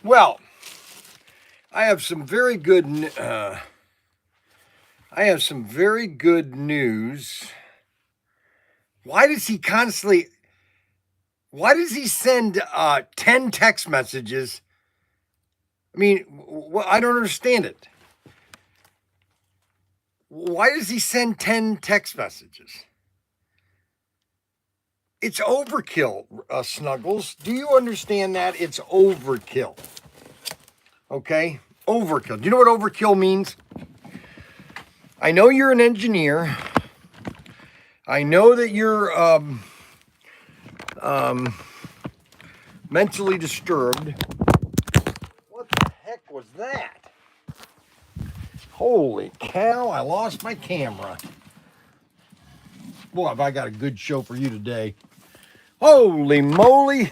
Well, I have some very good. I have some very good news. Why does he constantly? Why does he send 10 text messages? I mean, I don't understand it. Why does he send 10 text messages? It's overkill, Snuggles. Do you understand that? It's overkill. Okay? Overkill. Do you know what overkill means? I know you're an engineer. I know that you're mentally disturbed. What the heck was that? Holy cow, I lost my camera. Boy, have I got a good show for you today. Holy moly.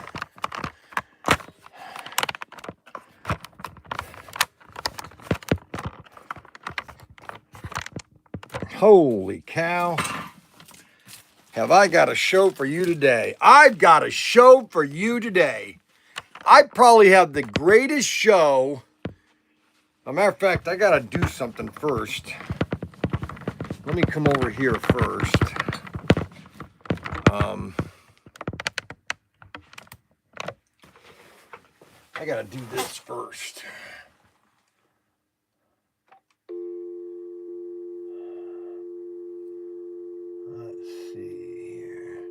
Holy cow. Have I got a show for you today? I've got a show for you today. I probably have the greatest show. As a matter of fact, I got to do something first. Let me come over here first. I got to do this first. Let's see here.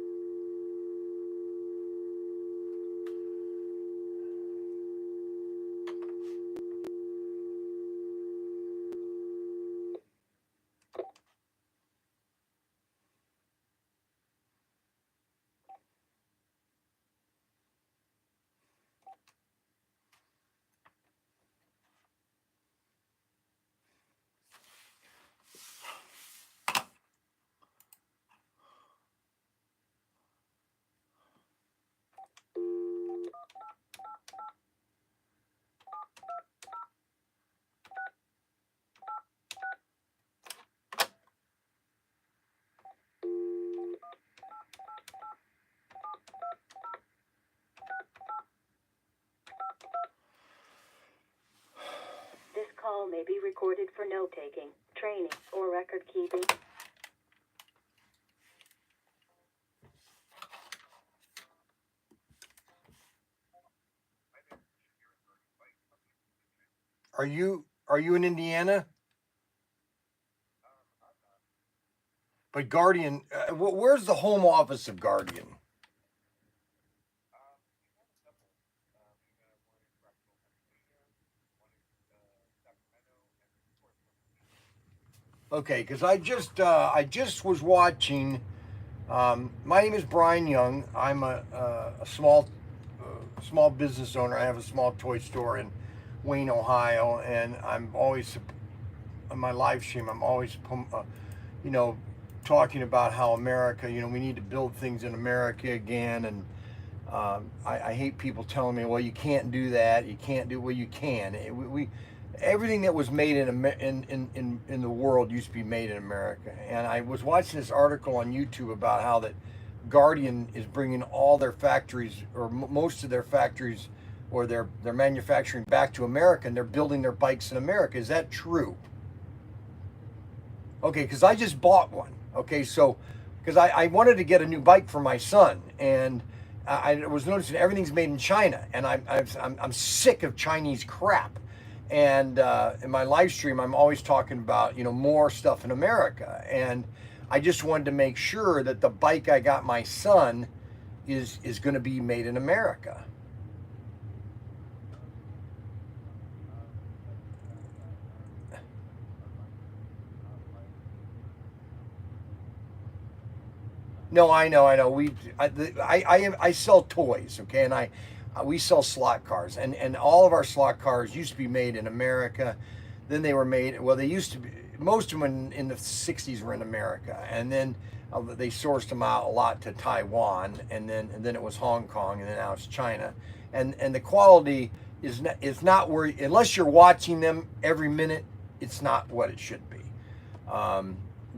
This call may be recorded for note-taking, training, or record-keeping. Are you in Indiana? But Guardian, where's the home office of Guardian? Okay, because I just was watching. My name is Bryan Young. I'm a small business owner. I have a small toy store in Wayne, Ohio, and I'm always on my live stream. I'm always you know, talking about how America, we need to build things in America again. And I hate people telling me, well, you can't do that. You can't do, well, you can. Everything that was made in the world used to be made in America. And I was watching this article on YouTube about how that Guardian is bringing all their factories, or most of their factories, or their manufacturing back to America, and they're building their bikes in America. Is that true? Okay, because I just bought one. Okay, so because I wanted to get a new bike for my son, and I was noticing everything's made in China, and I'm sick of Chinese crap. And in my live stream, I'm always talking about more stuff in America, and I just wanted to make sure that the bike I got my son is going to be made in America. No, I know. I sell toys, okay, and we sell slot cars, and all of our slot cars used to be made in America. Then they were made. Well, they used to be. Most of them in the '60s were in America, and then they sourced them out a lot to Taiwan, and then it was Hong Kong, and then now it's China, and the quality is not where, unless you're watching them every minute, it's not what it should be.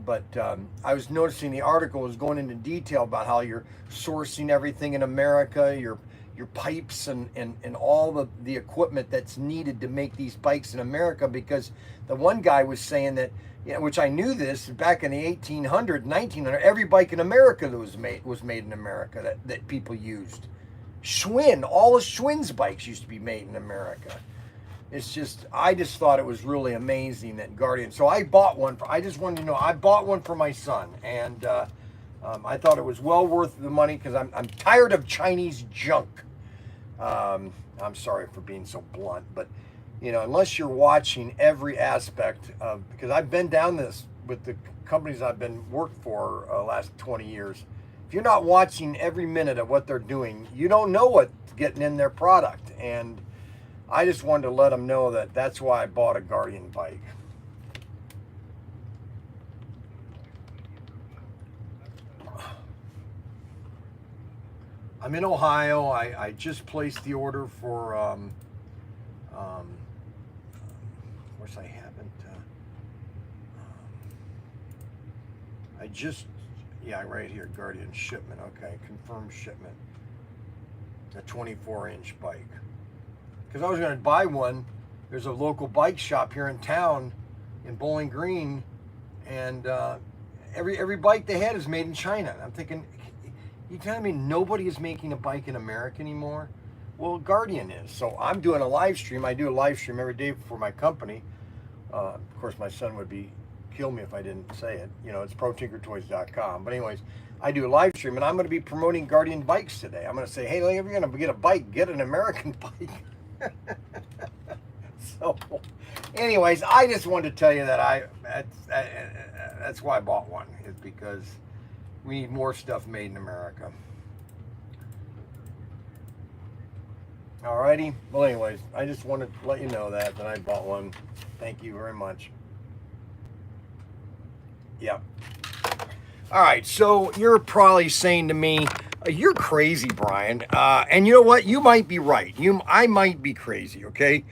But I was noticing the article was going into detail about how you're sourcing everything in America. You're your pipes and all the equipment that's needed to make these bikes in America, because the one guy was saying that, you know, which I knew this back in the 1800s, 1900, every bike in America that was made in America that people used. Schwinn, all of Schwinn's bikes used to be made in America. It's just, I just thought it was really amazing that Guardian. So I bought one. I just wanted to know, I bought one for my son, and I thought it was well worth the money, because I'm tired of Chinese junk. I'm sorry for being so blunt, but you know, unless you're watching every aspect of, because I've been down this with the companies I've been worked for last 20 years. If you're not watching every minute of what they're doing, you don't know what's getting in their product. And I just wanted to let them know that that's why I bought a Guardian bike. I'm in Ohio. I just placed the order for, of course I haven't, yeah, right here, Guardian shipment. Okay, confirmed shipment. A 24-inch bike. Because I was going to buy one. There's a local bike shop here in town in Bowling Green, and every bike they had is made in China. I'm thinking, you telling me nobody is making a bike in America anymore? Well, Guardian is. So I'm doing a live stream. I do a live stream every day for my company. Of course, my son would kill me if I didn't say it. You know, it's Protinkertoys.com. But anyways, I do a live stream, and I'm going to be promoting Guardian bikes today. I'm going to say, hey, if you're going to get a bike, get an American bike. So, anyways, I just wanted to tell you that that's why I bought one. Is because we need more stuff made in America. Alrighty. Well, anyways, I just wanted to let you know that I bought one. Thank you very much. Yep. All right. So you're probably saying to me, "You're crazy, Bryan." And you know what? You might be right. I might be crazy. Okay.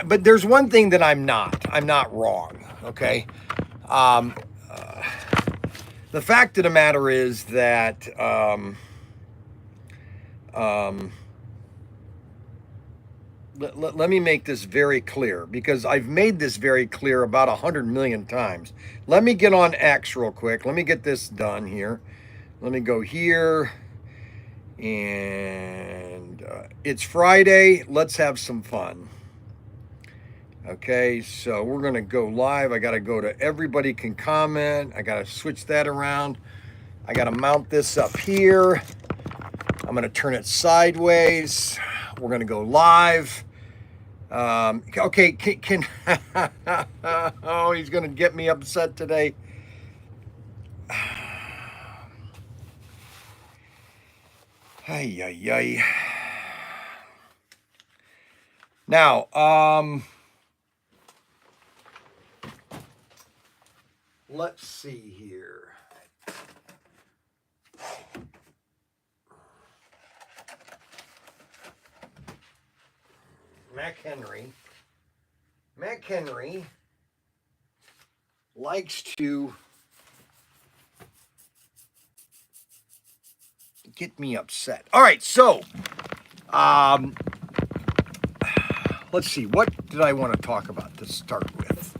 But there's one thing that I'm not. I'm not wrong. Okay. The fact of the matter is that let me make this very clear, because I've made this very clear about 100 million times. Let me get on X real quick. Let me get this done here. Let me go here. And it's Friday. Let's have some fun. Okay, so we're going to go live. I got to go to everybody can comment. I got to switch that around. I got to mount this up here. I'm going to turn it sideways. We're going to go live. Okay, can oh, he's going to get me upset today. Ay, ay, ay. Now, let's see here. Mac Henry likes to get me upset. All right, so let's see. What did I want to talk about to start with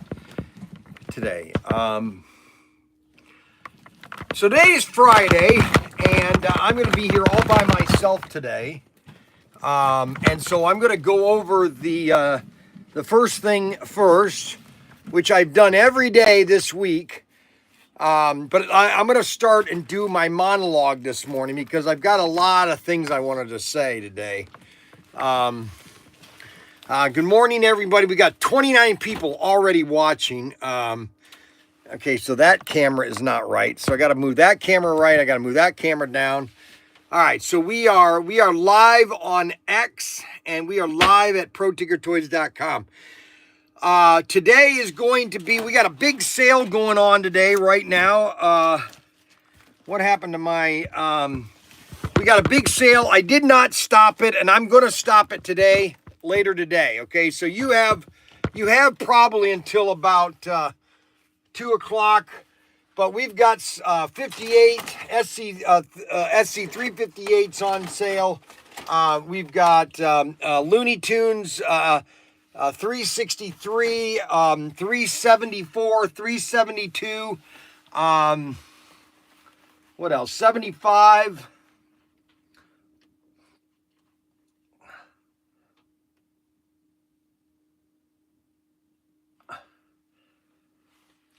today? So today is Friday, and I'm going to be here all by myself today. And so I'm going to go over the first thing first, which I've done every day this week. But I'm going to start and do my monologue this morning, because I've got a lot of things I wanted to say today. Good morning, everybody. We got 29 people already watching. Okay, so that camera is not right. So I got to move that camera right. I got to move that camera down. All right, so we are live on X, and we are live at Protinkertoys.com. Today is going to be, we got a big sale going on today right now. What happened to my, we got a big sale. I did not stop it, and I'm going to stop it later today. Okay, so you have probably until about 2 o'clock. But we've got 58 SC 358s on sale. We've got Looney Tunes 363, 374, 372. What else? 75.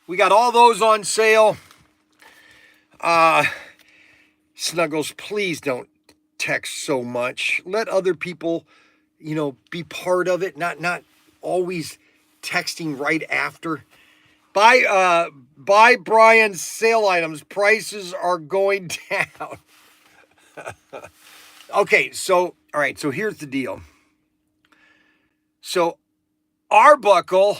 We got all those on sale. Snuggles, please don't text so much. Let other people, be part of it, not always texting right after. Buy Bryan's sale items. Prices are going down. Okay, all right, so here's the deal. So Arbuckle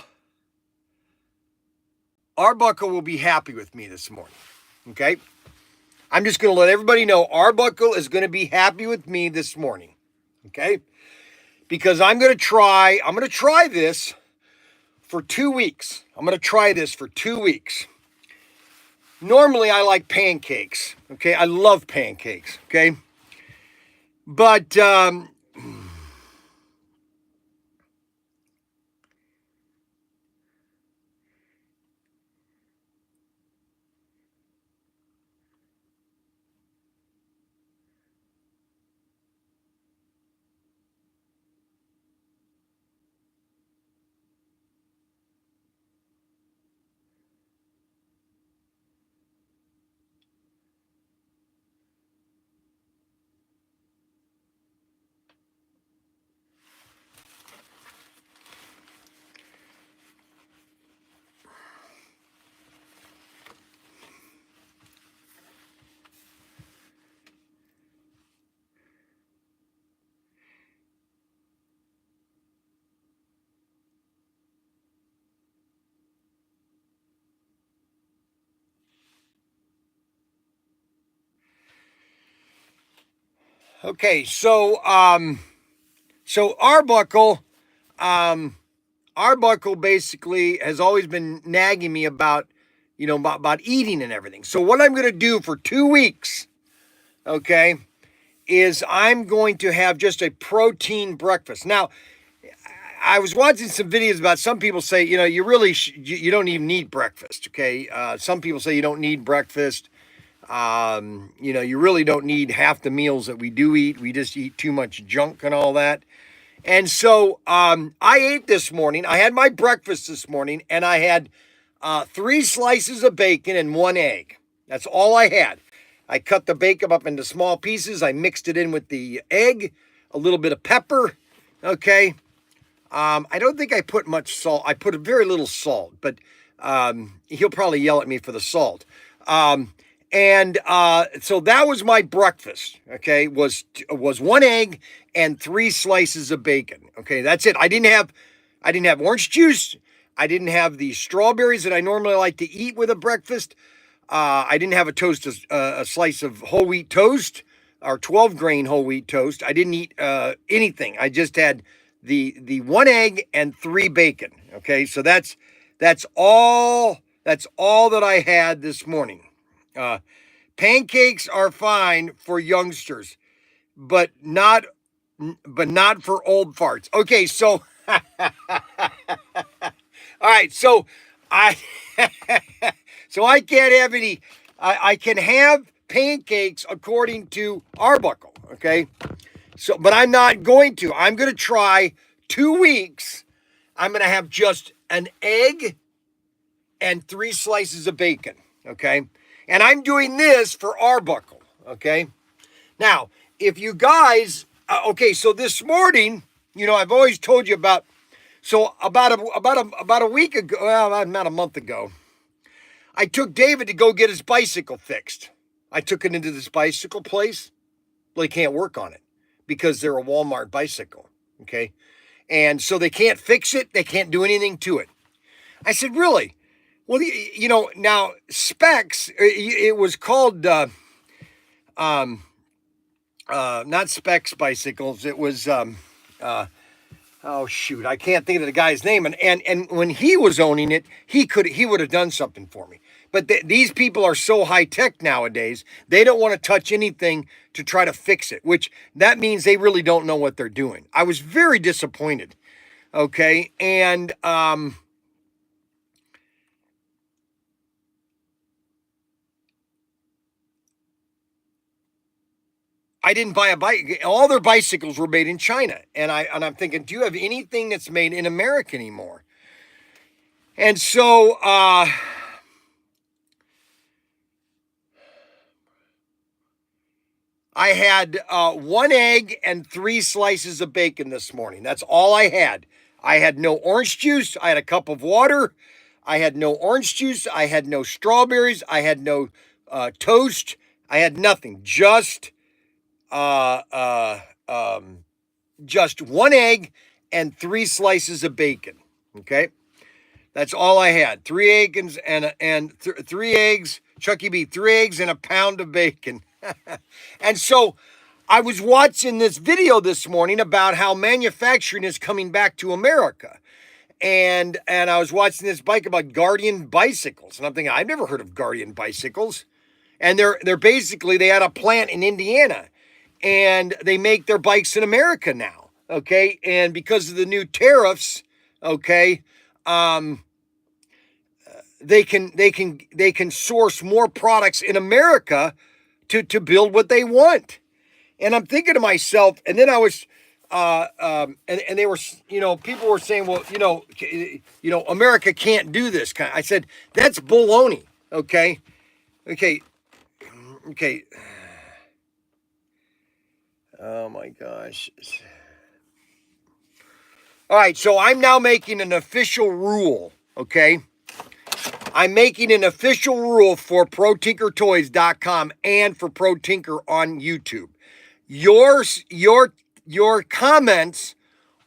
will be happy with me this morning. Okay? I'm just going to let everybody know Arbuckle is going to be happy with me this morning. Okay? Because I'm going to try this for 2 weeks. I'm going to try this for 2 weeks. Normally I like pancakes. Okay? I love pancakes. Okay? But okay, so Arbuckle basically has always been nagging me about, about eating and everything. So what I'm going to do for 2 weeks, okay, is I'm going to have just a protein breakfast. Now, I was watching some videos about some people say, you really you don't even need breakfast. Okay, some people say you don't need breakfast. You really don't need half the meals that we do eat. We just eat too much junk and all that. And so I ate this morning. I had my breakfast this morning, and I had 3 slices of bacon and 1 egg. That's all I had. I cut the bacon up into small pieces. I mixed it in with the egg, a little bit of pepper. Okay. I don't think I put much salt. I put a very little salt, but he'll probably yell at me for the salt. And so that was my breakfast. Okay, was 1 egg and 3 slices of bacon. Okay, that's it. I didn't have orange juice. I didn't have the strawberries that I normally like to eat with a breakfast. I didn't have a slice of whole wheat toast or 12 grain whole wheat toast. I didn't eat anything. I just had the 1 egg and 3 bacon. Okay, so that's all that I had this morning. Pancakes are fine for youngsters, but not for old farts. Okay, so all right, so I so I can't have any. I can have pancakes according to Arbuckle. Okay, so but I'm not going to. I'm going to try 2 weeks. I'm going to have just an egg and 3 slices of bacon. Okay. And I'm doing this for Arbuckle, okay? Now, if you guys, so this morning, I've always told you about a week ago, well, not a month ago, I took David to go get his bicycle fixed. I took it into this bicycle place. Well, he can't work on it because they're a Walmart bicycle, okay? And so they can't fix it. They can't do anything to it. I said, really? Well, now Specs, it was called, not Specs bicycles. It was, oh shoot, I can't think of the guy's name. And when he was owning it, he would have done something for me. But these people are so high tech nowadays, they don't want to touch anything to try to fix it, which that means they really don't know what they're doing. I was very disappointed. Okay. And, I didn't buy a bike. All their bicycles were made in China. And I'm thinking, do you have anything that's made in America anymore? And so, I had 1 egg and 3 slices of bacon this morning. That's all I had. I had no orange juice. I had a cup of water. I had no orange juice. I had no strawberries. I had no toast. I had nothing. Uh, uh, um, just 1 egg and 3 slices of bacon. Okay, that's all I had. 3 eggs and 3 eggs. Chucky B, 3 eggs and a pound of bacon. And so I was watching this video this morning about how manufacturing is coming back to America. And I was watching this bike about Guardian bicycles. And I'm thinking, I've never heard of Guardian bicycles. And they're basically, they had a plant in Indiana. And they make their bikes in America now. Okay. And because of the new tariffs, okay, they can source more products in America to build what they want. And I'm thinking to myself, and then I was, and they were, people were saying, well, America can't do this. I said, that's baloney. Okay. Oh my gosh. All right. So I'm now making an official rule. Okay. I'm making an official rule for Protinkertoys.com and for Protinker on YouTube. Your comments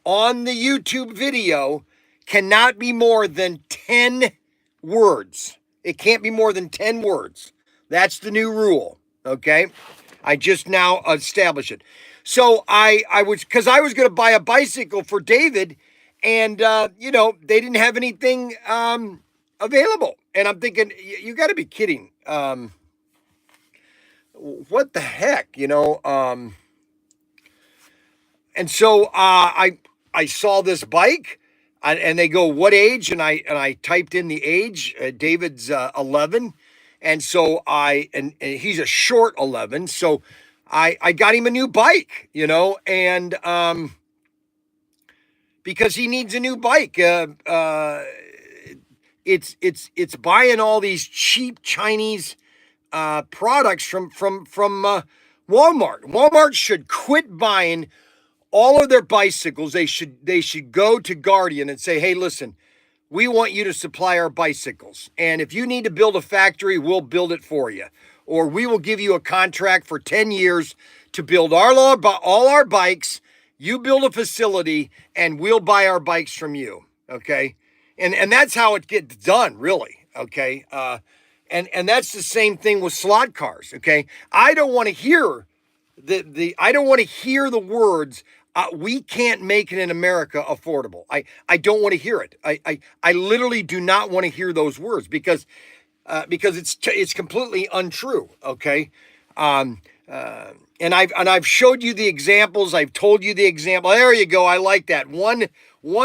on the YouTube video cannot be more than 10 words. It can't be more than 10 words. That's the new rule. Okay. I just now established it. So I was going to buy a bicycle for David, and they didn't have anything available. And I'm thinking, you got to be kidding. What the heck, And so I saw this bike, and they go, what age? And I typed in the age. David's 11, and so and he's a short 11. So I got him a new bike, and because he needs a new bike. It's buying all these cheap Chinese products from Walmart. Walmart should quit buying all of their bicycles. They should go to Guardian and say, hey, listen, we want you to supply our bicycles. And if you need to build a factory, we'll build it for you. Or we will give you a contract for 10 years to build all our bikes. You build a facility and we'll buy our bikes from you. Okay. And that's how it gets done, really. Okay. And that's the same thing with slot cars. Okay. I don't want to hear the words, we can't make it in America affordable. I don't want to hear it. I literally do not want to hear those words because it's completely untrue. Okay. And I've showed you the examples. I've told you the example. There you go. I like that. One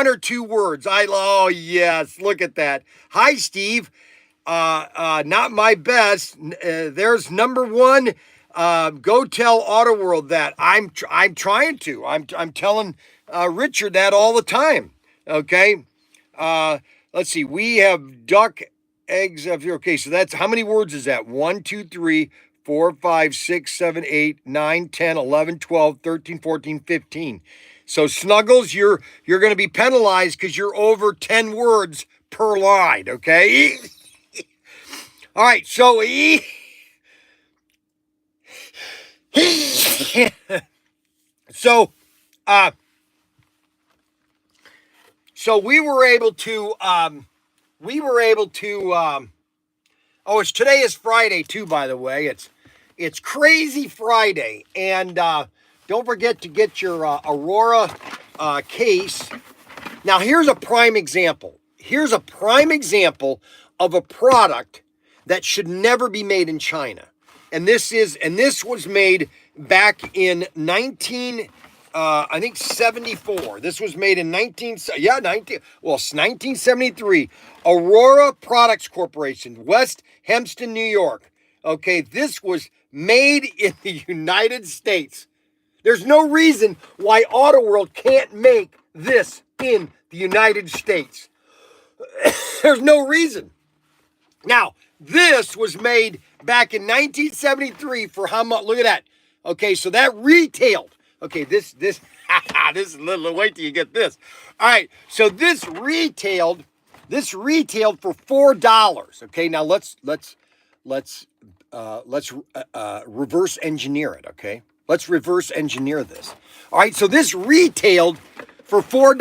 or two words. Oh yes. Look at that. Hi, Steve. Not my best. There's number one. Go tell Autoworld that I'm trying to. I'm telling Richard that all the time. Okay. Let's see. We have duck eggs of your. Okay, so that's how many words is that? 1, 2, 3, 4, 5, 6, 7, 8, 9, 10, 11, 12, 13, 14, 15. So Snuggles, you're going to be penalized because you're over 10 words per line. Okay. All right. So so we were able to today is Friday too, by the way. It's crazy Friday. And don't forget to get your Aurora case. Now here's a prime example. Here's a prime example of a product that should never be made in China. And this was made back in 1974. This was made in 1973. Aurora Products Corporation, West Hempstead, New York. Okay, this was made in the United States. There's no reason why Auto World can't make this in the United States. There's no reason. Now, this was made back in 1973 for how much? Look at that. Okay, so that retailed. Okay, this is a little, wait till you get this. All right, so this retailed for $4. Okay, now let's reverse engineer it. Okay, let's reverse engineer this. All right, so this retailed for $4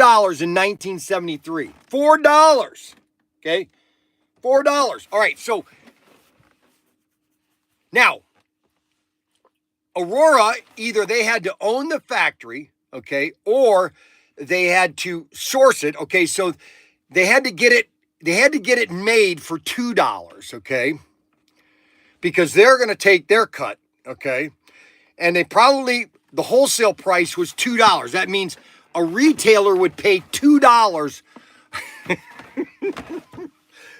in 1973. $4. Okay, $4. All right, so now Aurora, either they had to own the factory, okay, or they had to source it. Okay, so they had to get it made for $2, okay, because they're going to take their cut, okay, and the wholesale price was $2. That means a retailer would pay $2.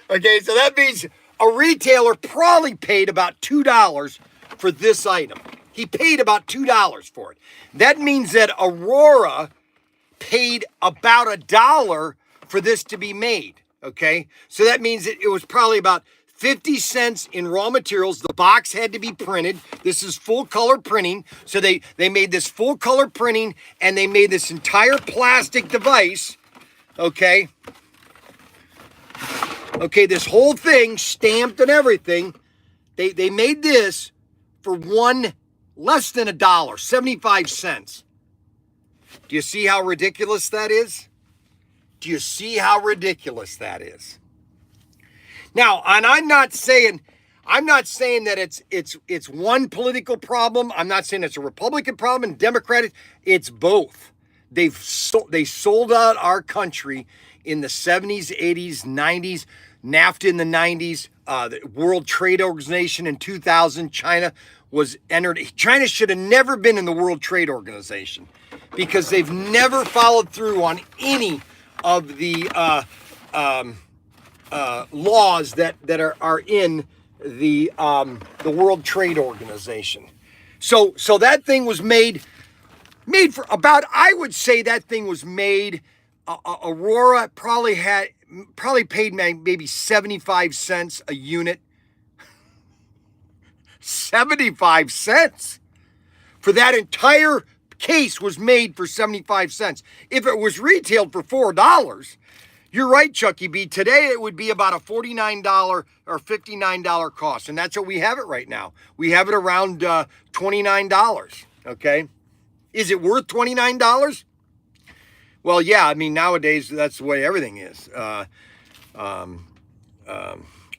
Okay, so that means a retailer probably paid about $2 for this item. He paid about $2 for it. That means that Aurora paid about $1 for this to be made, okay? So that means that it was probably about 50 cents in raw materials. The box had to be printed. This is full color printing. So they made this full color printing, and they made this entire plastic device, okay? Okay, this whole thing stamped and everything. They made this for less than $1, 75 cents. Do you see how ridiculous that is? Do you see how ridiculous that is? Now, and I'm not saying that it's one political problem. I'm not saying it's a Republican problem and Democratic. It's both. They sold out our country in the 70s, 80s, 90s, NAFTA in the 90s, the World Trade Organization in 2000. China was entered. China should have never been in the World Trade Organization because they've never followed through on any of the laws that are in the World Trade Organization. So that thing was made for about, I would say that thing was made. Aurora probably paid maybe 75 cents a unit. 75 cents for that entire case was made for 75 cents. If it was retailed for $4, you're right, Chucky B. Today it would be about a $49 or $59 cost, and that's what we have it right now. We have it around $29. Okay, is it worth $29? Well, yeah. I mean, nowadays that's the way everything is.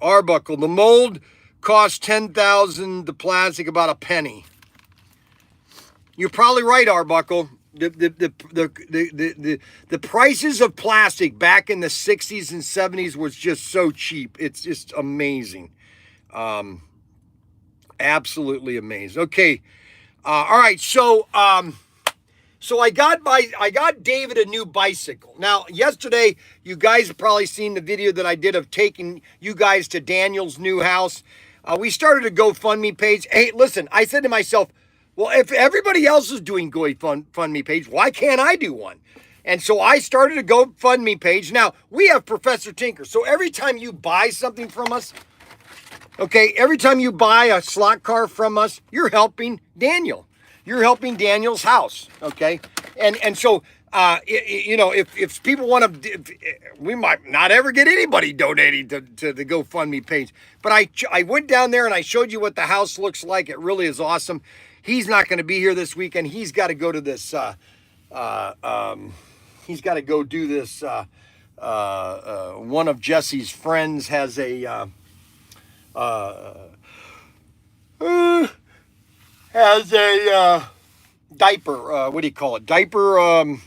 Arbuckle, the mold cost $10,000. The plastic about a penny. You're probably right, Arbuckle. The prices of plastic back in the 60s and 70s was just so cheap. It's just amazing. Absolutely amazing. Okay. All right. So I got David a new bicycle. Now, yesterday, you guys have probably seen the video that I did of taking you guys to Daniel's new house. We started a GoFundMe page. Hey, listen, I said to myself, well, if everybody else is doing GoFundMe page, why can't I do one? And so I started a GoFundMe page. Now, we have Professor Tinker. So every time you buy something from us, okay, every time you buy a slot car from us, you're helping Daniel. You're helping Daniel's house, okay? And so, if people want to, we might not ever get anybody donating to the GoFundMe page. But I went down there and I showed you what the house looks like. It really is awesome. He's not going to be here this weekend. He's got to go to this, he's got to go do this. One of Jesse's friends has a, diaper, what do you call it? Diaper, I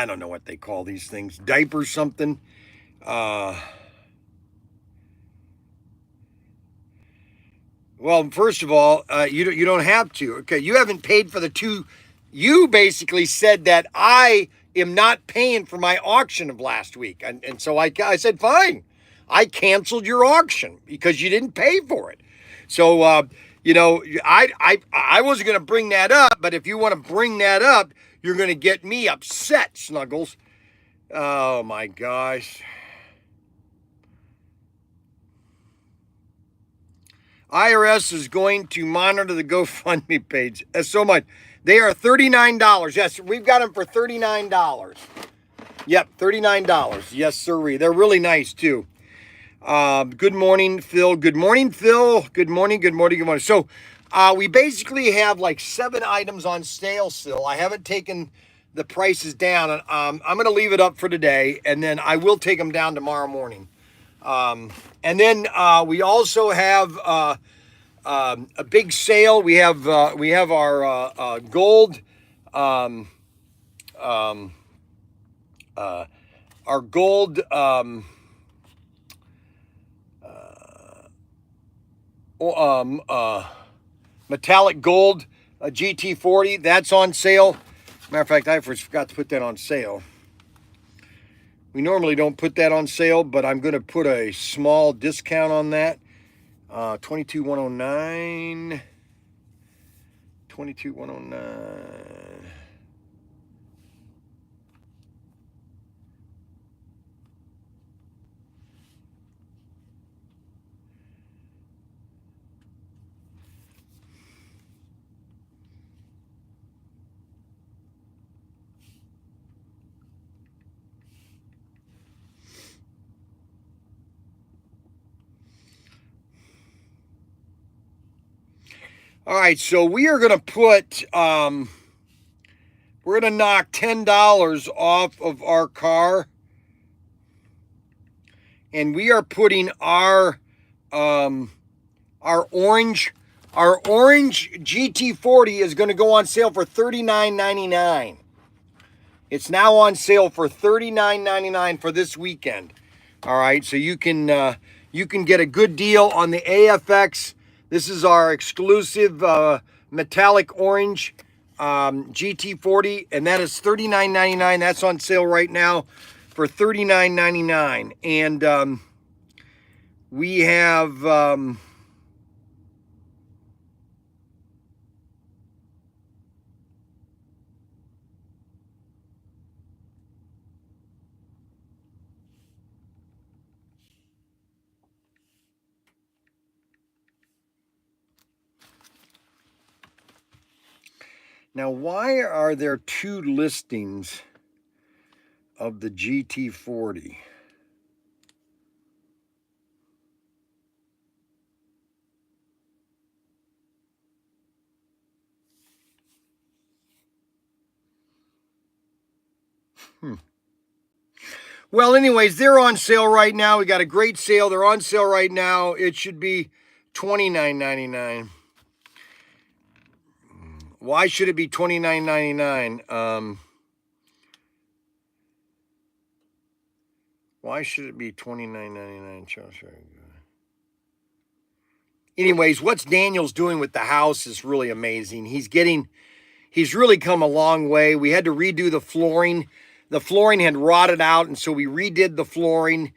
don't know what they call these things. Diaper something. Well, first of all, you don't have to. Okay, you haven't paid for the two. You basically said that I am not paying for my auction of last week, and so I said fine. I canceled your auction because you didn't pay for it. So I wasn't going to bring that up, but if you want to bring that up, you're going to get me upset, Snuggles. Oh my gosh. IRS is going to monitor the GoFundMe page. So much. They are $39. Yes, we've got them for $39. Yep, $39. Yes, sirree. They're really nice too. Good morning, Phil. Good morning, Phil. Good morning, good morning, good morning. So we basically have like 7 items on sale still. I haven't taken the prices down. I'm going to leave it up for today, and then I will take them down tomorrow morning. And then we also have a big sale. We have our gold, our gold metallic gold GT40. That's on sale. Matter of fact, I forgot to put that on sale. We normally don't put that on sale, but I'm going to put a small discount on that. 22,109. 22,109. All right, so we are going to put, we're going to knock $10 off of our car. And we are putting our orange GT40 is going to go on sale for $39.99. It's now on sale for $39.99 for this weekend. All right, so you can get a good deal on the AFX. This is our exclusive metallic orange GT40, and that is $39.99. That's on sale right now for $39.99. And we have now, why are there 2 listings of the GT40? Well, anyways, they're on sale right now. We got a great sale. They're on sale right now. It should be $29.99. Why should it be $29.99? Why should it be $29.99? Anyways, what Daniel's doing with the house is really amazing. He's really come a long way. We had to redo the flooring. The flooring had rotted out, and so we redid the flooring.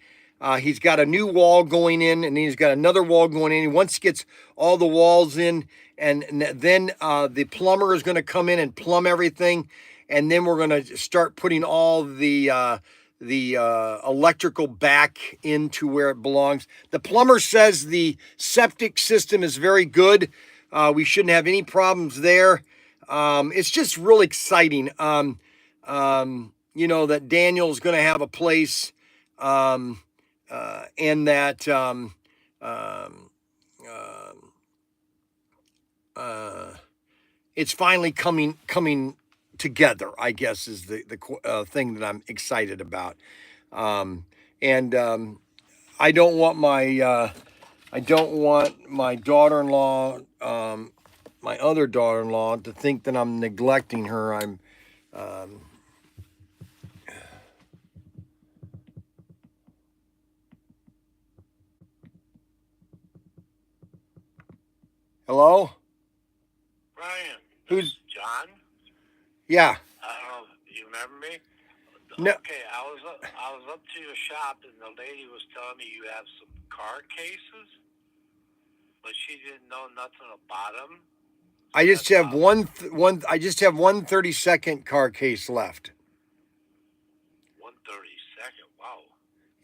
He's got a new wall going in, and he's got another wall going in. Once he gets all the walls in, and then the plumber is going to come in and plumb everything, and then we're going to start putting all the electrical back into where it belongs. The plumber says the septic system is very good. We shouldn't have any problems there. It's just real exciting. That Daniel's going to have a place, and that it's finally coming together, I guess, is the thing that I'm excited about. And I don't want my daughter-in-law, my other daughter-in-law, to think that I'm neglecting her. I'm Hello? Bryan, this Who's? is John. Yeah. You remember me? No. Okay, I was up to your shop, and the lady was telling me you have some car cases, but she didn't know nothing about them. I just have one. I just have one 30-second car case left. 132nd. Wow.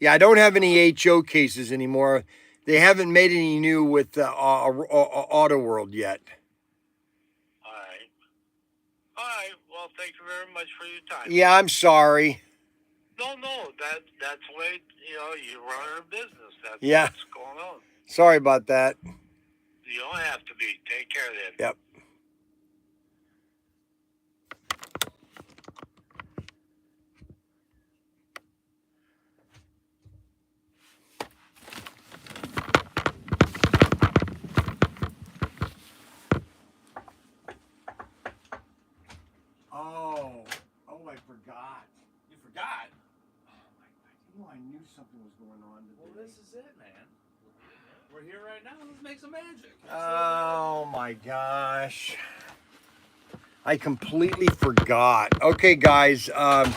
Yeah, I don't have any HO cases anymore. They haven't made any new with Auto World yet. All right. All right. Well, thank you very much for your time. Yeah, I'm sorry. No, that's the way you run a business. That's Yeah. what's going on. Sorry about that. You don't have to be. Take care then. Yep. Oh, I forgot. You forgot? I knew something was going on today. Well, this is it, man. We're here right now. Let's make some magic. Oh my gosh. I completely forgot. Okay, guys. We're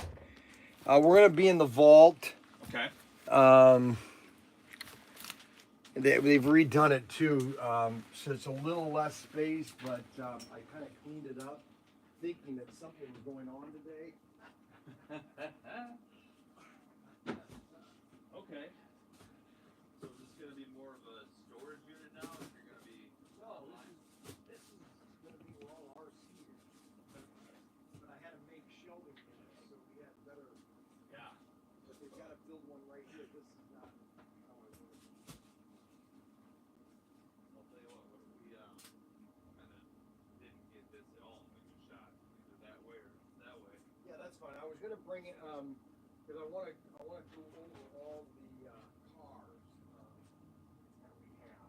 gonna be in the vault. Okay. They've redone it too, so it's a little less space, but I kind of cleaned it up, thinking that something was going on today. Okay. So is this gonna be more of a storage unit now? Or you're gonna be? No, this is gonna be where all our seat is. But I had to make shelving in it, so we had better. Yeah. But they've got to build one right here. This is not how I work. I'll tell you what we kind of didn't get this at all when you shot. Either that way or that way. Yeah, that's fine. I was gonna bring it because I want to go over all the cars that we have.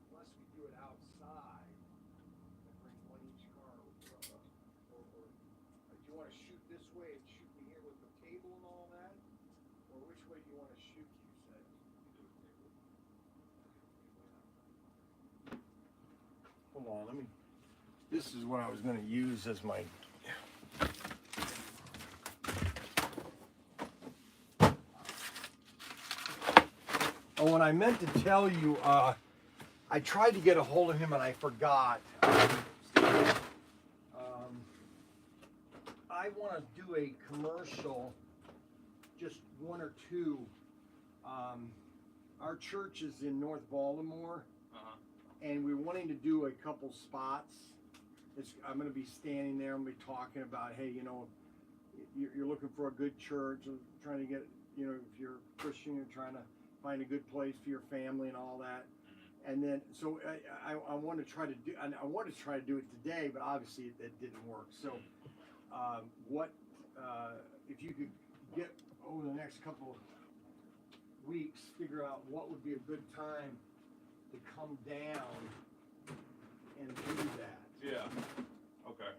Unless we do it outside and bring one each car, or do you want to shoot this way and shoot me here with the table and all that, or which way do you want to shoot? You said. Hold on, let me. This is what I was going to use as my. Oh, and I meant to tell you, I tried to get a hold of him and I forgot. I want to do a commercial, just one or two. Our church is in North Baltimore. And we're wanting to do a couple spots. I'm going to be standing there and be talking about, hey, you're looking for a good church, trying to get, if you're Christian, you're trying to find a good place for your family and all that. And then, so I want to try to do, and I want to try to do it today, but obviously it didn't work. So, if you could get over the next couple of weeks, figure out what would be a good time to come down and do that. Yeah. Okay.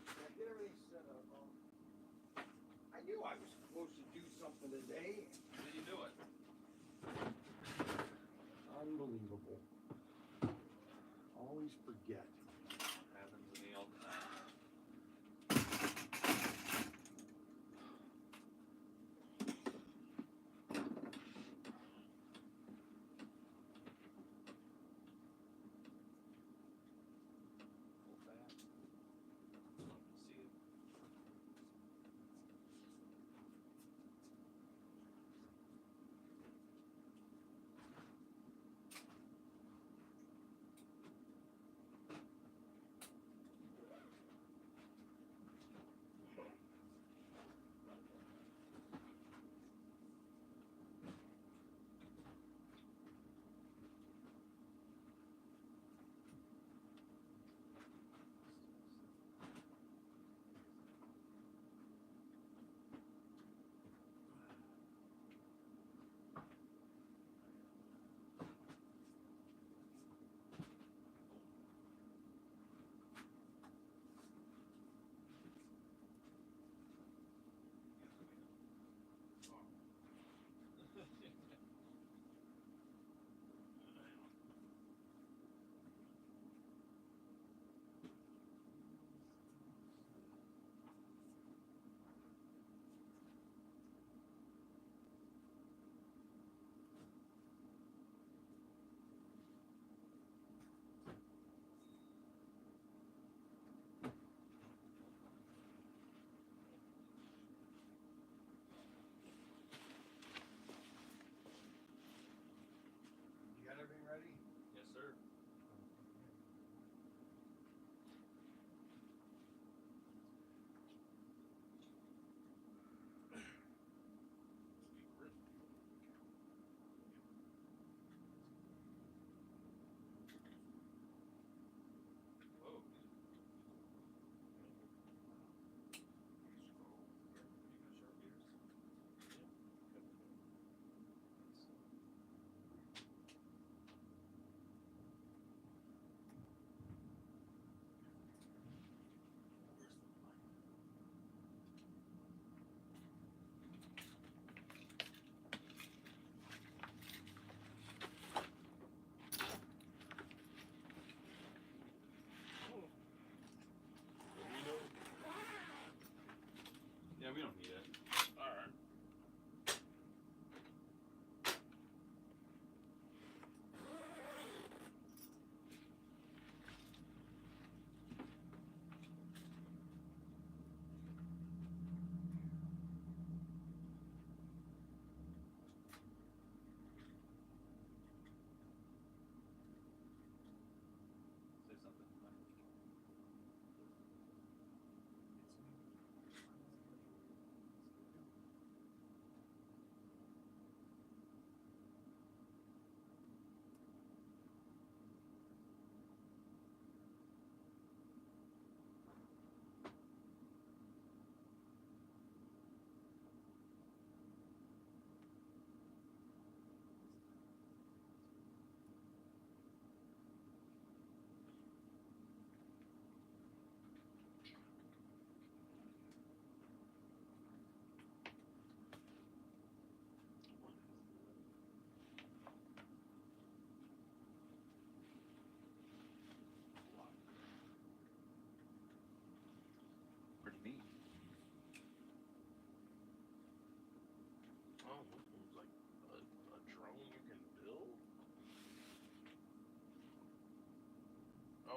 I get everything set up. I knew I was supposed to do something today. Did you do it? Unbelievable. Always forget. Happens to me all the time. See it.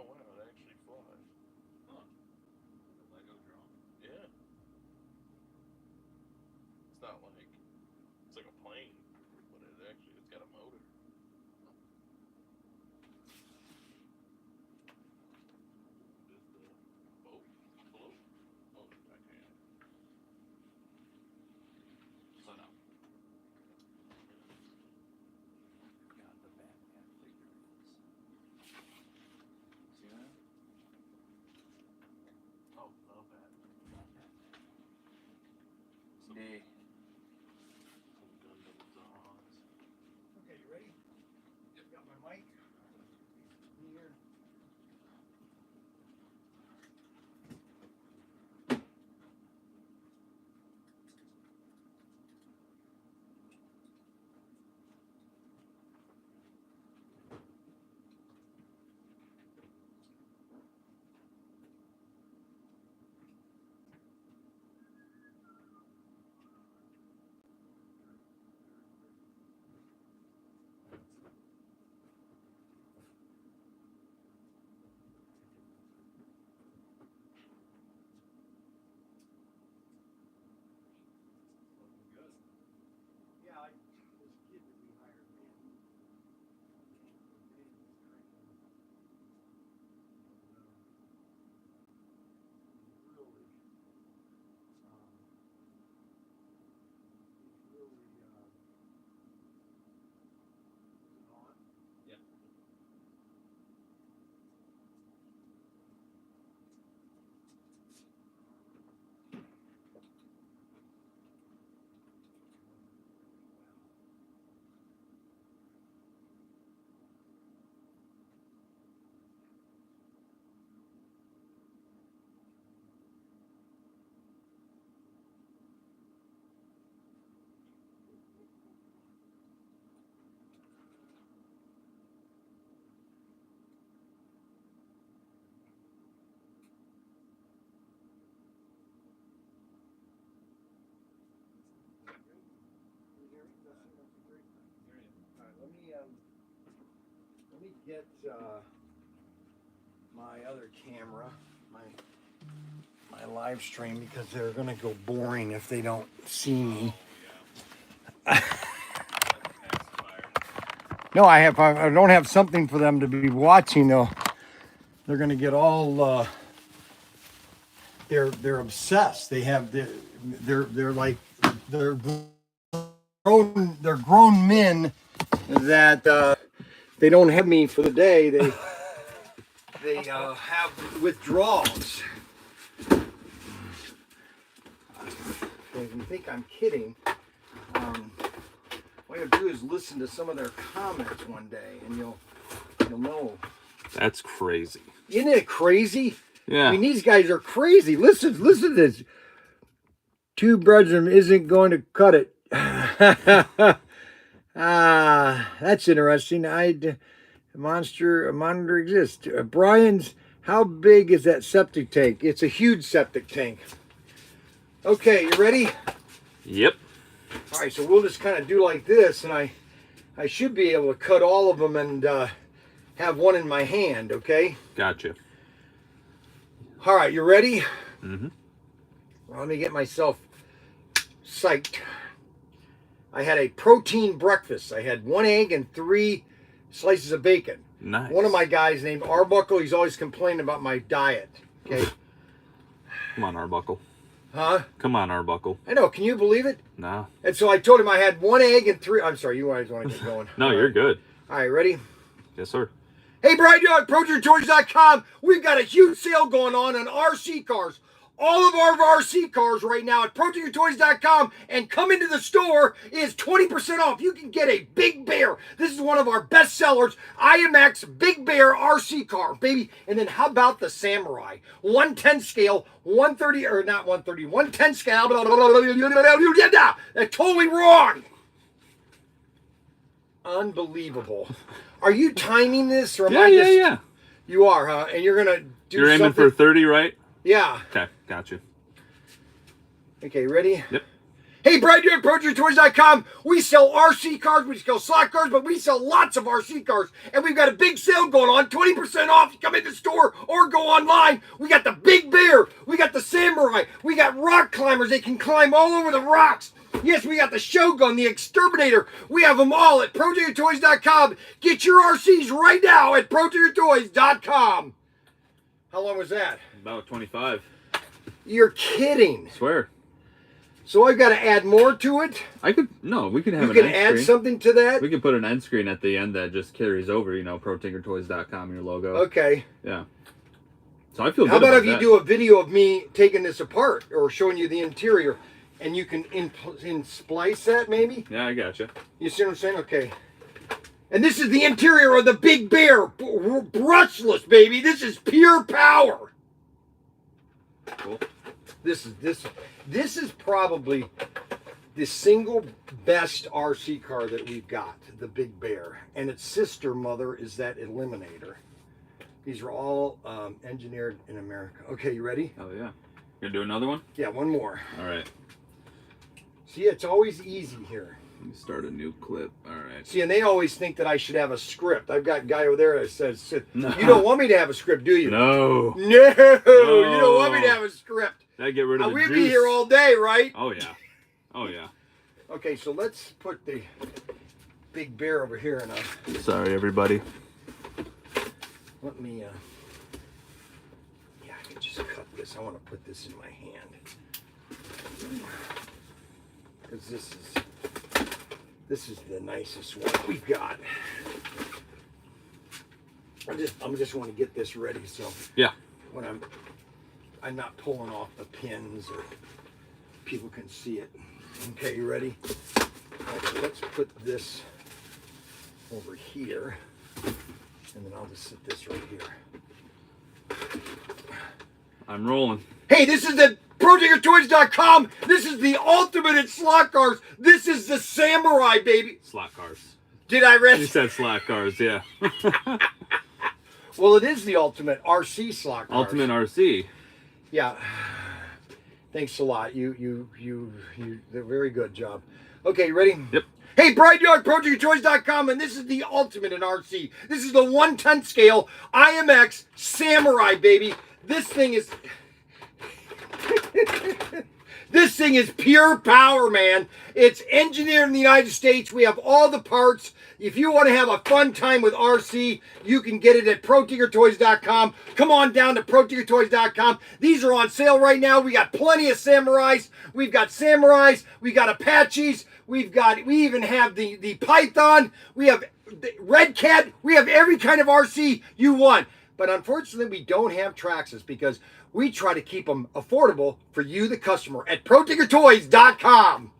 Oh wow, it actually flies. Huh. The Lego drone. Yeah. It's not like it's like a plane, but it's got a motor. Does the boat float? Oh, the Titanic. So no. God, the Batman figurines. See that? Oh, love that. Some, Nay. some Gundam Zons. Okay, you ready? Got my mic here. Looking good. Yeah, this kid that we hired, man, Yeah. Hear you. all right, let me get my other camera, my live stream, because they're gonna go boring if they don't see me. Oh, yeah. Pacifier. No, I don't have something for them to be watching though. They're gonna get all they're obsessed. They're like they're grown men that they don't have me for the day. They have withdrawals. If you think I'm kidding, what you do is listen to some of their comments one day, and you'll know. That's crazy. Isn't it crazy? Yeah. I mean, these guys are crazy. Listen to this. Two brethren isn't going to cut it. That's interesting. A monitor exists. Bryan's, how big is that septic tank? It's a huge septic tank. Okay, you ready? Yep. All right, so we'll just kind of do like this, and I should be able to cut all of them and have one in my hand, okay? Gotcha. All right, you ready? Mm-hmm. Well, let me get myself psyched. I had a protein breakfast. I had 1 egg and 3 slices of bacon. Nice. One of my guys named Arbuckle, he's always complaining about my diet. Okay. Come on, Arbuckle. Huh? Come on, Arbuckle. I know. Can you believe it? No. And so I told him I had 1 egg and 3. I'm sorry. You always want to get going. No, All you're right. good. All right. Ready? Yes, sir. Hey, Bryan, Protinkertoys.com. We've got a huge sale going on RC cars. All of our RC cars right now at Protinkertoys.com and come into the store is 20% off. You can get a Big Bear. This is one of our best sellers. IMX Big Bear RC car, baby. And then how about the Samurai? 110 scale, 130, or not 130, 110 scale. That's totally wrong. Unbelievable. Are you timing this or am I just... Yeah. You are, huh? And you're going to do You're aiming something... for 30, right? Yeah. Okay, gotcha. Okay, ready? Yep. Hey, Bryan here at Protinkertoys.com. We sell RC cars, we sell slot cars, but we sell lots of RC cars. And we've got a big sale going on, 20% off. You come in the store or go online. We got the Big Bear, we got the Samurai, we got rock climbers. They can climb all over the rocks. Yes, we got the Shogun, the Exterminator. We have them all at Protinkertoys.com. Get your RCs right now at Protinkertoys.com. How long was that? About 25. You're kidding. I swear. So I've got to add more to it? We can have You an can end add screen. something to that? We can put an end screen at the end that just carries over, Protinkertoys.com, your logo. Okay. Yeah. So I feel How good about if that. you do a video of me taking this apart or showing you the interior, and you can splice that maybe? Yeah, I gotcha. You see what I'm saying? Okay. And this is the interior of the Big Bear. Brushless, baby. This is pure power. Cool. This is probably the single best RC car that we've got, the Big Bear. And its sister mother is that Eliminator. These are all engineered in America. Okay, you ready? Oh, yeah. You gonna do another one? Yeah, one more. All right. See, it's always easy here. Let me start a new clip. All right. See, and they always think that I should have a script. I've got a guy over there that says, No. you don't want me to have a script, do you? No. No, you don't want me to have a script. That get rid of the We'd juice. be here all day, right? Oh, yeah. Oh, yeah. Okay, so let's put the Big Bear over here and Sorry, everybody. let me, yeah, I can just cut this. I want to put this in my hand. Because this is the nicest one we've got. I just want to get this ready so Yeah. when I'm not pulling off the pins or people can see it. Okay, you ready? Okay, let's put this over here, and then I'll just sit this right here. I'm rolling. Hey, this is the Protinkertoys.com. This is the ultimate in slot cars. This is the Samurai, baby. Slot cars. Did I read? You said slot cars, yeah. Well, it is the ultimate RC slot cars. Ultimate RC. Yeah. Thanks a lot. You did a very good job. Okay, you ready? Yep. Hey, Bryan here at Protinkertoys.com, and this is the ultimate in RC. This is the 1/10 scale IMX Samurai, baby. This thing is... This thing is pure power, man. It's engineered in the United States. We have all the parts. If you want to have a fun time with RC, you can get it at Protinkertoys.com. Come on down to Protinkertoys.com. These are on sale right now. We got plenty of Samurais. We've got Samurais. We got Apaches. We even have the Python. We have the Red Cat. We have every kind of RC you want. But unfortunately, we don't have Traxxas because we try to keep them affordable for you, the customer, at Protinkertoys.com.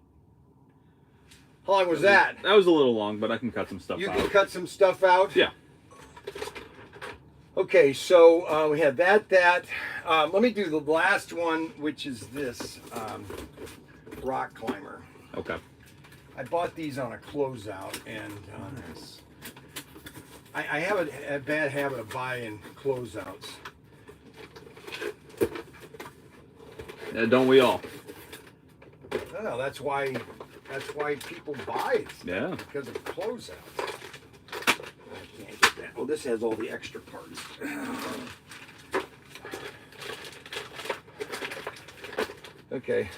How long was that? That was a little long, but I can cut some stuff You out. can cut some stuff out? Yeah. Okay, so we have that. Let me do the last one, which is this rock climber. Okay. I bought these on a closeout, and I have a bad habit of buying closeouts. Yeah, don't we all? No, that's why people buy it. Yeah. Because of closeouts. I can't get that. Oh, this has all the extra parts. Okay.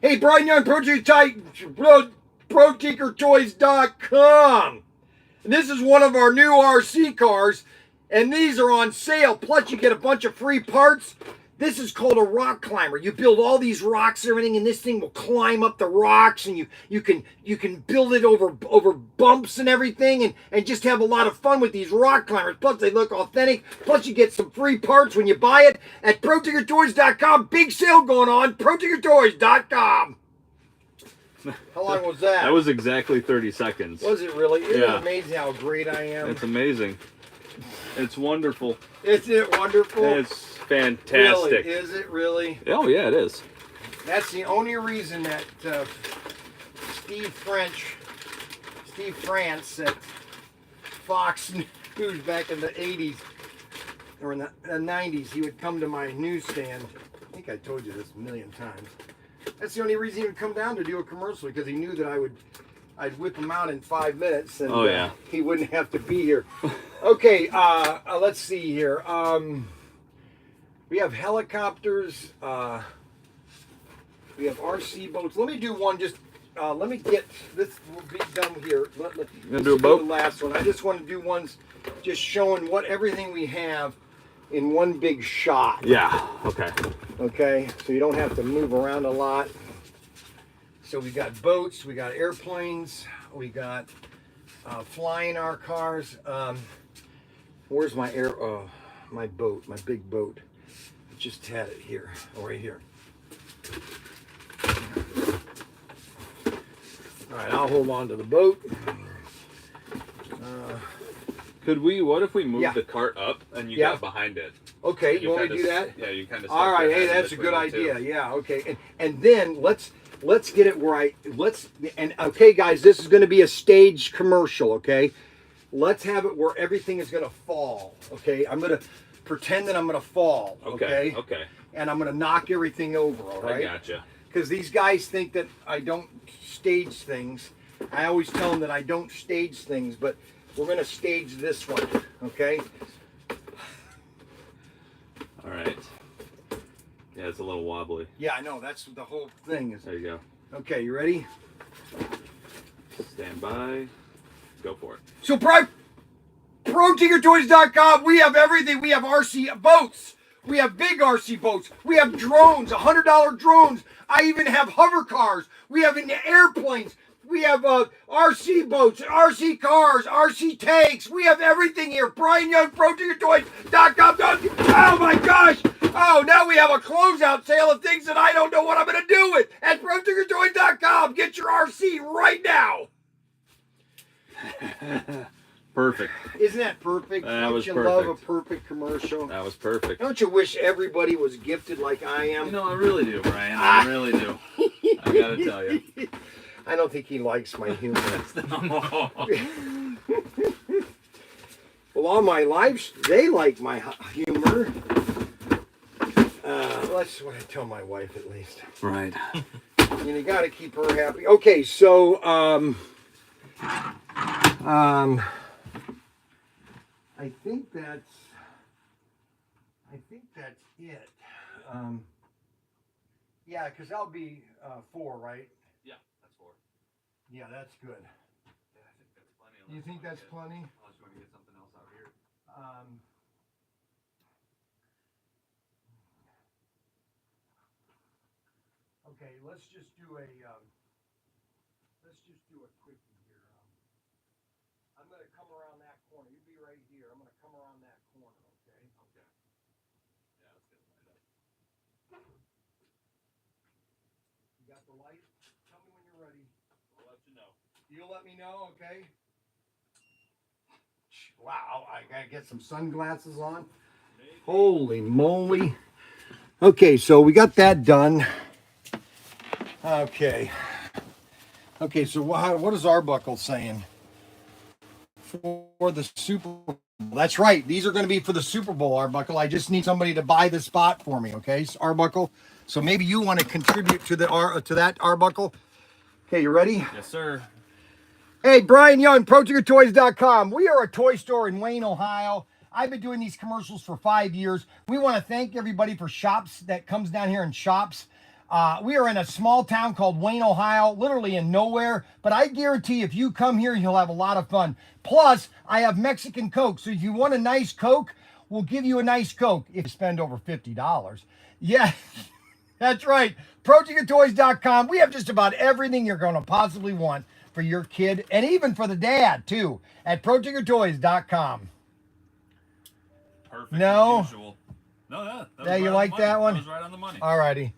Hey, Bryan Young, Protinkertoys.com. And this is one of our new RC cars, and these are on sale. Plus, you get a bunch of free parts. This is called a rock climber. You build all these rocks and everything, and this thing will climb up the rocks, and you can build it over bumps and everything, and just have a lot of fun with these rock climbers. Plus, they look authentic. Plus, you get some free parts when you buy it at Protinkertoys.com. Big sale going on. Protinkertoys.com. How long was that? That was exactly 30 seconds. Was it really? Isn't Yeah. it amazing how great I am? It's amazing. It's wonderful. Isn't it wonderful? It's fantastic. Really? Is it really? Oh, yeah, it is. That's the only reason that Steve France at Fox News back in the 80s or in the 90s, he would come to my newsstand. I think I told you this a million times. That's the only reason he would come down to do a commercial, because he knew that I'd whip him out in 5 minutes, and he wouldn't have to be here. Okay, let's see here. We have helicopters. We have RC boats. Let me do one. Just let me get this. Will be done here. You gonna do a boat? The last one. I just want to do ones, just showing what everything we have in one big shot. Yeah. Okay. Okay, so you don't have to move around a lot. So we got boats, we got airplanes, we got flying our cars. Where's my my boat, my big boat? I just had it here, right here. All right, I'll hold on to the boat. What if we move Yeah. the cart up and you Yeah. got behind it? Okay, you want me to do that? Yeah, you kind of. All right, hey, that's a good idea. Yeah, okay, and then let's get it where okay, guys, this is going to be a staged commercial. Okay, let's have it where everything is going to fall. Okay, I'm going to pretend that I'm going to fall. Okay. Okay. And I'm going to knock everything over. All right. I gotcha. Because these guys think that I don't stage things. I always tell them that I don't stage things, but we're going to stage this one. Okay. All right. Yeah, it's a little wobbly. Yeah, I know. That's the whole thing. Is There you go. okay. You ready? Stand by. Go for it. So, Protinkertoys.com, we have everything. We have RC boats. We have big RC boats. We have drones, $100 drones. I even have hover cars. We have airplanes. We have RC boats, RC cars, RC tanks. We have everything here. Bryan Young, Protinkertoys.com. Oh my gosh. Oh, now we have a closeout sale of things that I don't know what I'm going to do with at Protinkertoys.com. Get your RC right now. Perfect. Isn't that perfect? That Don't was you perfect. love a perfect commercial? That was perfect. Don't you wish everybody was gifted like I am? You know, I really do, Brian. I really do. I gotta tell you. I don't think he likes my humor. Well, all my lives, they like my humor. That's what I tell my wife, at least. Right. You got to keep her happy. Okay, so I think that's it. Yeah, because that'll be 4, right? Yeah, that's 4. Yeah, that's good. Yeah, I think that's plenty. You think that's plenty? Unless you want to get something else out here. Okay, let's just do a quickie here. I'm gonna come around that corner. You be right here. I'm gonna come around that corner. Okay. Okay. Yeah, let's get it light up. You got the light? Tell me when you're ready. I'll let you know. You'll let me know, okay? Wow, I gotta get some sunglasses on. Maybe. Holy moly. Okay, so we got that done. Okay. Okay, so what is Arbuckle saying? For the Super Bowl. That's right. These are going to be for the Super Bowl, Arbuckle. I just need somebody to buy the spot for me, okay, Arbuckle? So maybe you want to contribute to that, Arbuckle. Okay, you ready? Yes, sir. Hey, Bryan Young, Protinkertoys.com. We are a toy store in Wayne, Ohio. I've been doing these commercials for 5 years. We want to thank everybody for shops that comes down here and shops. We are in a small town called Wayne, Ohio, literally in nowhere. But I guarantee if you come here, you'll have a lot of fun. Plus, I have Mexican Coke. So if you want a nice Coke, we'll give you a nice Coke if you spend over $50. Yeah, that's right. Protinkertoys.com. We have just about everything you're going to possibly want for your kid and even for the dad, too, at Protinkertoys.com. Perfect. No? As usual. No, that was Yeah, right you on like the that money. one? That was right on the money. All righty.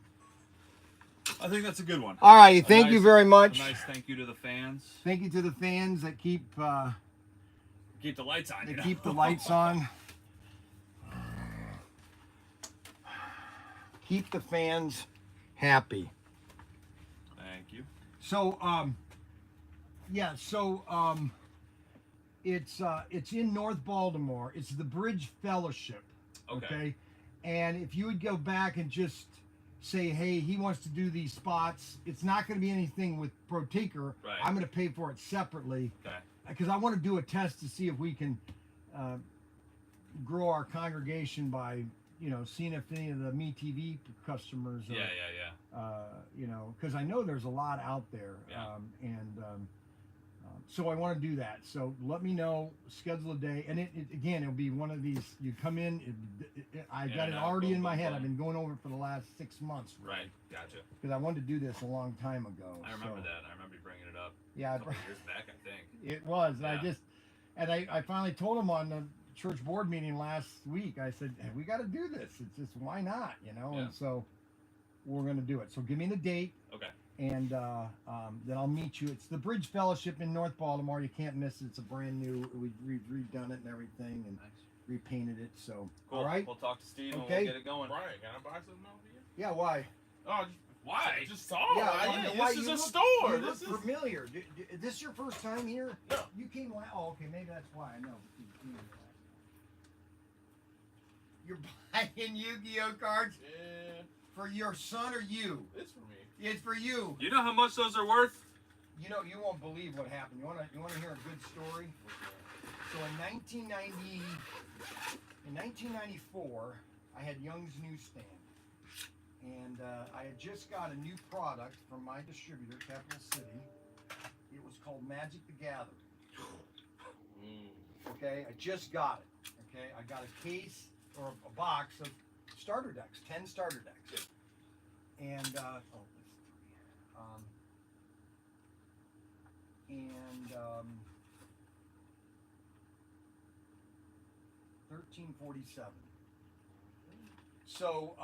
I think that's a good one. All righty. A Thank you nice- very much. A nice thank you to the fans. Thank you to the fans that keep Keep the lights on. that keep the lights on. Keep the fans happy. Thank you. So yeah, so it's in North Baltimore. It's the Bridge Fellowship. Okay. And if you would go back and just say, hey, he wants to do these spots. It's not going to be anything with Protinker. Right. I'm going to pay for it separately Okay. because I want to do a test to see if we can grow our congregation by, seeing if any of the MeTV customers are, because I know there's a lot out there. Yeah. So I want to do that. So let me know, schedule a day, and it'll be one of these. You come in, I got it already in my head. I've been going over it for the last 6 months. Really, Right. Gotcha. because I wanted to do this a long time ago. I remember that. I remember you bringing it up. Yeah, A couple years back, I think. it was. Yeah. I finally told him on the church board meeting last week. I said, hey, we got to do this. It's just, why not? Yeah. And so we're going to do it. So give me the date. Okay. And then I'll meet you. It's the Bridge Fellowship in North Baltimore. You can't miss it. It's a brand new. We've redone it and everything, and Nice. repainted it. So Cool. all right. We'll talk to Steve and Okay. we'll get it going. Brian, can I buy something over here? Yeah. Why? Oh, Why? I just saw Yeah. it. why- Yeah, why? this is You a look- store. You This look is. familiar. Is this your first time here? No. You came last. Oh, okay. Maybe that's why. I know. You're buying Yu-Gi-Oh cards Yeah, for your son or you? it's for me. It's for you. You know how much those are worth? You won't believe what happened. You want to hear a good story? So in 1994, I had Young's Newsstand, and I had just got a new product from my distributor, Capital City. It was called Magic the Gathering. Okay, I just got it. Okay, I got a case or a box of starter decks, 10 starter decks, and that's 1347. So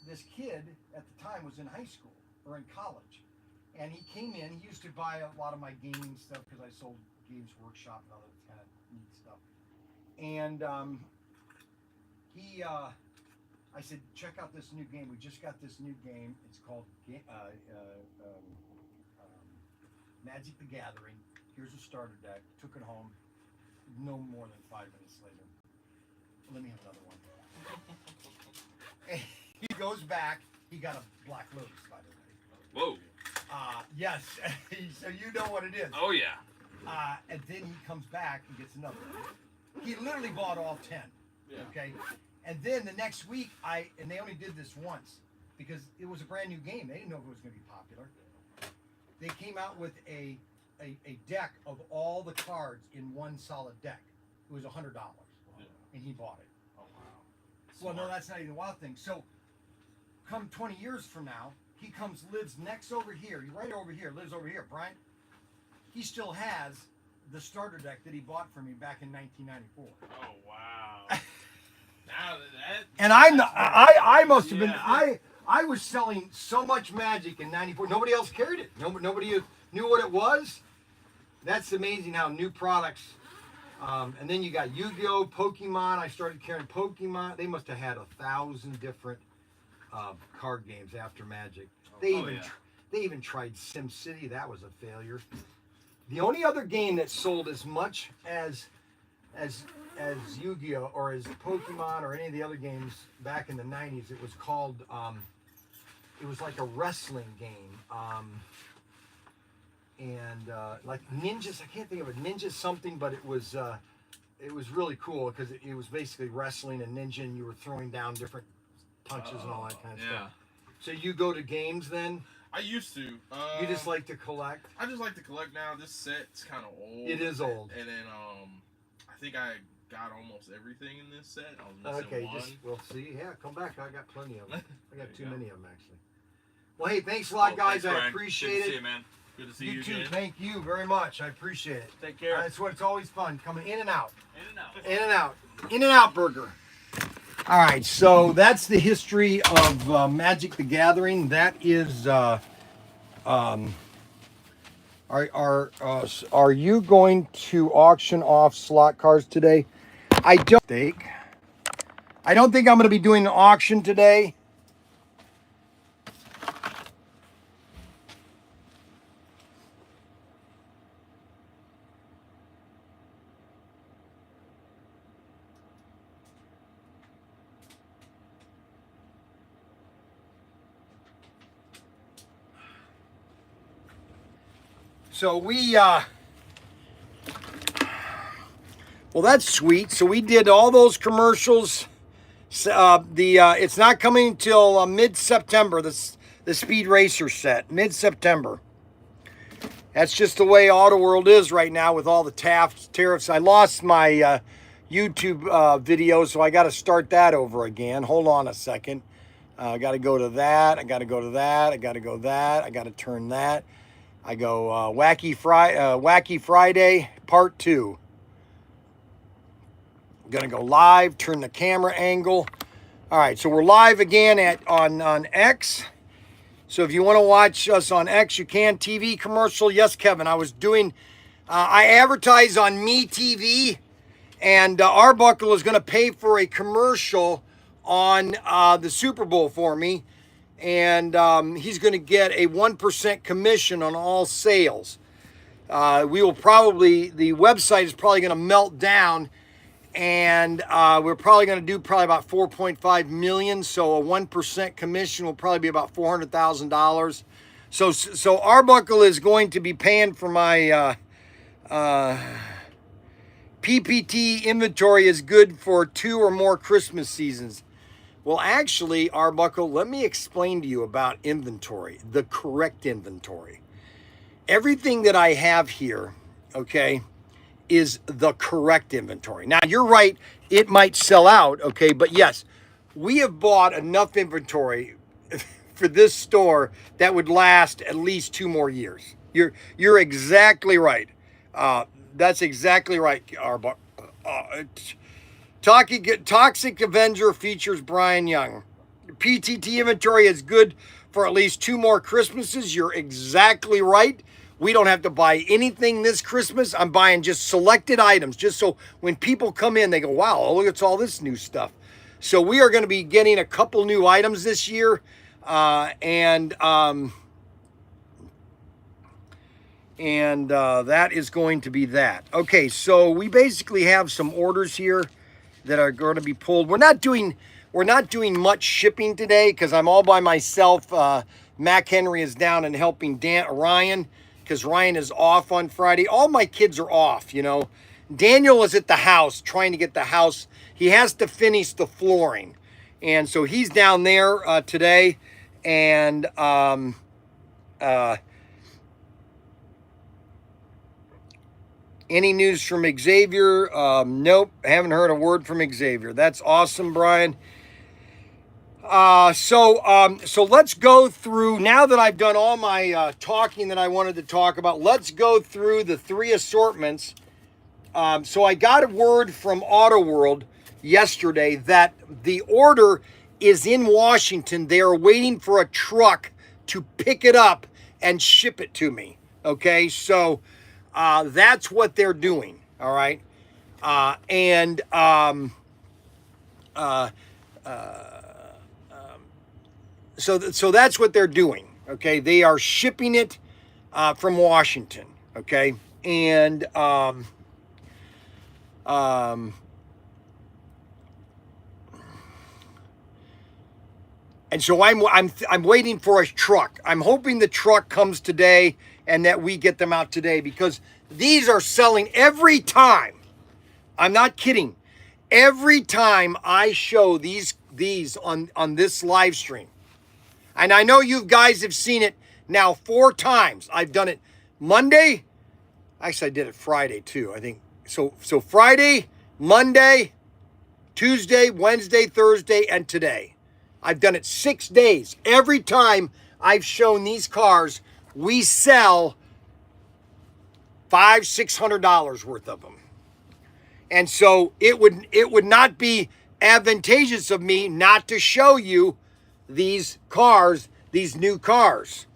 this kid at the time was in high school or in college, and he came in. He used to buy a lot of my gaming stuff because I sold Games Workshop and other kind of neat stuff. And I said, check out this new game. We just got this new game. It's called Magic the Gathering. Here's a starter deck. Took it home. No more than 5 minutes later. Let me have another one. And he goes back. He got a Black Lotus, by the way. Whoa. Yes. So you know what it is. Oh yeah. And then he comes back and gets another one. He literally bought all 10. Yeah. Okay. And then the next week, and they only did this once because it was a brand new game. They didn't know if it was going to be popular. They came out with a deck of all the cards in one solid deck. It was $100, and he bought it. Oh wow. Well, no, that's not even the wild thing. So, come 20 years from now, he lives next over here. Right over here, lives over here. Brian, he still has the starter deck that he bought for me back in 1994. Oh wow. Now that. And I must have been Yeah. I was selling so much Magic in '94. Nobody else carried it. Nobody knew what it was. That's amazing how new products. And then you got Yu-Gi-Oh, Pokemon. I started carrying Pokemon. They must have had 1,000 different card games after Magic. They even tried SimCity. That was a failure. The only other game that sold as much as Yu-Gi-Oh or as Pokemon or any of the other games back in the 90s, it was called it was like a wrestling game, like ninjas. I can't think of it, ninja something, but it was really cool because it was basically wrestling and ninja, and you were throwing down different punches and all that kind of stuff. So you go to games then? I used to. You just like to collect? I just like to collect now. This set's kind of old. It is old. And then I think I got almost everything in this set. I was missing one. We'll see. Yeah, come back. I got plenty of them. I got too you go. many of them actually. Well, hey, thanks a lot, Cool. guys. Thanks, I Brian. appreciate Good to it. see you, man. Good to see You you too. again. Thank you very much. I appreciate it. Take care. That's what it's always fun coming in and out. In and out. In and out. In and out burger. All right, so that's the history of Magic the Gathering. That is, are you going to auction off slot cards today? I don't think I'm going to be doing an auction today. So well, that's sweet. So we did all those commercials. It's not coming until mid-September. The Speed Racer set, mid-September. That's just the way Auto World is right now with all the tariffs. I lost my YouTube video, so I got to start that over again. Hold on a second. I got to go to that. I got to go to that. I got to go that. I got to turn that. I go Wacky Friday Part 2. I'm gonna go live. Turn the camera angle. All right, so we're live again on X. So if you want to watch us on X, you can. TV commercial. Yes, Kevin. I was doing. I advertise on Me TV, and Arbuckle is going to pay for a commercial on the Super Bowl for me, and he's going to get a 1% commission on all sales. We will probably. The website is probably going to melt down. And we're probably going to do about 4.5 million. So a 1% commission will probably be about $400,000. So Arbuckle is going to be paying for my PPT inventory is good for 2 or more Christmas seasons. Well, actually, Arbuckle, let me explain to you about inventory, the correct inventory. Everything that I have here, okay, is the correct inventory. Now, you're right, it might sell out, okay, but yes, we have bought enough inventory for this store that would last at least 2 more years. You're exactly right. That's exactly right, Arbuckle. Toxic Avenger features Bryan Young. PTT inventory is good for at least 2 more Christmases. You're exactly right. We don't have to buy anything this Christmas. I'm buying just selected items, just so when people come in, they go, wow, look at all this new stuff. So we are going to be getting a couple new items this year. And that is going to be that. Okay, so we basically have some orders here that are going to be pulled. We're not doing much shipping today because I'm all by myself. Mac Henry is down and helping Ryan, because Ryan is off on Friday. All my kids are off, you know. Daniel is at the house trying to get the house. He has to finish the flooring. And so he's down there today. And any news from Xavier? Nope, haven't heard a word from Xavier. That's awesome, Brian. So let's go through, now that I've done all my talking that I wanted to talk about, let's go through the 3 assortments. So I got a word from Auto World yesterday that the order is in Washington. They are waiting for a truck to pick it up and ship it to me. Okay, so that's what they're doing. All right, So that's what they're doing. Okay, they are shipping it from Washington. Okay, and so I'm waiting for a truck. I'm hoping the truck comes today and that we get them out today, because these are selling every time. I'm not kidding. Every time I show these on this live stream. And I know you guys have seen it now 4 times. I've done it Monday. Actually, I did it Friday too, I think. So Friday, Monday, Tuesday, Wednesday, Thursday, and today. I've done it 6 days. Every time I've shown these cars, we sell $500-600 worth of them. And so it would not be advantageous of me not to show you these cars, these new cars.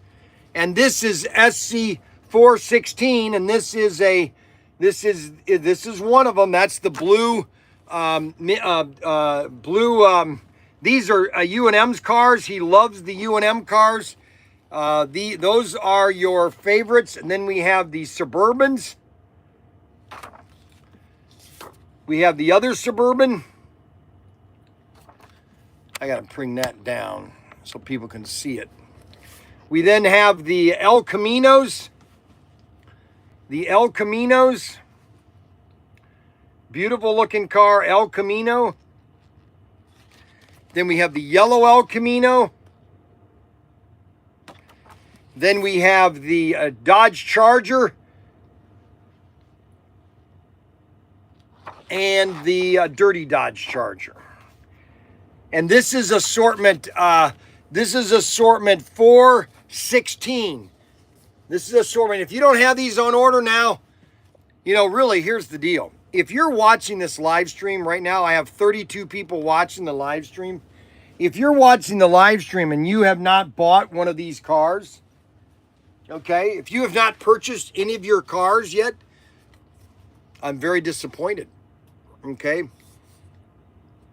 And this is SC416, and this is one of them. That's the blue these are UNM's cars. He loves the UNM cars. Those are your favorites. And then we have the Suburbans. We have the other Suburban. I got to bring that down so people can see it. We then have the El Caminos. the El Caminos. Beautiful looking car, El Camino. Then we have the yellow El Camino. Then we have the Dodge Charger. And the dirty Dodge Charger. And this is assortment 416. This is assortment. If you don't have these on order now, you know, really, here's the deal. If you're watching this live stream right now, I have 32 people watching the live stream. If you're watching the live stream and you have not bought one of these cars, okay, if you have not purchased any of your cars yet, I'm very disappointed. Okay?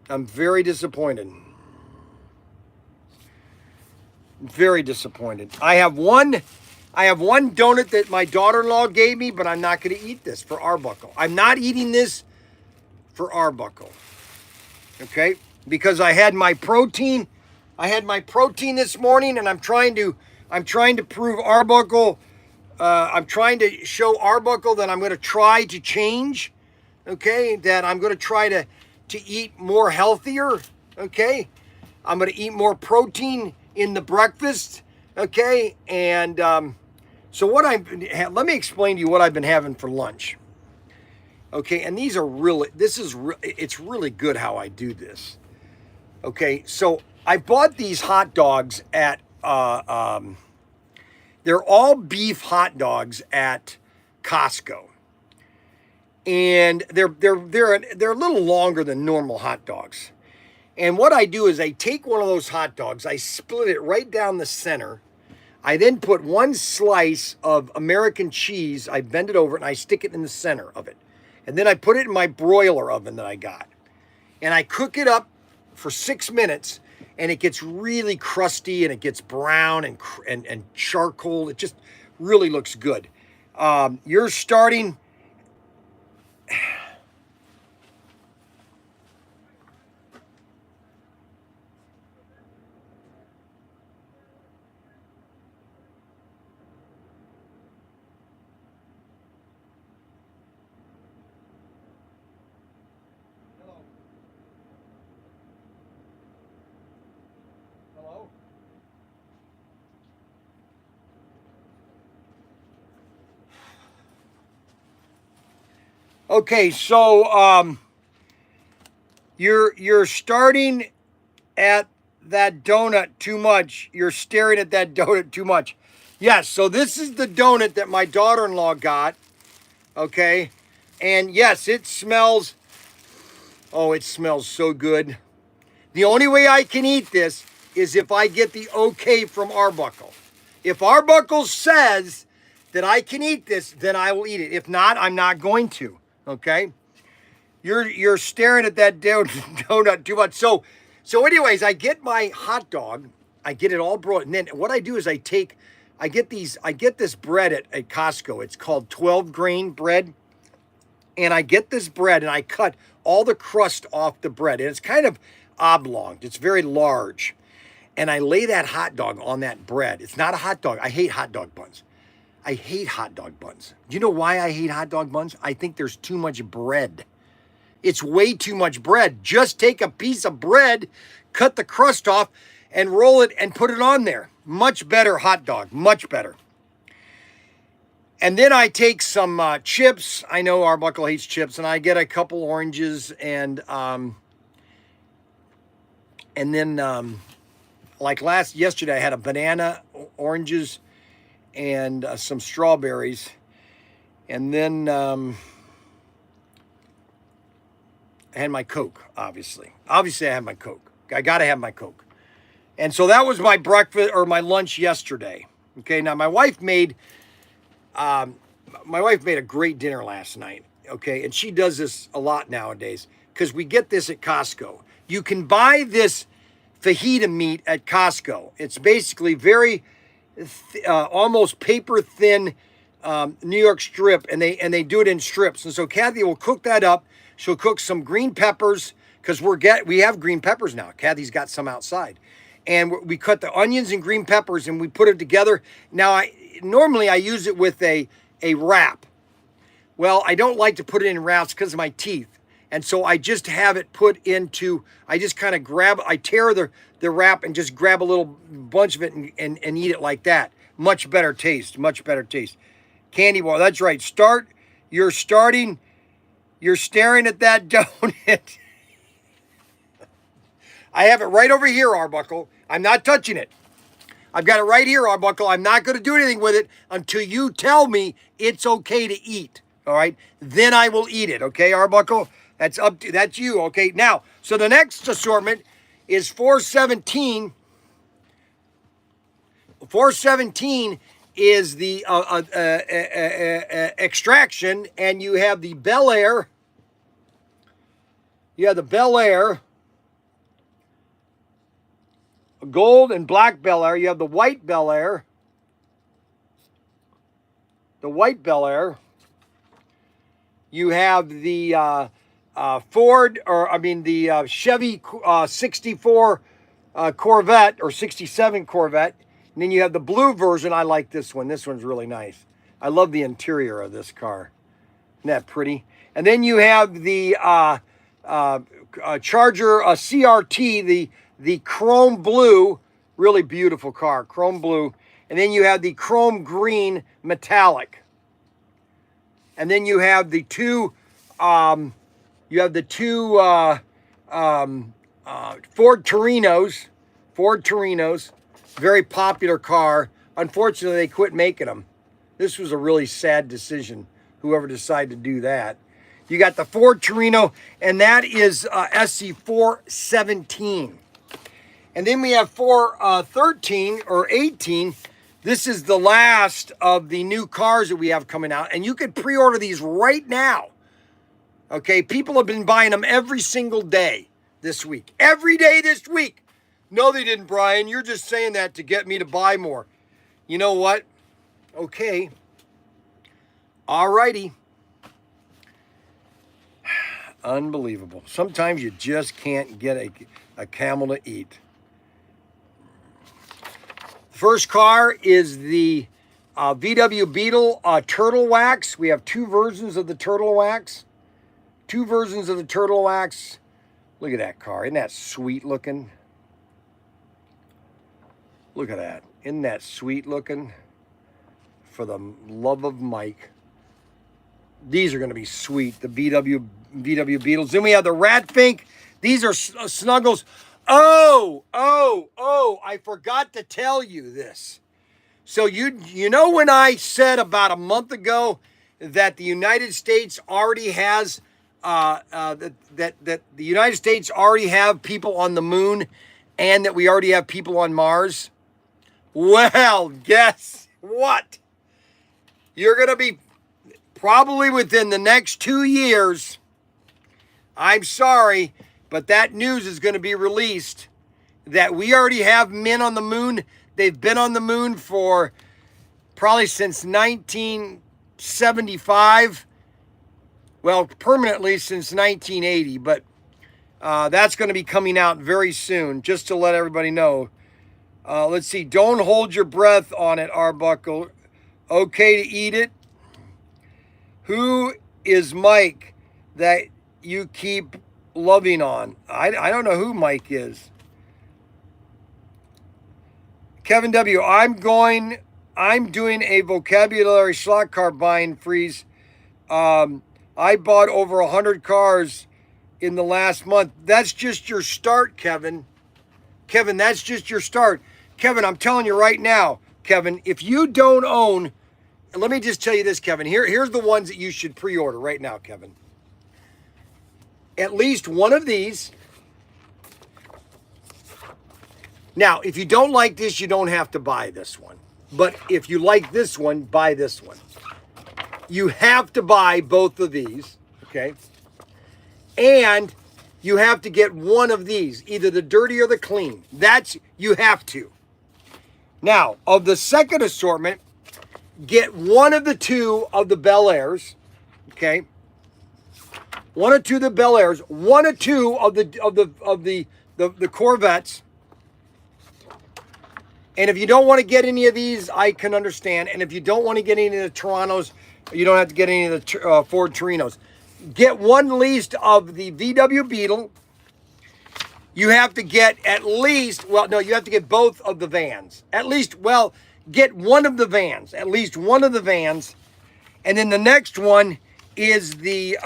I'm very disappointed. Very disappointed. I have one donut that my daughter-in-law gave me, but I'm not going to eat this for Arbuckle. I'm not eating this for Arbuckle. Okay? Because I had my protein. I had my protein this morning, and I'm trying to prove Arbuckle. I'm trying to show Arbuckle that I'm going to try to change. Okay? That I'm going to try to eat more healthier. Okay? I'm going to eat more protein in the breakfast. Okay? And so let me explain to you what I've been having for lunch. Okay? And these are really, it's really good how I do this. Okay? So I bought these hot dogs at, they're all beef hot dogs at Costco. And they're a little longer than normal hot dogs. And what I do is I take one of those hot dogs, I split it right down the center. I then put one slice of American cheese, I bend it over and I stick it in the center of it. And then I put it in my broiler oven that I got. And I cook it up for 6 minutes, and it gets really crusty and it gets brown and charcoal. It just really looks good. You're starting... Hello? Okay, so you're starting at that donut too much. You're staring at that donut too much. Yes, so this is the donut that my daughter-in-law got. Okay, and yes, it smells. Oh, it smells so good. The only way I can eat this is if I get the okay from Arbuckle. If Arbuckle says that I can eat this, then I will eat it. If not, I'm not going to. Okay? You're staring at that donut too much. So anyways, I get my hot dog. I get it all broiled. And then what I do is I get this bread at Costco. It's called 12 grain bread. And I get this bread and I cut all the crust off the bread. And it's kind of oblong. It's very large. And I lay that hot dog on that bread. It's not a hot dog. I hate hot dog buns. I hate hot dog buns. Do you know why I hate hot dog buns? I think there's too much bread. It's way too much bread. Just take a piece of bread, cut the crust off, and roll it and put it on there. Much better hot dog. Much better. And then I take some chips. I know Arbuckle hates chips. And I get a couple oranges and then like yesterday I had a banana, oranges, and some strawberries. And then I had my Coke, obviously. Obviously I had my Coke. I got to have my Coke. And so that was my breakfast or my lunch yesterday. Okay, now my wife made a great dinner last night. Okay, and she does this a lot nowadays because we get this at Costco. You can buy this fajita meat at Costco. It's basically very almost paper thin New York strip, and they do it in strips. And so Kathy will cook that up. She'll cook some green peppers because we have green peppers now. Kathy's got some outside, and we cut the onions and green peppers and we put it together. Now normally I use it with a wrap. Well, I don't like to put it in wraps because of my teeth. And so I just have it put into, I just kind of grab, I tear the wrap and just grab a little bunch of it and eat it like that. Much better taste, much better taste. Candy bar, that's right. You're staring at that donut. I have it right over here, Arbuckle. I'm not touching it. I've got it right here, Arbuckle. I'm not going to do anything with it until you tell me it's okay to eat. All right? Then I will eat it. Okay, Arbuckle? That's you. Okay. Now, so the next assortment is 417. 417 is the extraction, and you have the Bel Air. You have the Bel Air. Gold and black Bel Air. You have the white Bel Air. The white Bel Air. You have the the Chevy 64 Corvette or 67 Corvette. And then you have the blue version. I like this one. This one's really nice. I love the interior of this car. Isn't that pretty? And then you have the Charger CRT, the chrome blue, really beautiful car, chrome blue. And then you have the chrome green metallic. And then you have the two Ford Torinos, very popular car. Unfortunately, they quit making them. This was a really sad decision, whoever decided to do that. You got the Ford Torino, and that is SC417. And then we have 413 or 18. This is the last of the new cars that we have coming out, and you can pre-order these right now. Okay, people have been buying them every single day this week. Every day this week. No, they didn't, Brian. You're just saying that to get me to buy more. You know what? Okay. All righty. Unbelievable. Sometimes you just can't get a camel to eat. First car is the VW Beetle Turtle Wax. We have two versions of the Turtle Wax. Two versions of the Turtle Wax. Look at that car. Isn't that sweet looking? Look at that. Isn't that sweet looking? For the love of Mike. These are going to be sweet. The VW Beetles. Then we have the Rat Fink. These are Snuggles. Oh, I forgot to tell you this. So you know when I said about a month ago that the United States already has that the United States already have people on the moon and that we already have people on Mars? Well, guess what? You're going to be probably within the next 2 years. I'm sorry, but that news is going to be released that we already have men on the moon. They've been on the moon for probably since 1975. Well, permanently since 1980, but that's going to be coming out very soon, just to let everybody know. Let's see. Don't hold your breath on it, Arbuckle. Okay to eat it. Who is Mike that you keep loving on? I don't know who Mike is. Kevin W. I'm doing a vocabulary slot car buying freeze. I bought over 100 cars in the last month. That's just your start, Kevin. Kevin, that's just your start. Kevin, I'm telling you right now, Kevin, if you don't own, and let me just tell you this, Kevin, here's the ones that you should pre-order right now, Kevin. At least one of these. Now, if you don't like this, you don't have to buy this one. But if you like this one, buy this one. You have to buy both of these, okay? And you have to get one of these, either the dirty or the clean. You have to. Now, of the second assortment, get one of the two of the Bel Airs, okay? One or two of the Bel Airs, one or two of the Corvettes, And if you don't want to get any of these, I can understand. And if you don't want to get any of the Torontos, you don't have to get any of the Ford Torinos. Get one least of the VW Beetle. You have to get at least, well, no, you have to get both of the vans. At least, well, get one of the vans. At least one of the vans. And then the next one is the,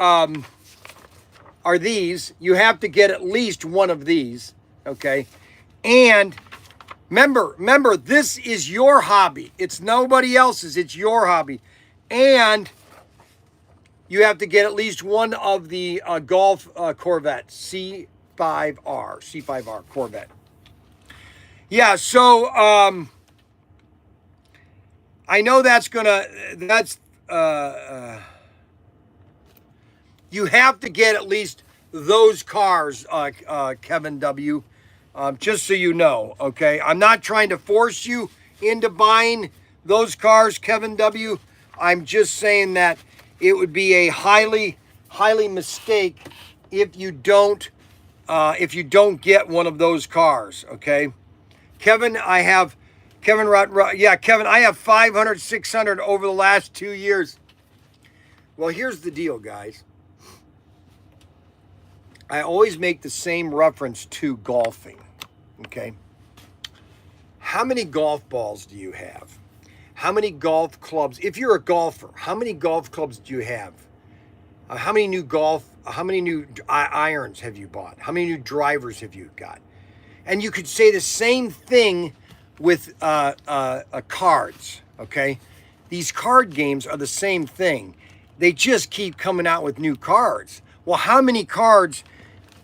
are these. You have to get at least one of these, okay? And remember, this is your hobby. It's nobody else's. It's your hobby. And you have to get at least one of the Golf Corvette C5R Corvette. Yeah, so I know you have to get at least those cars, Kevin W., just so you know, okay? I'm not trying to force you into buying those cars, Kevin W. I'm just saying that it would be a highly mistake if you don't get one of those cars, okay? Kevin, I have 500, 600 over the last 2 years. Well, here's the deal, guys. I always make the same reference to golfing, okay? How many golf balls do you have? How many golf clubs? If you're a golfer, how many golf clubs do you have? How many new irons have you bought? How many new drivers have you got? And you could say the same thing with cards, okay? These card games are the same thing. They just keep coming out with new cards. Well, how many cards?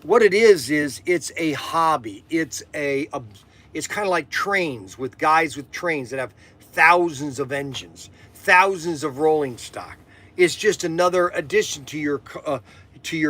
What it is it's a hobby. It's kind of like trains, with guys with trains that have thousands of engines, thousands of rolling stock. It's just another addition to your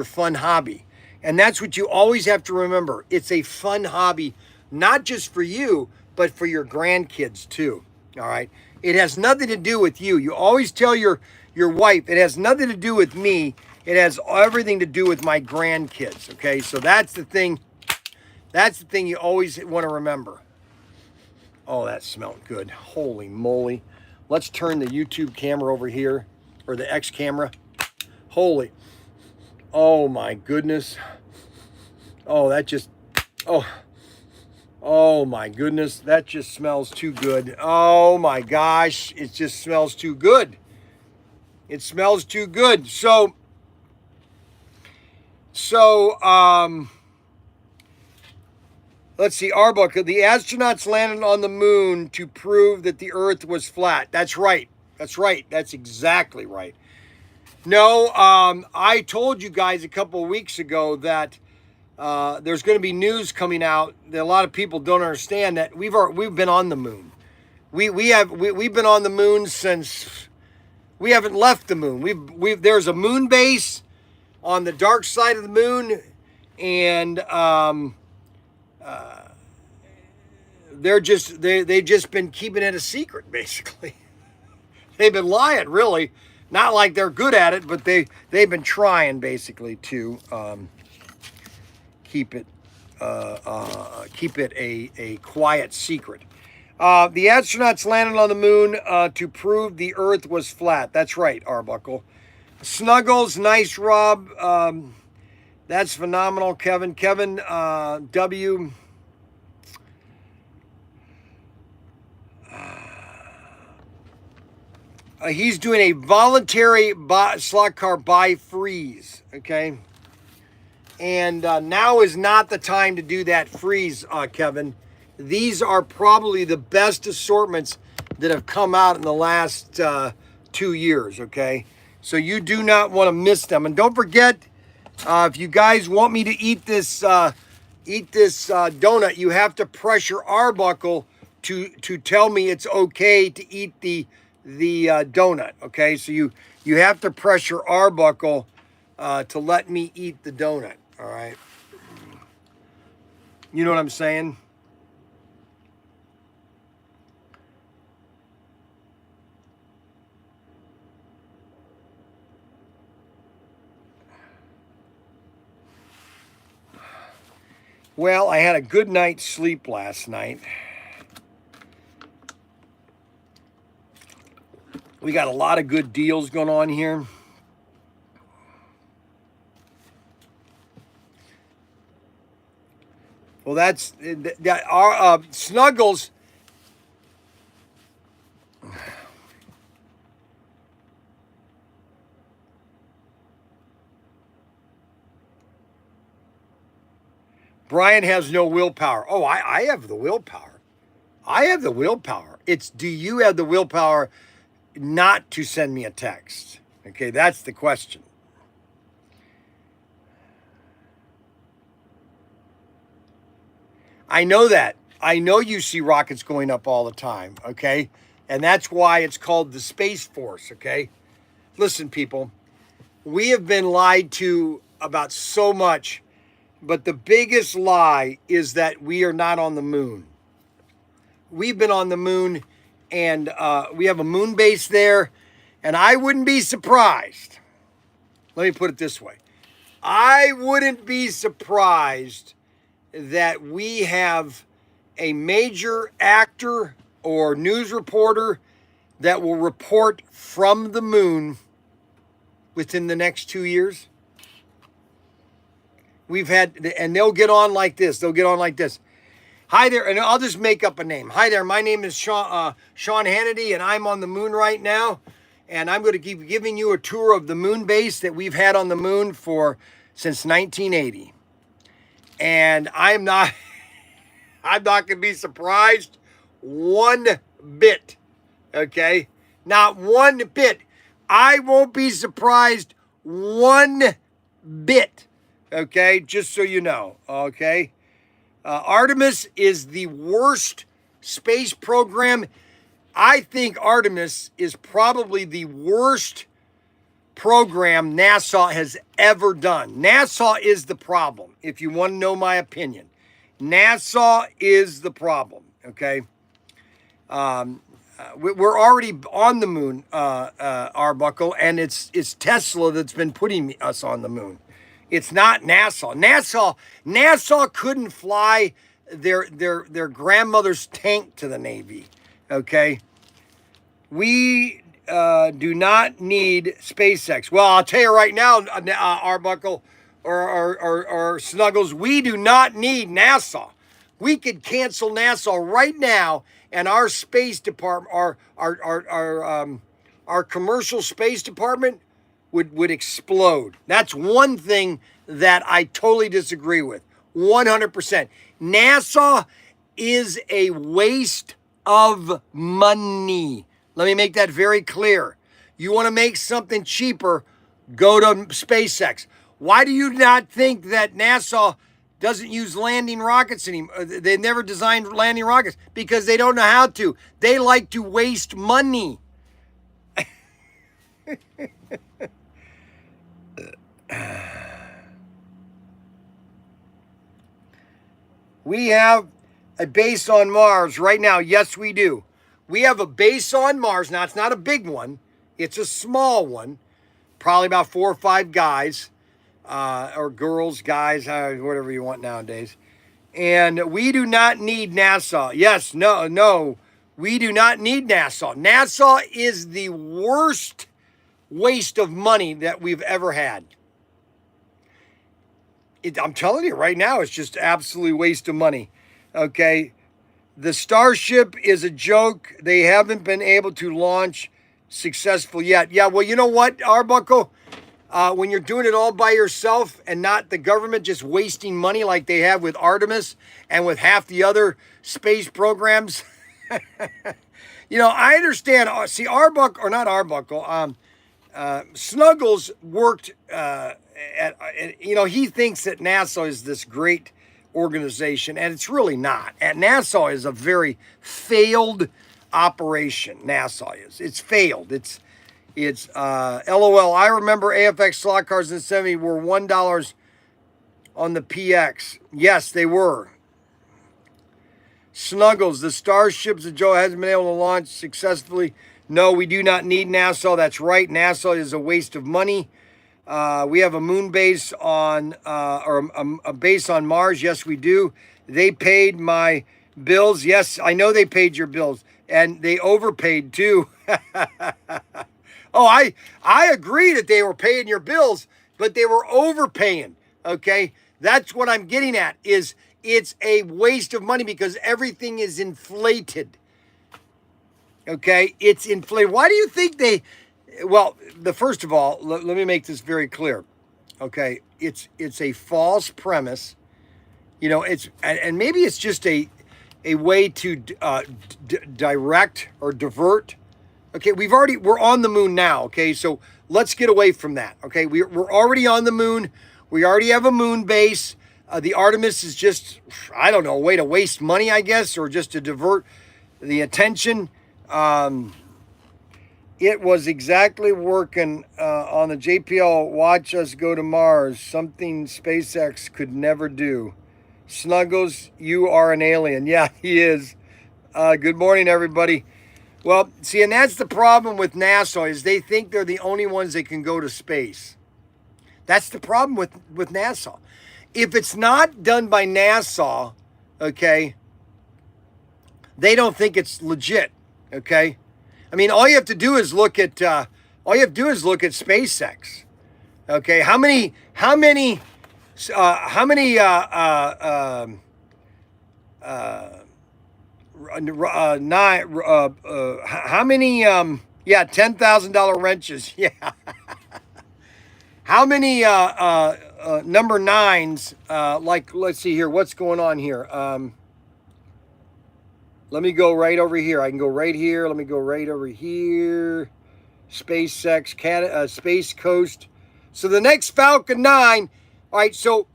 fun hobby. And that's what you always have to remember. It's a fun hobby, not just for you, but for your grandkids too. All right. It has nothing to do with you. You always tell your wife, it has nothing to do with me. It has everything to do with my grandkids. Okay. So that's the thing. That's the thing you always want to remember. Oh, that smelled good. Holy moly. Let's turn the YouTube camera over here, or the X camera. Holy. Oh my goodness. Oh, oh my goodness. That just smells too good. Oh my gosh. It just smells too good. It smells too good. So, let's see, Arbuckle. The astronauts landed on the moon to prove that the Earth was flat. That's right. That's right. That's exactly right. No, I told you guys a couple of weeks ago that there's going to be news coming out that a lot of people don't understand, that we've been on the moon. We've been on the moon since we haven't left the moon. There's a moon base on the dark side of the moon, and they've just been keeping it a secret, basically. They've been lying, really. Not like they're good at it, but they've been trying, basically, to keep it a quiet secret. The astronauts landed on the moon to prove the Earth was flat. That's right, Arbuckle. Snuggles, nice, Rob. That's phenomenal, Kevin. Kevin W. He's doing a voluntary slot car buy freeze, okay? And now is not the time to do that freeze, Kevin. These are probably the best assortments that have come out in the last 2 years, okay? So you do not want to miss them. And don't forget, if you guys want me to eat this donut, you have to pressure Arbuckle to tell me it's okay to eat the donut, okay? So you have to pressure Arbuckle to let me eat the donut, all right? You know what I'm saying? Well, I had a good night's sleep last night. We got a lot of good deals going on here. Well, that's our Snuggles. Bryan has no willpower. Oh, I have the willpower. I have the willpower. It's, do you have the willpower not to send me a text? Okay, that's the question. I know that. I know you see rockets going up all the time, okay? And that's why it's called the Space Force, okay? Listen, people, we have been lied to about so much, but the biggest lie is that we are not on the moon. We've been on the moon, and we have a moon base there, and I wouldn't be surprised. Let me put it this way. I wouldn't be surprised that we have a major actor or news reporter that will report from the moon within the next 2 years. We've had, and they'll get on like this. They'll get on like this. Hi there, and I'll just make up a name. Hi there, my name is Sean Hannity, and I'm on the moon right now. And I'm going to keep giving you a tour of the moon base that we've had on the moon since 1980. And I'm not going to be surprised one bit. Okay? Not one bit. I won't be surprised one bit. Okay? Just so you know. Okay? Artemis is the worst space program. I think Artemis is probably the worst program NASA has ever done. NASA is the problem, if you want to know my opinion. NASA is the problem, okay? We're already on the moon, Arbuckle, and it's Tesla that's been putting us on the moon. It's not NASA. NASA couldn't fly their grandmother's tank to the Navy, okay? We do not need SpaceX. Well, I'll tell you right now, Arbuckle or Snuggles, we do not need NASA. We could cancel NASA right now, and our space department, our commercial space department would explode. That's one thing that I totally disagree with. 100%. NASA is a waste of money. Let me make that very clear. You want to make something cheaper, go to SpaceX. Why do you not think that NASA doesn't use landing rockets anymore? They never designed landing rockets because they don't know how to. They like to waste money. We have a base on Mars right now. Yes, we do. We have a base on Mars. Now, it's not a big one. It's a small one. Probably about 4 or 5 guys, or girls, guys, whatever you want nowadays. And we do not need NASA. Yes, no. We do not need NASA. NASA is the worst waste of money that we've ever had. I'm telling you right now, it's just absolutely waste of money. Okay? The Starship is a joke. They haven't been able to launch successfully yet. Yeah, well, you know what, Arbuckle? When you're doing it all by yourself and not the government just wasting money like they have with Artemis and with half the other space programs. You know, I understand. See, Snuggles worked he thinks that NASA is this great organization, and it's really not. And NASA is a very failed operation. NASA is. It's failed. It's LOL. I remember AFX slot cars in the 70s were $1 on the PX. Yes, they were. Snuggles, the Starships that Joe hasn't been able to launch successfully. No, we do not need NASA. That's right. NASA is a waste of money. We have a moon base on, or a base on Mars. Yes, we do. They paid my bills. Yes, I know they paid your bills. And they overpaid too. Oh, I agree that they were paying your bills, but they were overpaying. Okay, that's what I'm getting at. Is it's a waste of money because everything is inflated. Okay, it's inflated. Why do you think they? Well, the first of all, let me make this very clear. Okay, it's a false premise. You know, it's and maybe it's just a way to direct or divert. Okay, we're on the moon now. Okay, so let's get away from that. Okay, we're already on the moon. We already have a moon base. The Artemis is just, I don't know, a way to waste money, I guess, or just to divert the attention. It was exactly working on the JPL. Watch us go to Mars. Something SpaceX could never do. Snuggles, you are an alien. Yeah, he is. Good morning, everybody. Well, see, and that's the problem with NASA is they think they're the only ones that can go to space. That's the problem with NASA. If it's not done by NASA, okay, they don't think it's legit, okay? I mean, all you have to do is look at SpaceX. Okay, how many how many yeah, $10,000 wrenches. Yeah. How many number nines like, let's see here, what's going on here? Let me go right over here. I can go right here. Let me go right over here. SpaceX, Space Coast. So the next Falcon 9, all right, so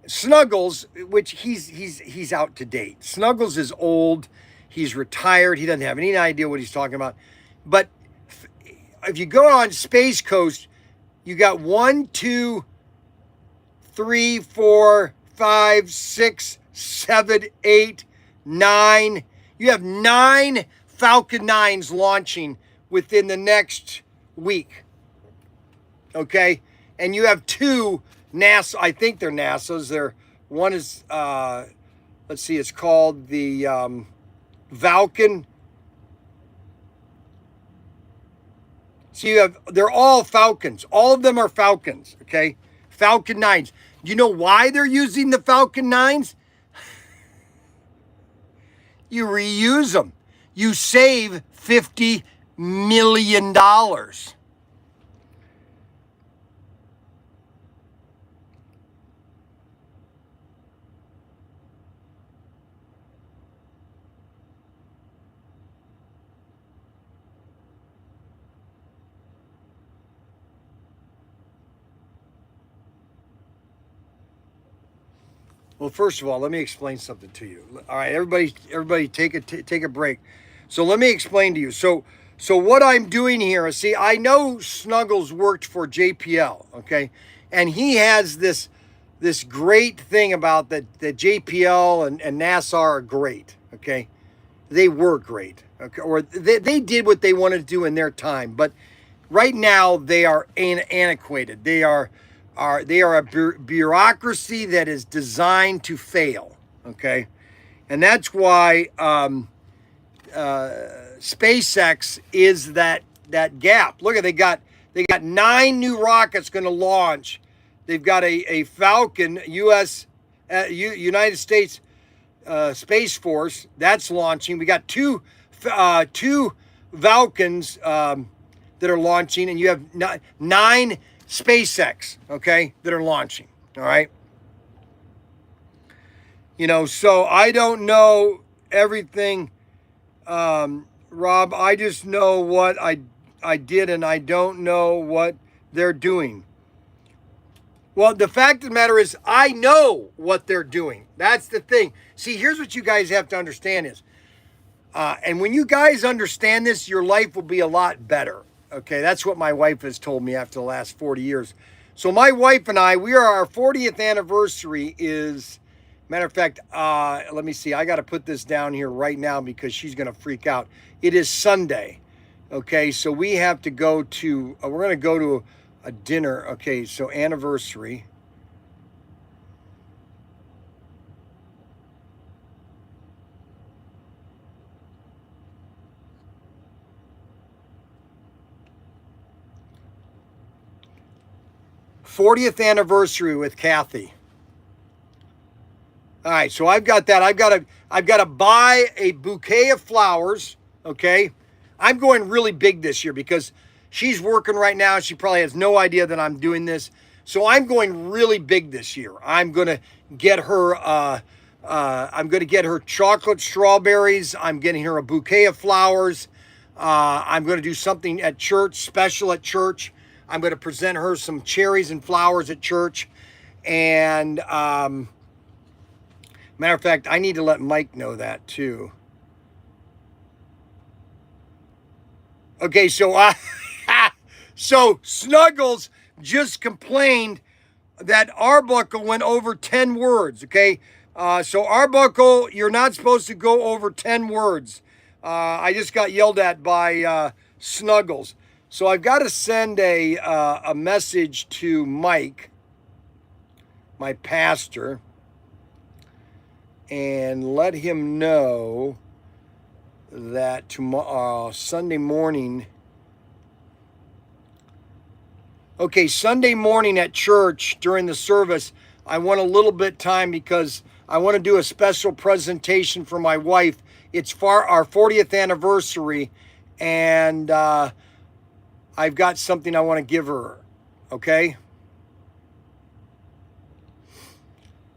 Snuggles, which he's out to date. Snuggles is old. He's retired. He doesn't have any idea what he's talking about. But if you go on Space Coast, you got 1, 2, 3, 4, 5, 6, 7, 8, 9. You have 9 Falcon 9s launching within the next week. Okay? And you have 2 NASA, I think they're NASA's. One is, let's see, it's called the Vulcan. So they're all Falcons. All of them are Falcons, okay? Falcon 9s. Do you know why they're using the Falcon 9s? You reuse them. You save $50 million. Well, first of all, let me explain something to you. All right, everybody, take a break. So let me explain to you. So what I'm doing here is, see, I know Snuggles worked for JPL, okay, and he has this great thing about that JPL and NASA are great, okay. They were great, okay, or they did what they wanted to do in their time, but right now they are antiquated. They are a bureaucracy that is designed to fail. Okay, and that's why SpaceX is that gap. Look at they got 9 new rockets going to launch. They've got a Falcon United States Space Force that's launching. We got two Falcons that are launching, and you have 9 SpaceX, okay, that are launching. All right. You know, so I don't know everything, Rob. I just know what I did, and I don't know what they're doing. Well, the fact of the matter is, I know what they're doing. That's the thing. See, here's what you guys have to understand is, and when you guys understand this, your life will be a lot better. Okay, that's what my wife has told me after the last 40 years. So my wife and I, our 40th anniversary is, matter of fact, let me see. I got to put this down here right now because she's going to freak out. It is Sunday. Okay, so we have to go to, we're going to go to a dinner. Okay, so anniversary. 40th anniversary with Kathy. All right, so I've got that. I've got to buy a bouquet of flowers. Okay, I'm going really big this year because she's working right now. She probably has no idea that I'm doing this. So I'm going really big this year. I'm gonna get her. I'm gonna get her chocolate strawberries. I'm getting her a bouquet of flowers. I'm gonna do something at church, special at church. I'm gonna present her some cherries and flowers at church. And matter of fact, I need to let Mike know that too. Okay, so so Snuggles just complained that Arbuckle went over 10 words, okay? So Arbuckle, you're not supposed to go over 10 words. I just got yelled at by Snuggles. So I've got to send a message to Mike, my pastor, and let him know that tomorrow, Sunday morning. Okay, Sunday morning at church during the service, I want a little bit time because I want to do a special presentation for my wife. It's for our 40th anniversary, and I've got something I want to give her. Okay?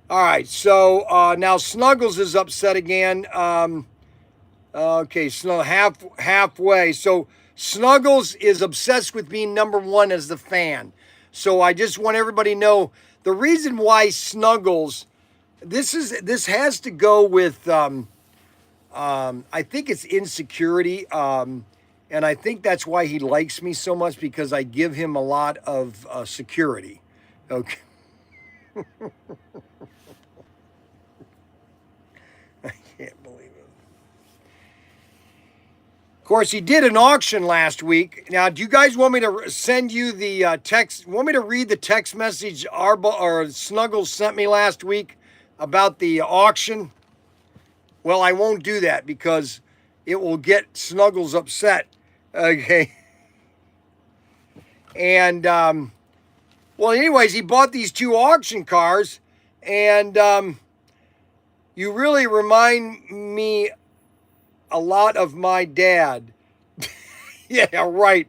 All right, so now Snuggles is upset again. Okay, halfway. So Snuggles is obsessed with being number one as the fan. So I just want everybody to know the reason why Snuggles, this has to go with, I think it's insecurity. And I think that's why he likes me so much, because I give him a lot of security. Okay. I can't believe it. Of course, he did an auction last week. Now, do you guys want me to send you the text? Want me to read the text message Snuggles sent me last week about the auction? Well, I won't do that because it will get Snuggles upset. Okay. And, well, anyways, he bought these 2 auction cars, and you really remind me a lot of my dad. Yeah, right.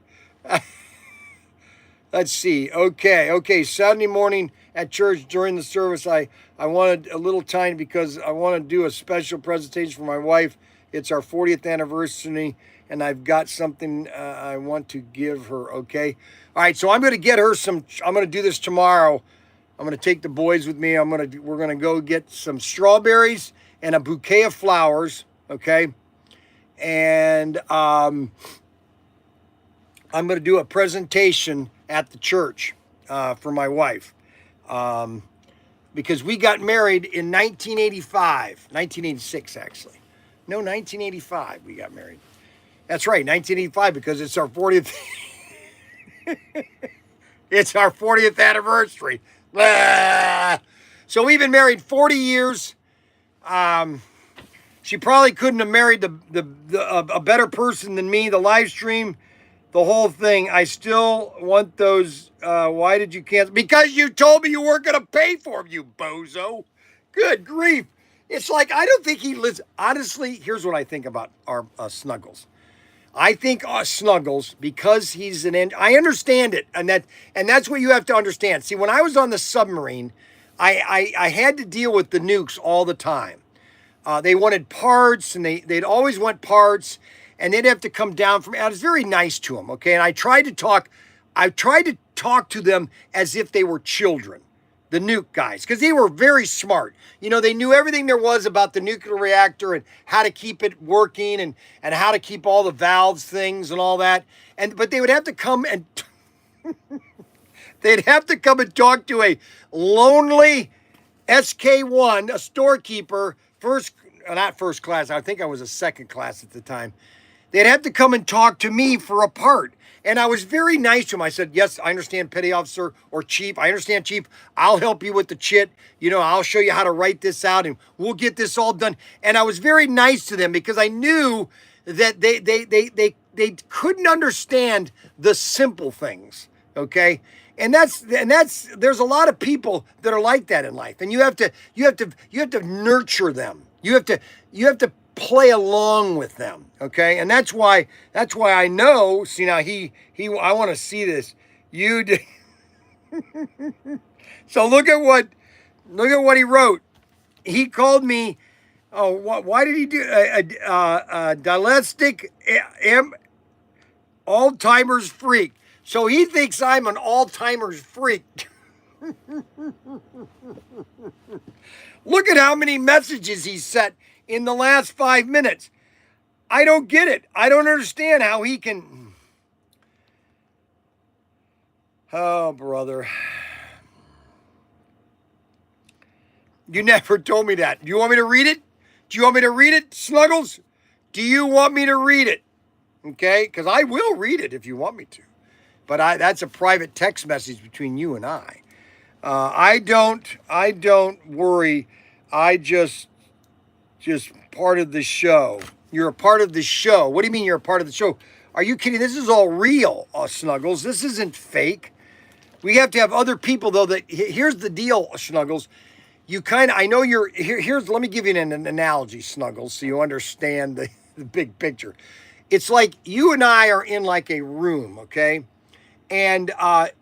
Let's see. Okay. Saturday morning at church during the service, I wanted a little time because I want to do a special presentation for my wife. It's our 40th anniversary, and I've got something I want to give her. Okay. All right. So I'm going to get her some. I'm going to do this tomorrow. I'm going to take the boys with me. We're going to go get some strawberries and a bouquet of flowers. Okay. And I'm going to do a presentation at the church for my wife, because we got married in 1986, actually. No, 1985 we got married. That's right, 1985, because it's our 40th. It's our 40th anniversary. So we've been married 40 years. She probably couldn't have married a better person than me. The live stream, the whole thing. I still want those. Why did you cancel? Because you told me you weren't going to pay for them, you bozo. Good grief. It's like, I don't think he lives. Honestly, here's what I think about our Snuggles. I think Snuggles, because he's I understand it. And that's what you have to understand. See, when I was on the submarine, I had to deal with the nukes all the time. They wanted parts, and they'd always want parts, and they'd have to come down from. I was very nice to them, okay. And I tried to talk to them as if they were children, the nuke guys, because they were very smart. You know, they knew everything there was about the nuclear reactor and how to keep it working and how to keep all the valves things and all that. But they would have to come and they'd have to come and talk to a lonely SK1, a storekeeper. Not first class. I think I was a second class at the time. They'd have to come and talk to me for a part. And I was very nice to him. I said, yes, I understand, petty officer, or chief. I understand, chief. I'll help you with the chit. You know, I'll show you how to write this out, and we'll get this all done. And I was very nice to them because I knew that they couldn't understand the simple things, okay? And that's there's a lot of people that are like that in life, and you have to nurture them. You have to play along with them, okay? And that's why I know. See now I want to see this. You did. So look at what he wrote. He called me. Oh, why did he do dialectic Alzheimer's freak? So he thinks I'm an Alzheimer's freak. Look at how many messages he sent in the last 5 minutes. I don't get it. I don't understand how he can. Oh, brother. You never told me that. Do you want me to read it? Do you want me to read it, Snuggles? Do you want me to read it? Okay? Because I will read it if you want me to. But that's a private text message between you and I. I don't worry. I just part of the show. You're a part of the show. What do you mean you're a part of the show? Are you kidding? This is all real, Snuggles. This isn't fake. We have to have other people though. Here's the deal, Snuggles. I know here's, let me give you an analogy, Snuggles, so you understand the big picture. It's like you and I are in like a room, okay? And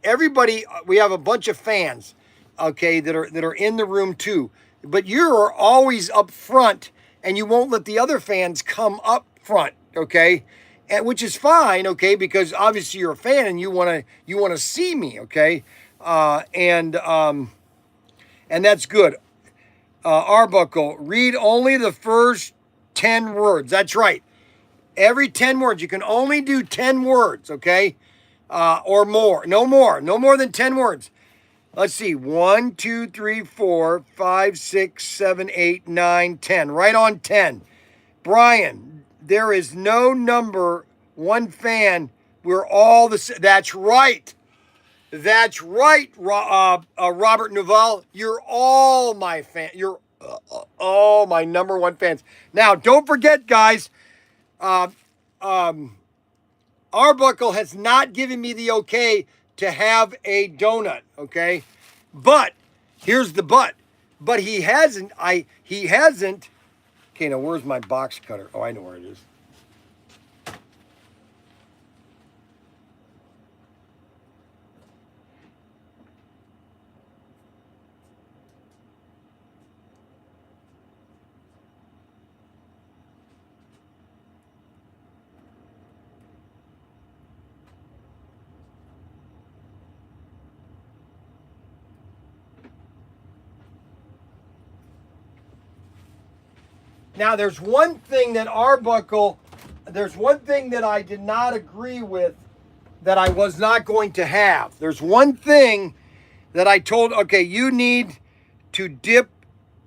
everybody, we have a bunch of fans, okay, that are in the room too. But you're always up front, and you won't let the other fans come up front, okay? And which is fine, okay, because obviously you're a fan and you wanna see me, okay? And that's good. Arbuckle, read only the first 10 words. That's right. Every 10 words. You can only do 10 words, okay? Or more. No more. No more than 10 words. Let's see. 1, 2, 3, 4, 5, 6, 7, 8, 9, 10. Right on 10. Bryan, there is no number one fan. We're all the same. That's right. That's right, Robert Novell. You're all my fan. You're all my number one fans. Now, don't forget, guys. Arbuckle has not given me the okay to have a donut. Okay, but here's the but. But he hasn't. He hasn't. Okay, now where's my box cutter? Oh, I know where it is. Now, there's one thing that I did not agree with that I was not going to have. There's one thing that I told, okay, you need to dip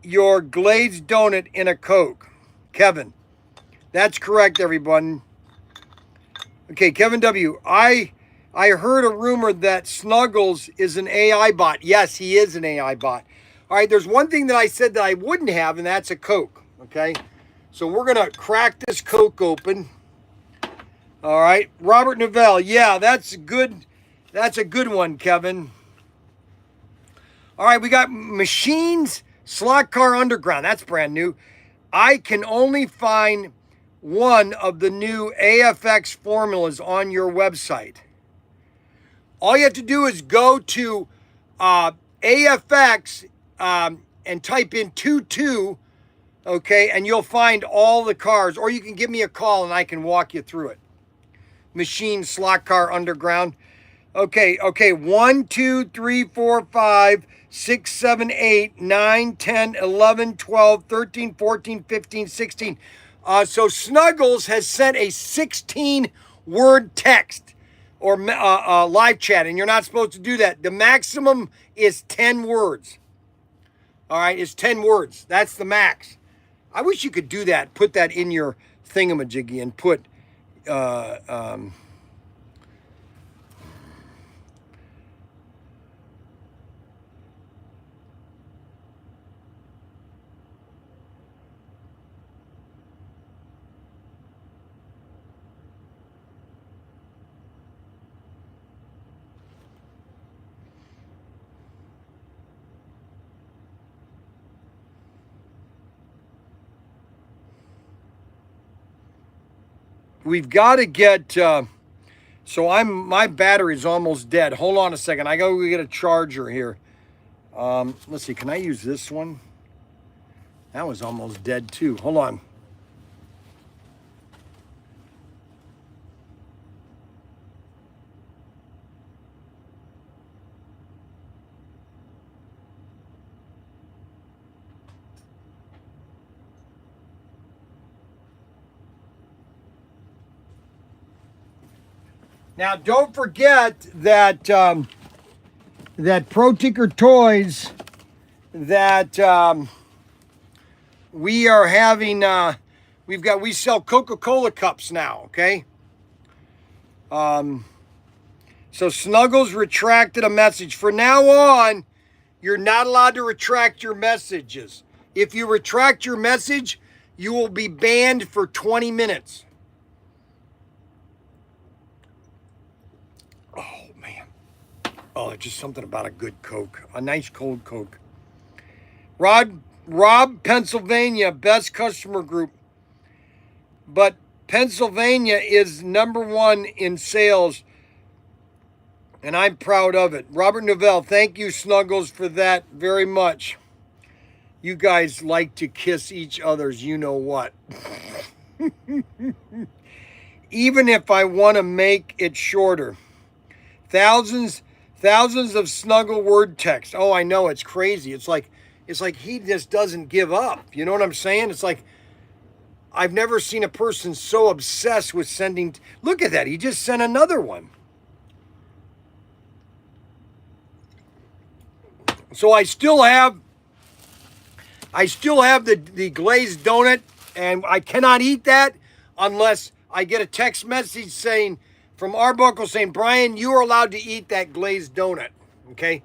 your glazed donut in a Coke. Kevin, that's correct, everyone. Okay, Kevin W. I heard a rumor that Snuggles is an AI bot. Yes, he is an AI bot. All right, there's one thing that I said that I wouldn't have, and that's a Coke. Okay, so we're gonna crack this Coke open. All right, Robert Novell. Yeah, that's good. That's a good one, Kevin. All right, we got Machines Slot Car Underground. That's brand new. I can only find one of the new AFX formulas on your website. All you have to do is go to AFX and type in 22, okay, and you'll find all the cars. Or you can give me a call and I can walk you through it. Machine Slot Car Underground. Okay. 1, 2, 3, 4, 5, 6, 7, 8, 9, 10, 11, 12, 13, 14, 15, 16. So Snuggles has sent a 16-word text or live chat, and you're not supposed to do that. The maximum is 10 words. All right, it's 10 words. That's the max. I wish you could do that. Put that in your thingamajiggy and put... we've got to get. So my battery's almost dead. Hold on a second. I gotta go get a charger here. Let's see. Can I use this one? That was almost dead too. Hold on. Now, don't forget that that Protinkertoys, that we are having. We sell Coca-Cola cups now. Okay. So Snuggles retracted a message. For now on, you're not allowed to retract your messages. If you retract your message, you will be banned for 20 minutes. Oh, just something about a good Coke. A nice cold Coke. Rob, Pennsylvania, best customer group. But Pennsylvania is #1 in sales, and I'm proud of it. Robert Novell, thank you, Snuggles, for that very much. You guys like to kiss each other's you know what. Even if I want to make it shorter. Thousands of snuggle word text. Oh, I know, it's crazy. It's like he just doesn't give up. You know what I'm saying? It's like I've never seen a person so obsessed with sending. Look at that. He just sent another one. So I still have the glazed donut, and I cannot eat that unless I get a text message saying, from Arbuckle saying, Bryan, you are allowed to eat that glazed donut, okay?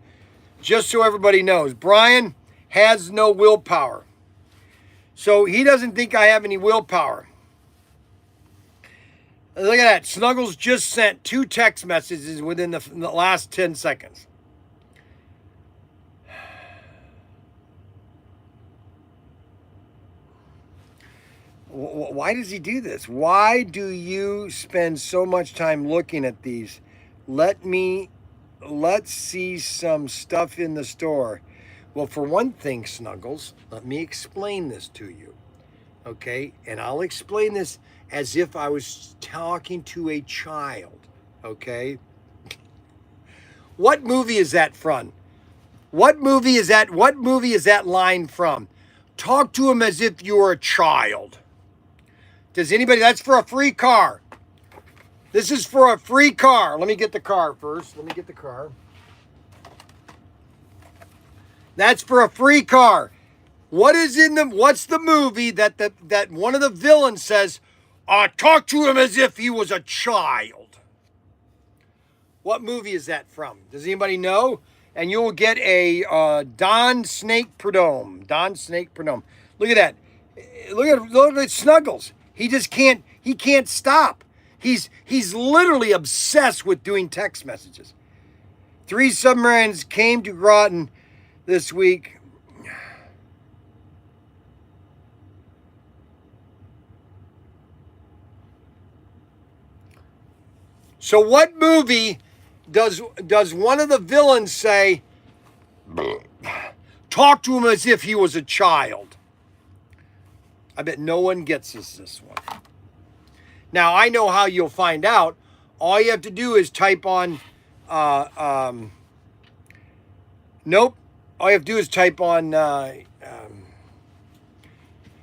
Just so everybody knows, Bryan has no willpower. So he doesn't think I have any willpower. Look at that. Snuggles just sent 2 text messages within the last 10 seconds. Why does he do this? Why do you spend so much time looking at these? Let's see some stuff in the store. Well, for one thing, Snuggles, let me explain this to you. Okay? And I'll explain this as if I was talking to a child. Okay? What movie is that from? What movie is that line from? Talk to him as if you were a child. Does anybody, that's for a free car. This is for a free car. Let me get the car first. Let me get the car. That's for a free car. What's the movie that one of the villains says, talk to him as if he was a child? What movie is that from? Does anybody know? And you will get a Don Snake Perdome. Don Snake Perdome. Look at that. Look at Snuggles. He just can't stop. He's literally obsessed with doing text messages. 3 submarines came to Groton this week. So what movie does one of the villains say, talk to him as if he was a child? I bet no one gets this one. Now, I know how you'll find out. All you have to do is type on, nope. All you have to do is type on,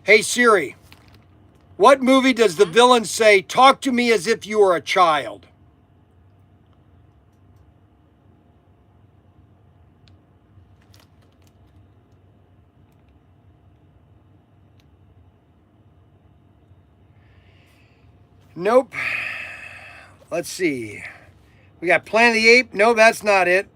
hey Siri, what movie does the villain say, talk to me as if you were a child? Nope. Let's see. We got Planet of the Apes. No, that's not it.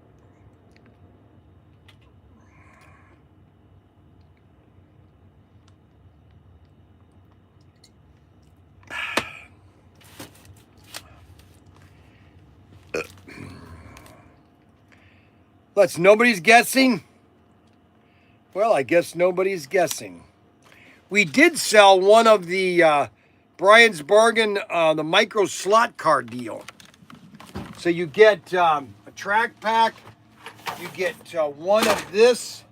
Nobody's guessing? Well, I guess nobody's guessing. We did sell one of the Bryan's Bargain, the micro slot car deal. So you get a track pack, you get one of this,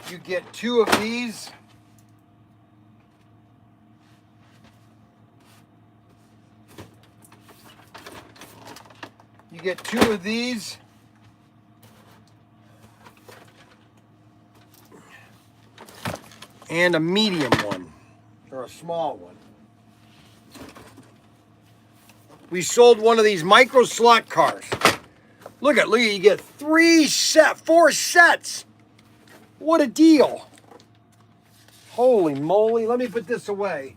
you get two of these. You get two of these. And a medium one, or a small one. We sold one of these micro slot cars. Look at, you get 4 sets. What a deal. Holy moly, let me put this away.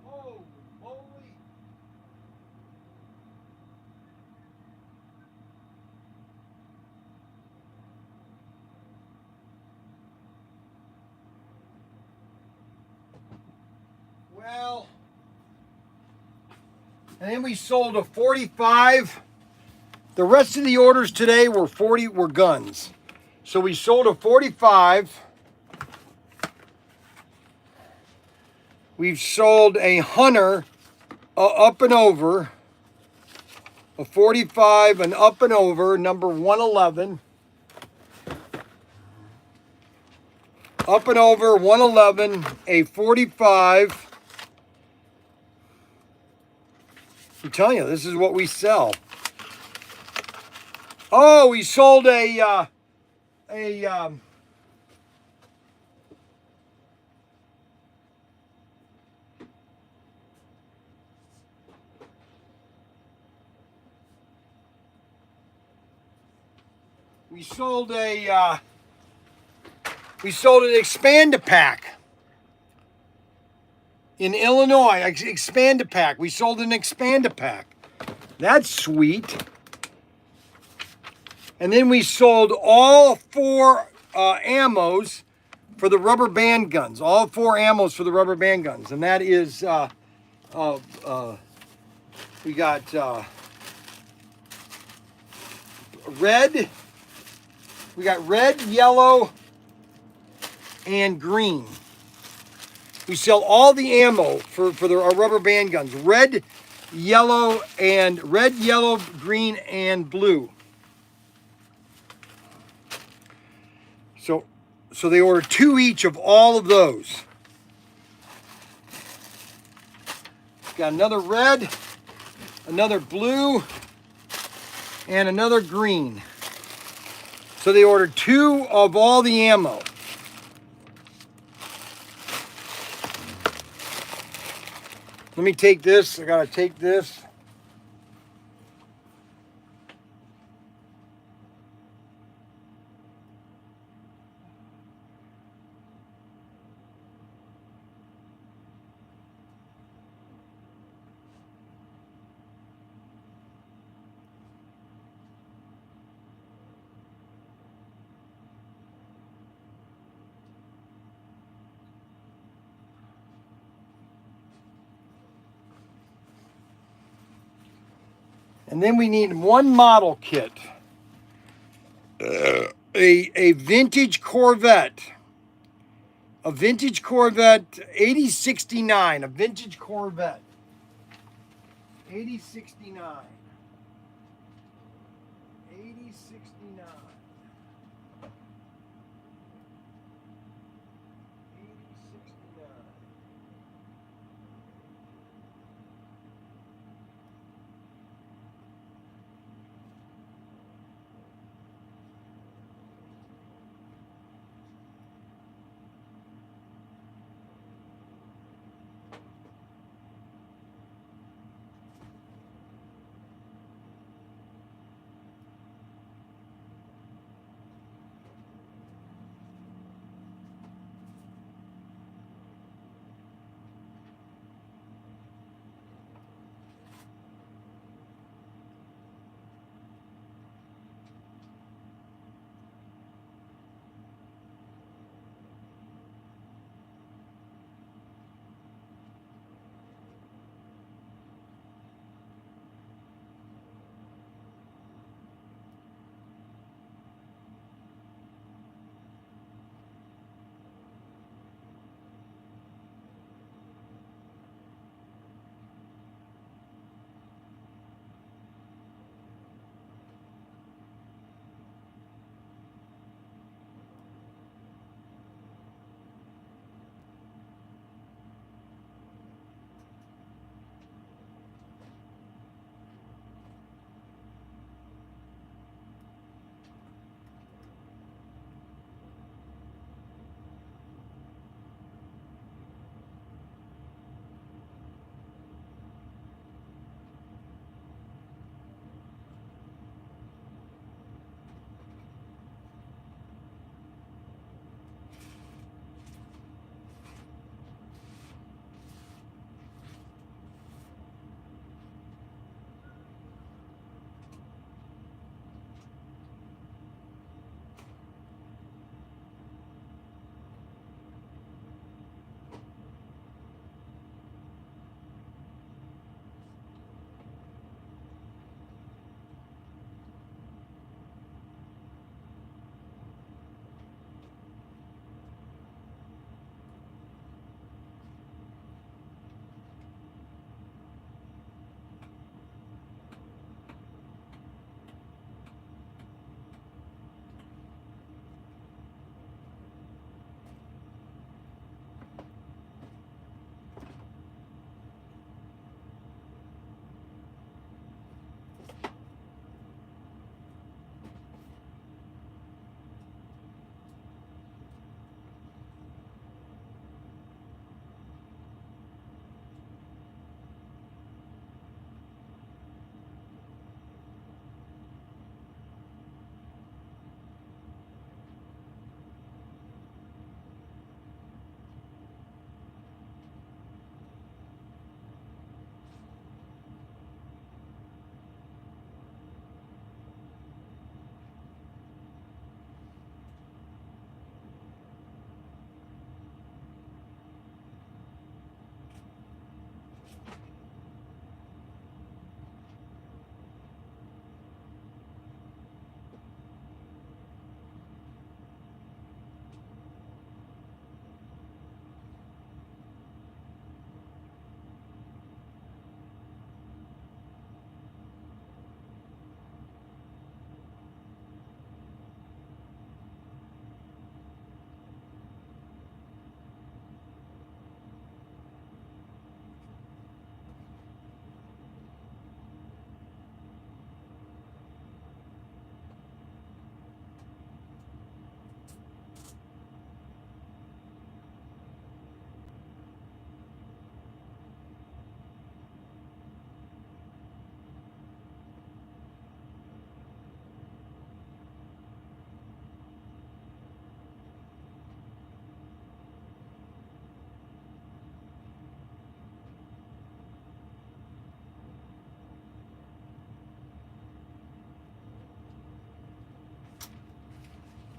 Holy moly. Well, and then we sold a 45. The rest of the orders today were guns. So we sold a 45. We've sold a Hunter up and over, a 45 and up and over, number 111. Up and over 111, a 45. I'm telling you, this is what we sell. Oh, we sold we sold an Expand-A-Pack in Illinois. Expand-A-Pack. We sold an Expand-A-Pack. That's sweet. And then we sold all 4 ammos for the rubber band guns. All 4 ammos for the rubber band guns. And that is, we got red. We got red, yellow, and green. We sell all the ammo for our rubber band guns. Red, yellow, green, and blue. So they order 2 each of all of those. Got another red, another blue, and another green. So they ordered 2 of all the ammo. Let me take this. I gotta take this. And then we need 1 model kit. A vintage Corvette. A vintage Corvette 8069. A vintage Corvette. 8069. 8069. 8069.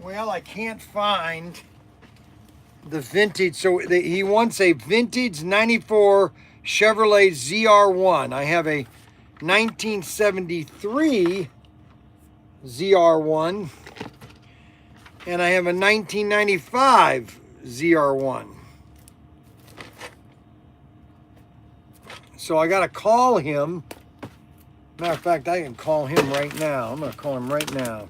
Well, I can't find the vintage. So he wants a vintage 94 Chevrolet ZR1. I have a 1973 ZR1 and I have a 1995 ZR1. So I got to call him. Matter of fact, I can call him right now. I'm going to call him right now.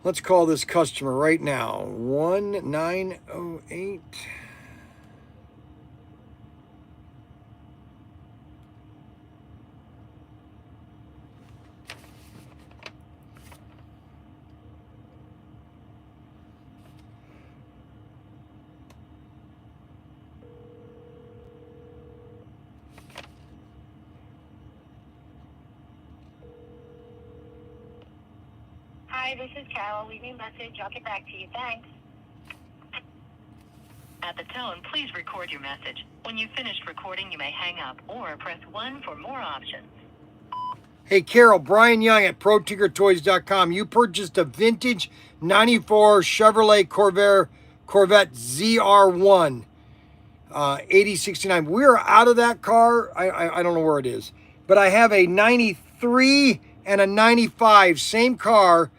Let's call this customer right now. 1908. Hi, this is Carol. Leave me a message. I'll get back to you. Thanks. At the tone, please record your message. When you've finished recording, you may hang up or press 1 for more options. Hey, Carol, Bryan Young at Protinkertoys.com. You purchased a vintage 94 Chevrolet Corvette ZR1, 8069. We're out of that car. I don't know where it is. But I have a 93 and a 95, same car,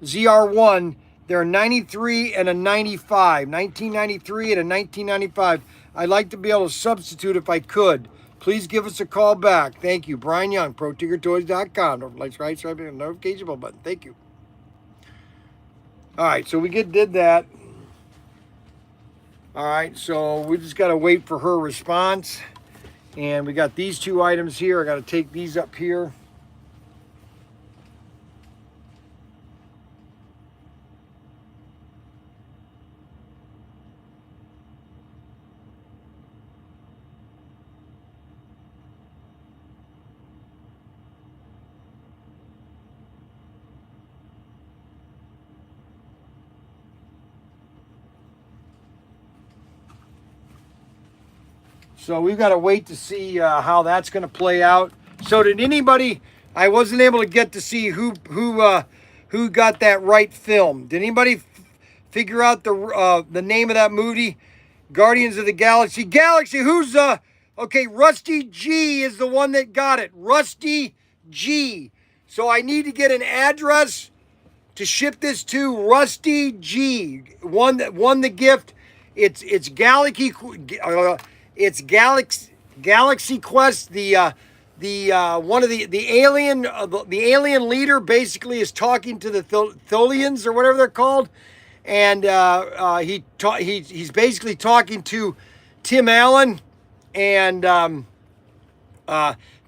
ZR1. They're a 93 and a 95, 1993 and a 1995. I'd like to be able to substitute if I could. Please give us a call back. Thank you. Bryan Young, Protinkertoys.com. Don't forget to like, subscribe, and notification bell button. Thank you. All right, so we did that. All right, so we just got to wait for her response. And we got these two items here. I got to take these up here. So we've got to wait to see how that's going to play out. So did anybody? I wasn't able to get to see who got that right film. Did anybody figure out the name of that movie? Guardians of the Galaxy. Who's okay? Rusty G is the one that got it. Rusty G. So I need to get an address to ship this to. Rusty G. One that won the gift. It's Galaxy. It's Galaxy Quest. The one of the alien alien leader basically is talking to the Tholians or whatever they're called, and he's basically talking to Tim Allen and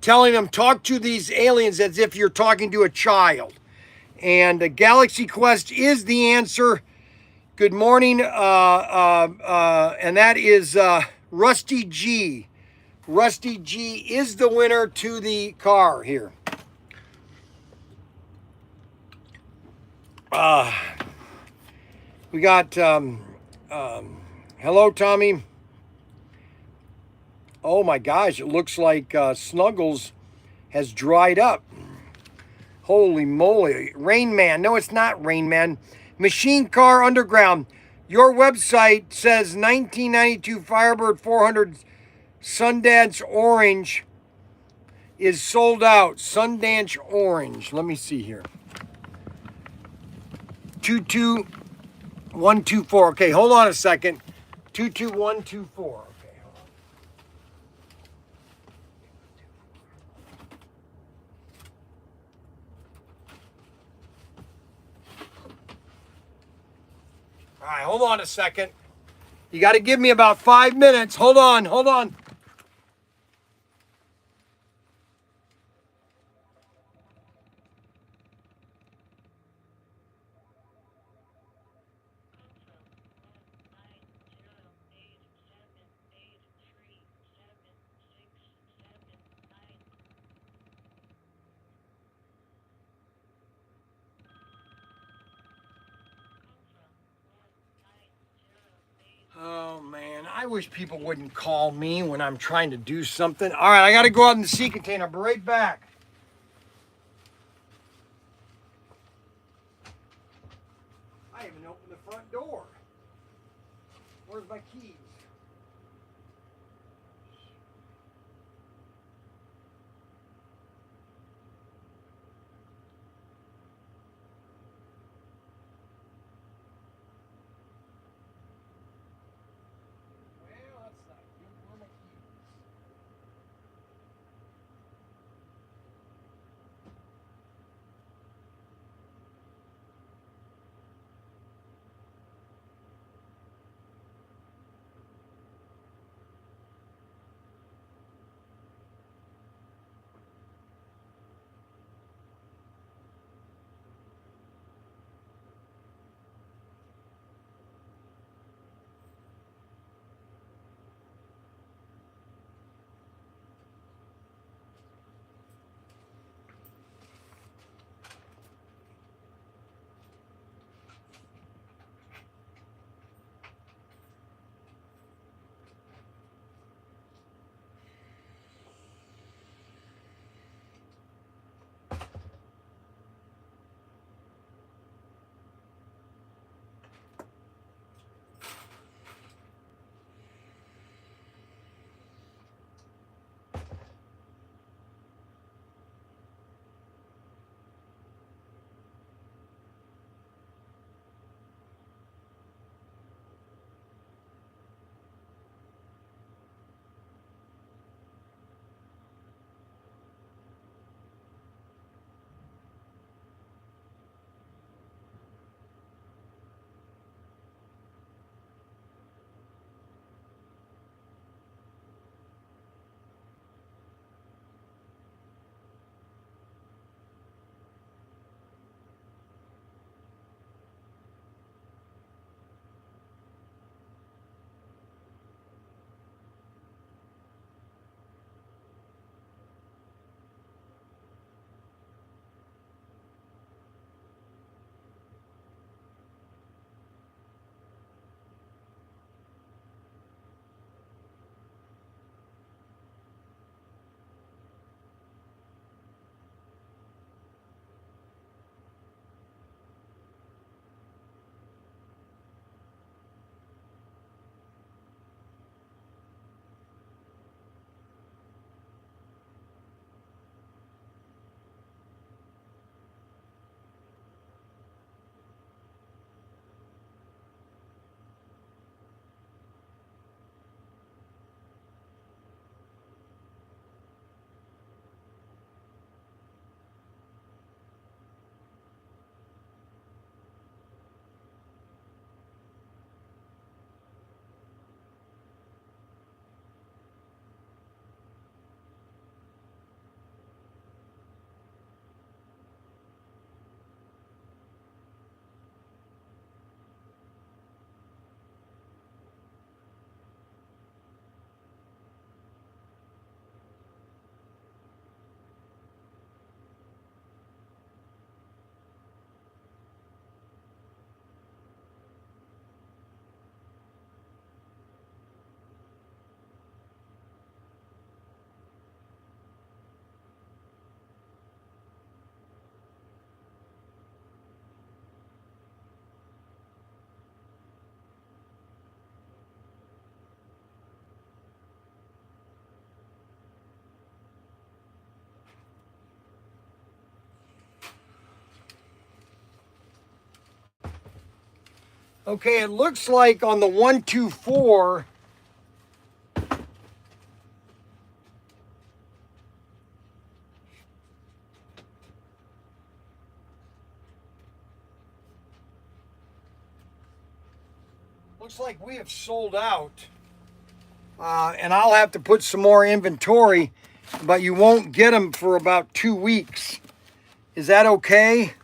telling him talk to these aliens as if you're talking to a child. And Galaxy Quest is the answer. Good morning, and that is Rusty G. Rusty G is the winner to the car here. We got, hello, Tommy. Oh my gosh, it looks like Snuggles has dried up. Holy moly. Rain Man. No, it's not Rain Man. Machine Car Underground. Your website says 1992 Firebird 400 Sundance Orange is sold out. Sundance Orange. Let me see here. 22124. Okay, hold on a second. 22124. Okay, hold on. All right, hold on a second. You got to give me about 5 minutes. Hold on. Oh man, I wish people wouldn't call me when I'm trying to do something. All right, I got to go out in the sea container. I'll be right back. Where's my keys? Well, that's not good. Where are my keys? Okay, it looks like on the 124, looks like we have sold out. And I'll have to put some more inventory, but you won't get them for about 2 weeks. Is that okay?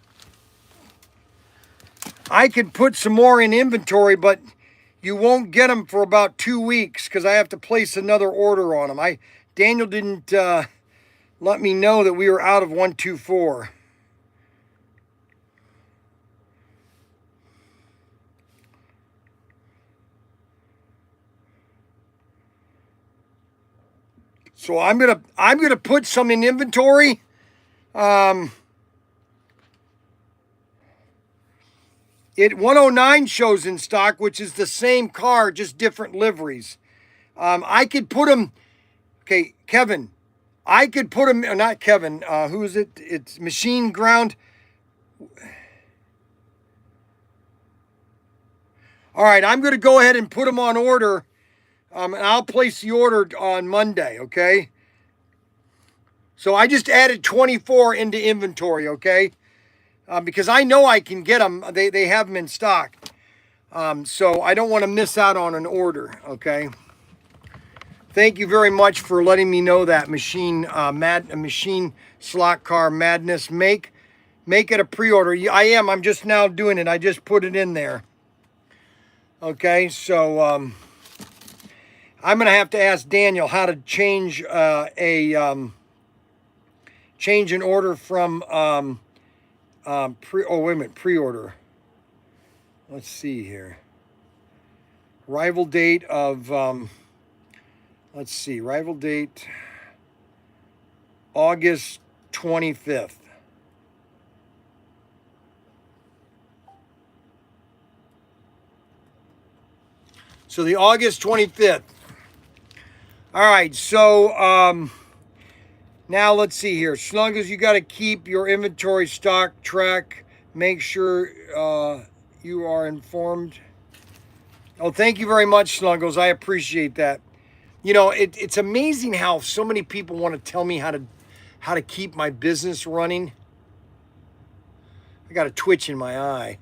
I could put some more in inventory, but you won't get them for about 2 weeks because I have to place another order on them. Daniel didn't let me know that we were out of 124. So I'm gonna put some in inventory. It 109 shows in stock, which is the same car, just different liveries. I could put them. Okay, Kevin. I could put them. Not Kevin. Who is it? It's Machine Ground. All right, I'm going to go ahead and put them on order, and I'll place the order on Monday. Okay. So I just added 24 into inventory. Okay. Because I know I can get them. They have them in stock. So I don't want to miss out on an order. Okay. Thank you very much for letting me know that machine machine slot car madness. Make it a pre-order. I am. I'm just now doing it. I just put it in there. Okay. So I'm gonna have to ask Daniel how to change change an order from pre-order. Let's see here. Arrival date of, let's see, arrival date, August 25th. So the August 25th. All right, so now let's see here. Snuggles, you got to keep your inventory stock track. Make sure you are informed. Oh, thank you very much, Snuggles. I appreciate that. You know, it's amazing how so many people want to tell me how to keep my business running. I got a twitch in my eye.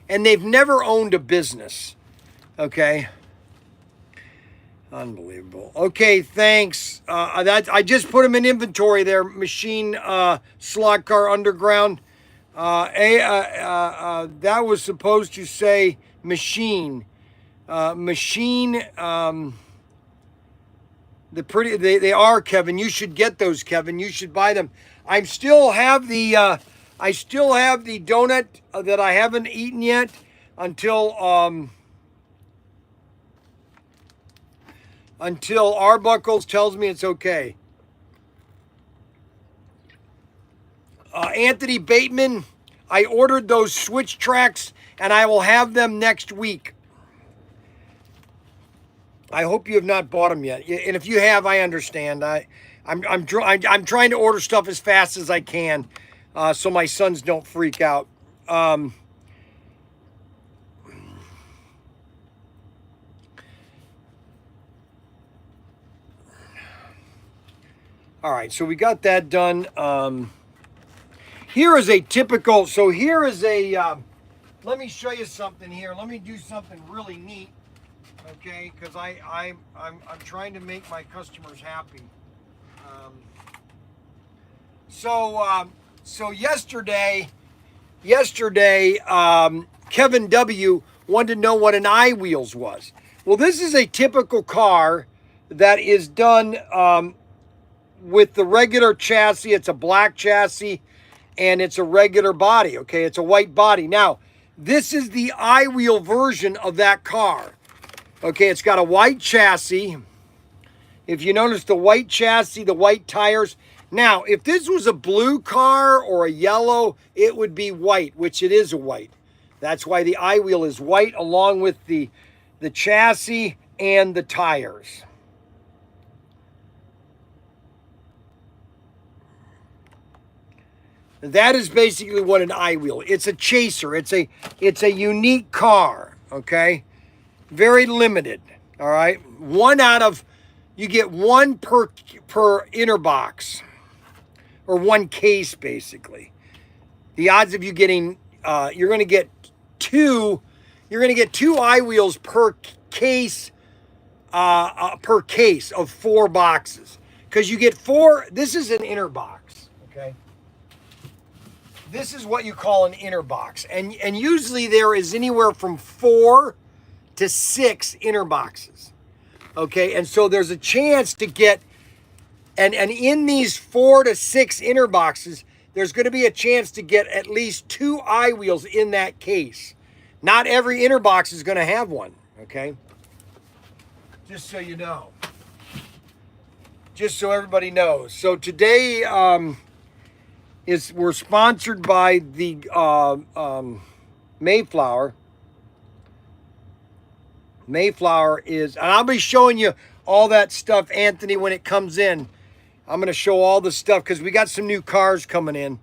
And they've never owned a business. Okay. Unbelievable. Okay, thanks. I just put them in inventory there. Machine slot car underground. That was supposed to say machine. Machine. They are, Kevin. You should get those, Kevin. You should buy them. I still have the donut that I haven't eaten yet until Arbuckles tells me it's okay. Anthony Bateman, I ordered those switch tracks and I will have them next week. I hope you have not bought them yet. And if you have, I understand. I'm trying to order stuff as fast as I can so my sons don't freak out. All right, so we got that done. Here is a typical, so here is a, let me show you something here. Let me do something really neat, okay? Because I'm trying to make my customers happy. So yesterday, Kevin W. wanted to know what an I-wheels was. Well, this is a typical car that is done with the regular chassis. It's a black chassis and it's a regular body, okay? It's a white body. Now, this is the I-wheel version of that car. Okay, it's got a white chassis. If you notice the white chassis, the white tires. Now, if this was a blue car or a yellow, it would be white, which it is a white. That's why the I-wheel is white along with the chassis and the tires. That is basically what an I-wheel. It's a chaser. It's a unique car, okay? Very limited, all right? You get one per inner box, or one case, basically. The odds of you getting, you're going to get two I-wheels per case of 4 boxes. Because you get 4, this is an inner box, okay? This is what you call an inner box. And usually there is anywhere from 4 to 6 inner boxes. Okay, and so there's a chance to get, and in these 4 to 6 inner boxes, there's going to be a chance to get at least 2 I-wheels in that case. Not every inner box is going to have one, okay? Just so you know. Just so everybody knows. So today, we're sponsored by the Mayflower. Mayflower is, and I'll be showing you all that stuff, Anthony, when it comes in. I'm going to show all the stuff because we got some new cars coming in.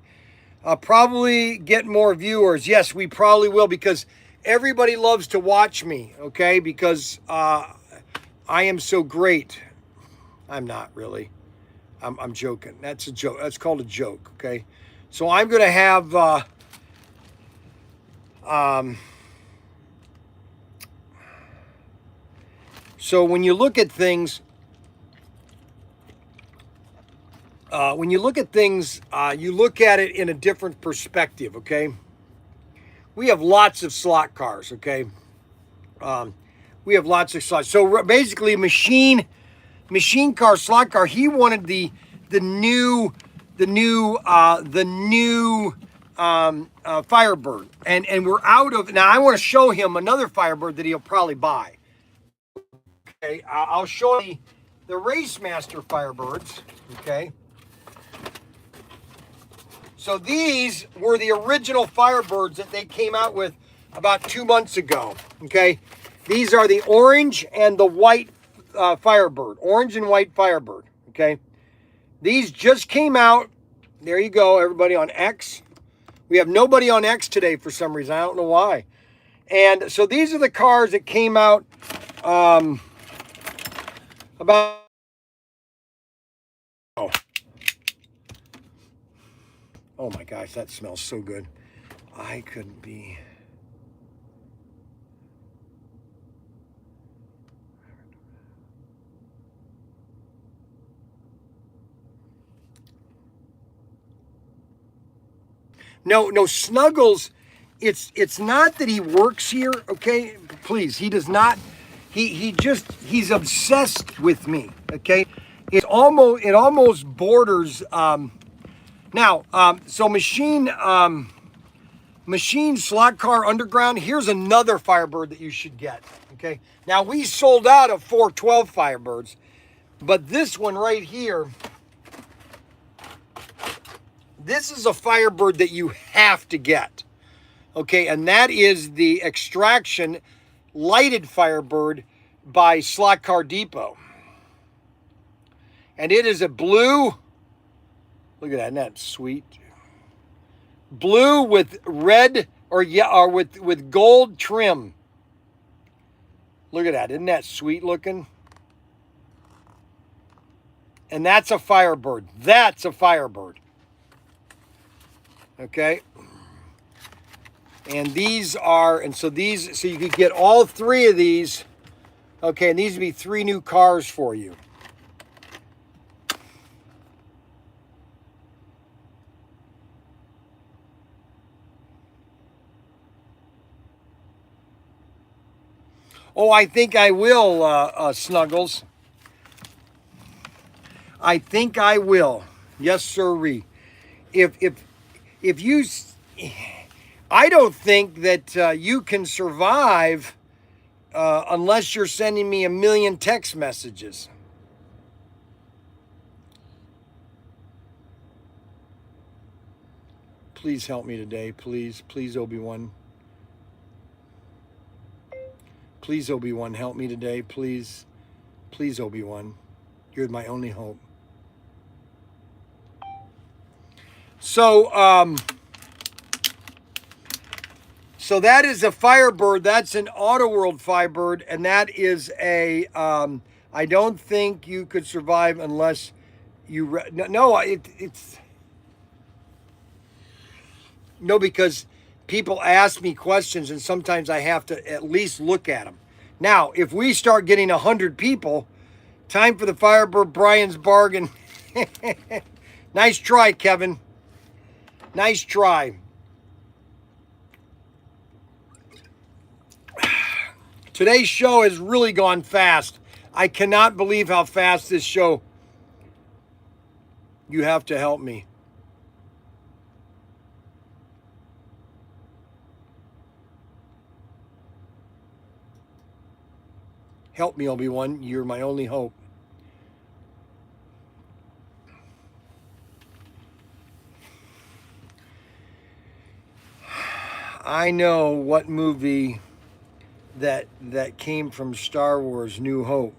Probably get more viewers. Yes, we probably will because everybody loves to watch me, okay? Because I am so great. I'm not really. I'm joking. That's a joke. That's called a joke, okay? So I'm going to have... so when you look at things... you look at it in a different perspective, okay? We have lots of slot cars, okay? We have lots of slots. So basically, machine car, slot car. He wanted the new Firebird, and we're out of now. I want to show him another Firebird that he'll probably buy. Okay, I'll show you the Racemaster Firebirds. Okay. So these were the original Firebirds that they came out with about 2 months ago, okay? These are the orange and the white Firebird, orange and white Firebird, okay? These just came out. There you go, everybody on X. We have nobody on X today for some reason. I don't know why. And so these are the cars that came out about... Oh my gosh, that smells so good. I couldn't be... No, Snuggles, it's not that he works here, okay? Please, he does not. He's obsessed with me, okay? It almost borders so machine slot car underground. Here's another Firebird that you should get, okay? Now we sold out of 412 Firebirds, but this one right here, this is a Firebird that you have to get, okay? And that is the Extraction Lighted Firebird by Slot Car Depot. And it is a blue, look at that, isn't that sweet? Blue with red or with gold trim. Look at that, isn't that sweet looking? And that's a Firebird. That's a Firebird. Okay. And these are, and so you could get all three of these. Okay, and these would be 3 new cars for you. Oh, I think I will, Snuggles. I think I will. Yes, sirree. If you, I don't think that you can survive unless you're sending me 1 million text messages. Please help me today, please, Obi-Wan. Please, Obi-Wan, help me today, please. Please, Obi-Wan. You're my only hope. So, so that is a Firebird. That's an Auto World Firebird, and that is a. I don't think you could survive unless you. It's no, because people ask me questions, and sometimes I have to at least look at them. Now, if we start getting 100 people, time for the Firebird Bryan's bargain. Nice try, Kevin. Nice try. Today's show has really gone fast. I cannot believe how fast this show. You have to help me. Help me, Obi-Wan. You're my only hope. I know what movie that came from Star Wars New Hope.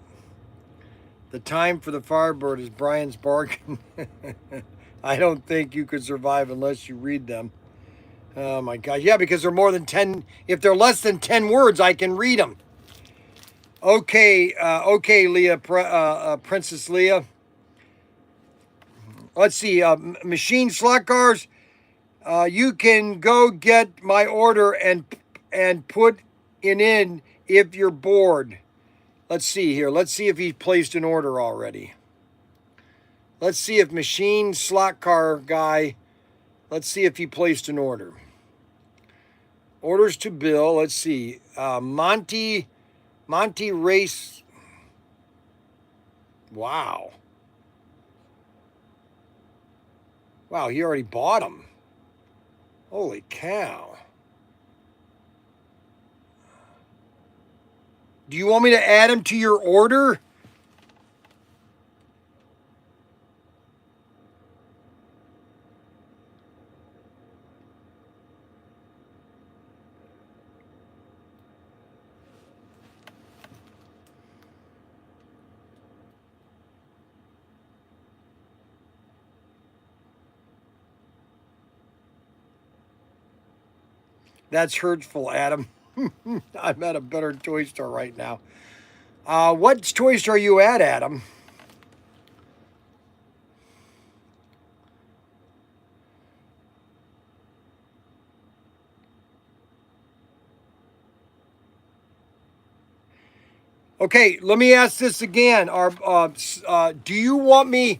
The time for the Firebird is Bryan's bargain. I don't think you could survive unless you read them. Oh my gosh. Yeah, because they're more than 10. If they're less than 10 words, I can read them. Okay, Leah, Princess Leah. Let's see. Machine slot cars. You can go get my order and put it in if you're bored. Let's see here. Let's see if he placed an order already. Let's see if machine slot car guy. Let's see if he placed an order. Orders to Bill. Let's see. Monty Race. Wow. Wow, he already bought them. Holy cow. Do you want me to add him to your order? That's hurtful, Adam. I'm at a better toy store right now. What toy store are you at, Adam? Okay, let me ask this again. Do you want me,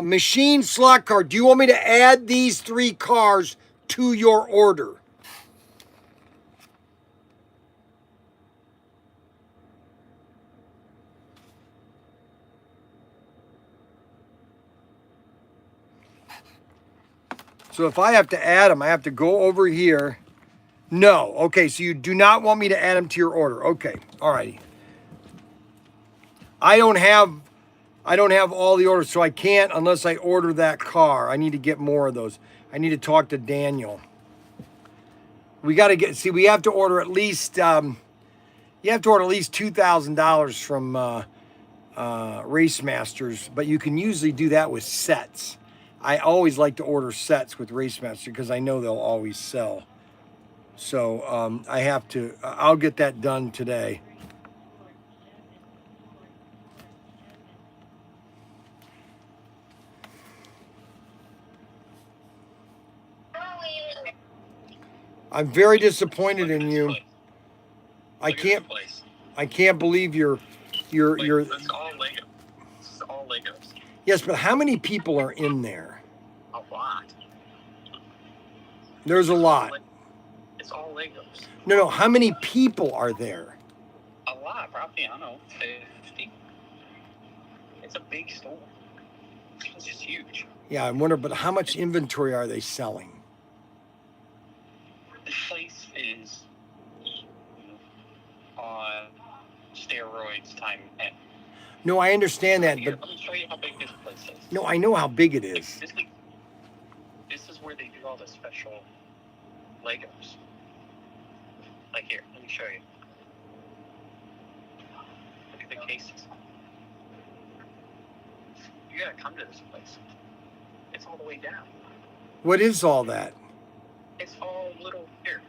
machine slot car, do you want me to add these 3 cars to your order? So if I have to add them, I have to go over here. No. Okay, so you do not want me to add them to your order. Okay. All righty. I don't have all the orders, so I can't unless I order that car. I need to get more of those. I need to talk to Daniel. We got to we have to order at least you have to order at least $2,000 from Race Masters, but you can usually do that with sets. I always like to order sets with Race Master because I know they'll always sell. So I have to, I'll get that done today. I'm very disappointed in you. I can't believe you're. It's all Lego. It's all Legos. Yes, but how many people are in there? A lot. There's a lot. It's all Legos. No. How many people are there? A lot, probably, I don't know, 50. It's a big store. It's just huge. Yeah, I wonder, but how much inventory are they selling? This place is on steroids time 10. No, I understand that, Here, but let me show you how big this place is. no, I know how big it is. This is where they do all the special Legos. Like here, let me show you. Look at the cases. You gotta come to this place. It's all the way down. What is all that? It's all little here.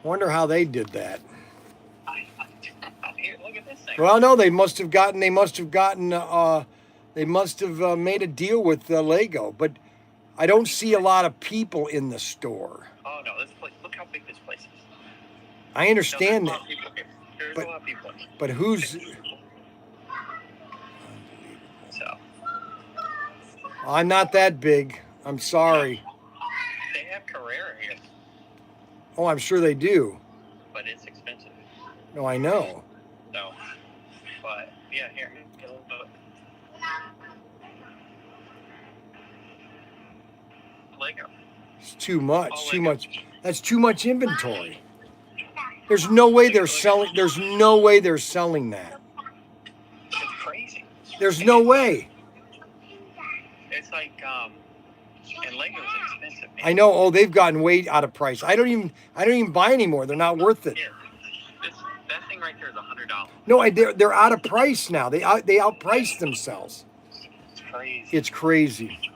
Wonder how they did that. Here, look at this thing. Well, no, they must have made a deal with Lego, but I don't see a lot of people in the store. Oh no, this place, look how big this place is. I understand There's that, a lot of people here. but who's? So I'm not that big. I'm sorry. they have Carrera here, Oh, I'm sure they do. but it's expensive. No, I know. So, but yeah, here, get a little bit. Lego. It's too much. All Too Lego. much. That's too much inventory. There's no way they're selling. There's no way they're selling that. It's crazy. There's no way. It's like And Lego's expensive, man. I know. Oh, they've gotten way out of price. I don't even buy anymore. They're not worth it. Yeah, that thing right there is $100. No, they're out of price now. They outpriced themselves. It's crazy. It's crazy.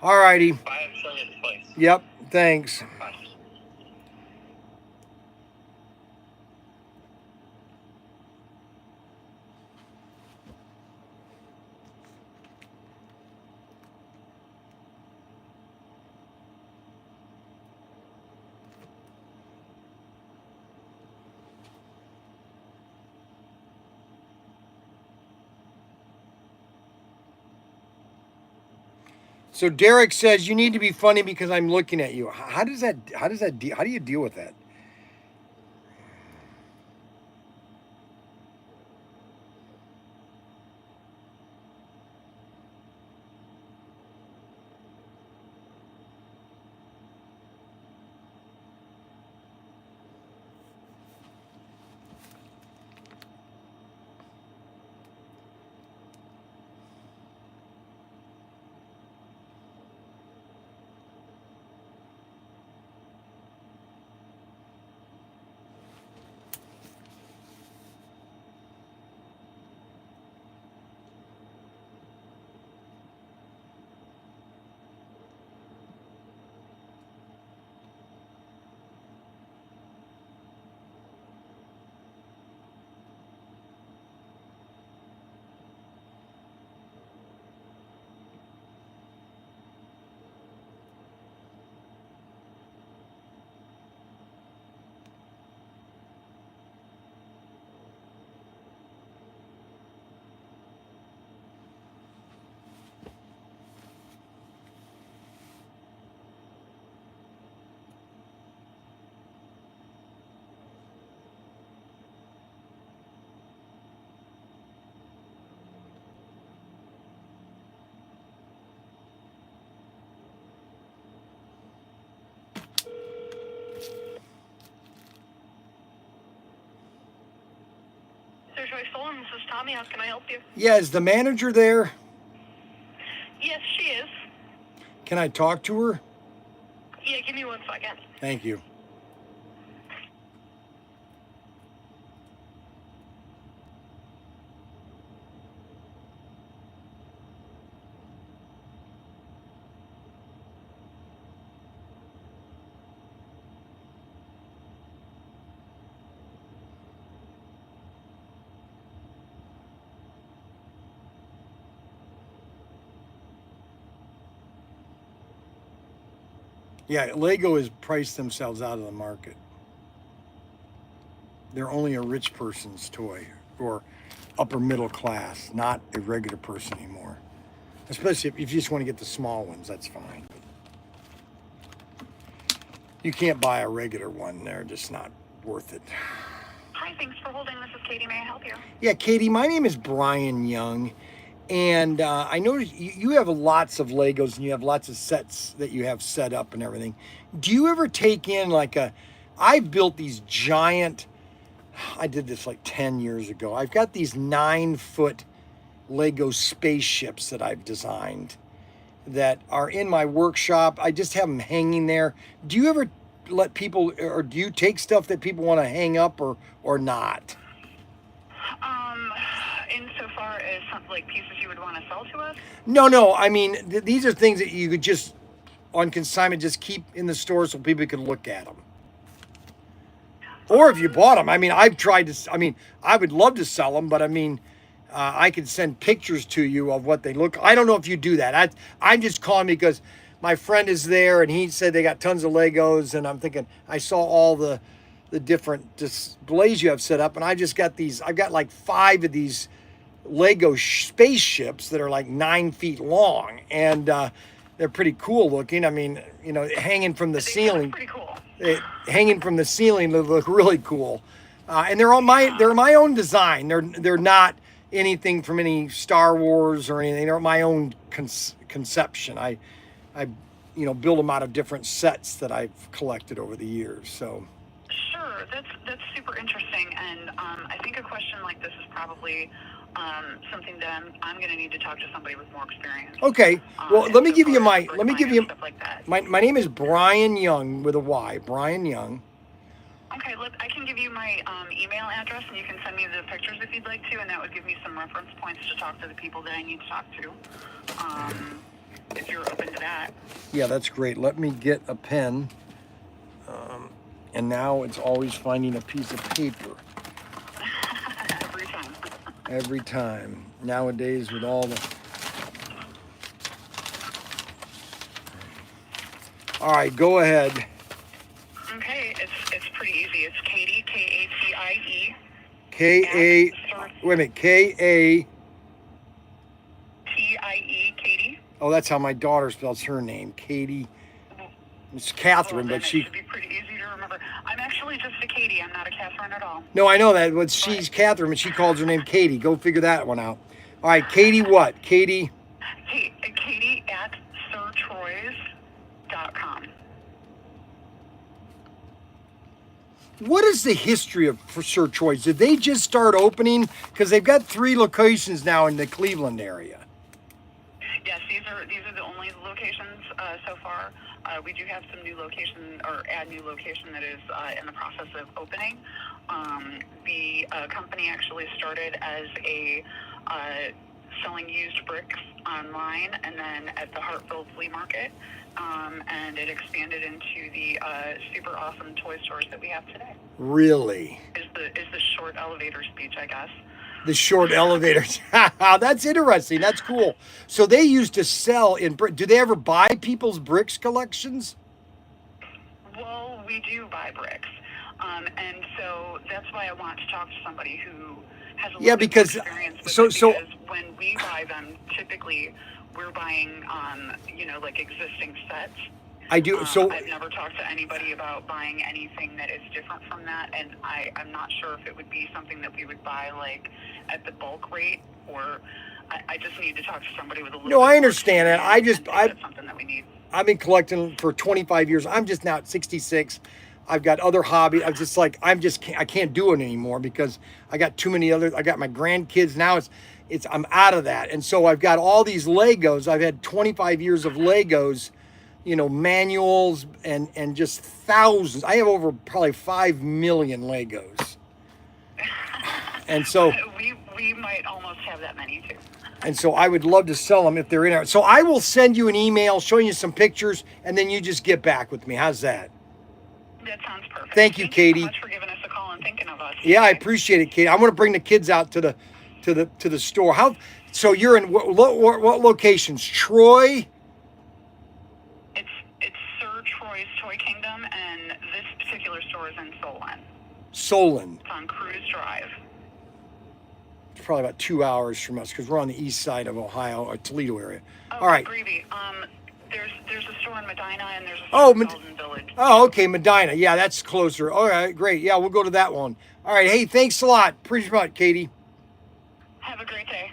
All righty. Bye, I'll show you the place. Yep. Thanks. Bye. So Derek says you need to be funny because I'm looking at you. How do you deal with that? Sir Joy Solon, this is Tommy. How can I help you? Yeah, is the manager there? Yes, she is. Can I talk to her? Yeah, give me 1 second. Thank you. Yeah, Lego has priced themselves out of the market. They're only a rich person's toy or upper middle class, not a regular person anymore. Especially if you just want to get the small ones, that's fine. You can't buy a regular one. They're just not worth it. Hi, thanks for holding. This is Katie. May I help you? Yeah, Katie, my name is Bryan Young. And I noticed you have lots of Legos and you have lots of sets that you have set up and everything. Do you ever take in I've built these giant, I did this like 10 years ago. I've got these 9-foot Lego spaceships that I've designed that are in my workshop. I just have them hanging there. Do you ever let people, or do you take stuff that people want to hang up or not? Insofar as something like pieces you would want to sell to us? No. I mean, these are things that you could just, on consignment, just keep in the store so people could look at them. Or if you bought them, I mean, I've tried to, I would love to sell them, but I could send pictures to you of what they look. I don't know if you do that. I'm just calling because my friend is there and he said they got tons of Legos, and I'm thinking, I saw all the different displays you have set up, and I just got these, I've got like 5 of these Lego spaceships that are like 9 feet long, and they're pretty cool looking. I mean, hanging from the ceiling. Pretty cool. Hanging from the ceiling, they look really cool. And they're my own design. They're not anything from any Star Wars or anything. They're my own conception. I build them out of different sets that I've collected over the years. So. Sure, that's super interesting, and I think a question like this is probably something that I'm going to need to talk to somebody with more experience. Okay. Well, let me so give you far my, as, like, let me give you, stuff like that. my name is Bryan Young with a Y, Bryan Young. Okay, look, I can give you my email address, and you can send me the pictures if you'd like to, and that would give me some reference points to talk to the people that I need to talk to, if you're open to that. Yeah, that's great. Let me get a pen. And now it's always finding a piece of paper. Every time. Every time. Nowadays with all the... All right, go ahead. Okay, it's pretty easy. It's Katie, Katie. K-A... Wait a minute, K-A... Tie, Katie. Oh, that's how my daughter spells her name, Katie. It's Catherine, Well, but then she... it should be pretty easy to remember. I'm actually just a Katie. I'm not a Catherine at all. No, I know that, but she's Catherine, but she calls her name Katie. Go figure that one out. All right, Katie what? Katie? Hey, Katie at sirtroys.com. What is the history of Sir Troy's? Did they just start opening? Because they've got 3 locations now in the Cleveland area. Yes, these are the only locations so far. We do have some new location or add new location that is in the process of opening. The company actually started as a selling used bricks online, and then at the Hartville Flea Market, and it expanded into the super awesome toy stores that we have today. Really? Is the short elevator speech, I guess. The short elevators. That's interesting. That's cool. So they used to sell in brick. Do they ever buy people's bricks collections? Well, we do buy bricks. And so that's why I want to talk to somebody who has a little bit more experience with it, because when we buy them, typically we're buying, like existing sets. I do. I've never talked to anybody about buying anything that is different from that, and I'm not sure if it would be something that we would buy like at the bulk rate, or I just need to talk to somebody with a little. No, I understand it. That's something that we need. I've been collecting for 25 years. I'm just now at 66. I've got other hobbies. I'm just like, I can't do it anymore because I got too many other, I got my grandkids now. I'm out of that. And so I've got all these Legos. I've had 25 years of Legos, manuals and just thousands. I have over probably 5 million Legos. And so we might almost have that many too. And so I would love to sell them if they're in there. So I will send you an email showing you some pictures, and then you just get back with me. How's that? That sounds perfect. Thank you, Katie. Thank you so much for giving us a call and thinking of us. Yeah, I appreciate it, Katie. I want to bring the kids out to the store. So you're in what locations? Troy? It's Sir Troy's Toy Kingdom, and this particular store is in Solon. Solon. It's on Cruise Drive. It's probably about 2 hours from us because we're on the east side of Ohio or Toledo area. Oh, all right. Greevy. There's a store in Medina, and there's a store in Golden Village. Oh, okay, Medina. Yeah, that's closer. All right, great. Yeah, we'll go to that one. All right. Hey, thanks a lot. Appreciate it, Katie. Have a great day.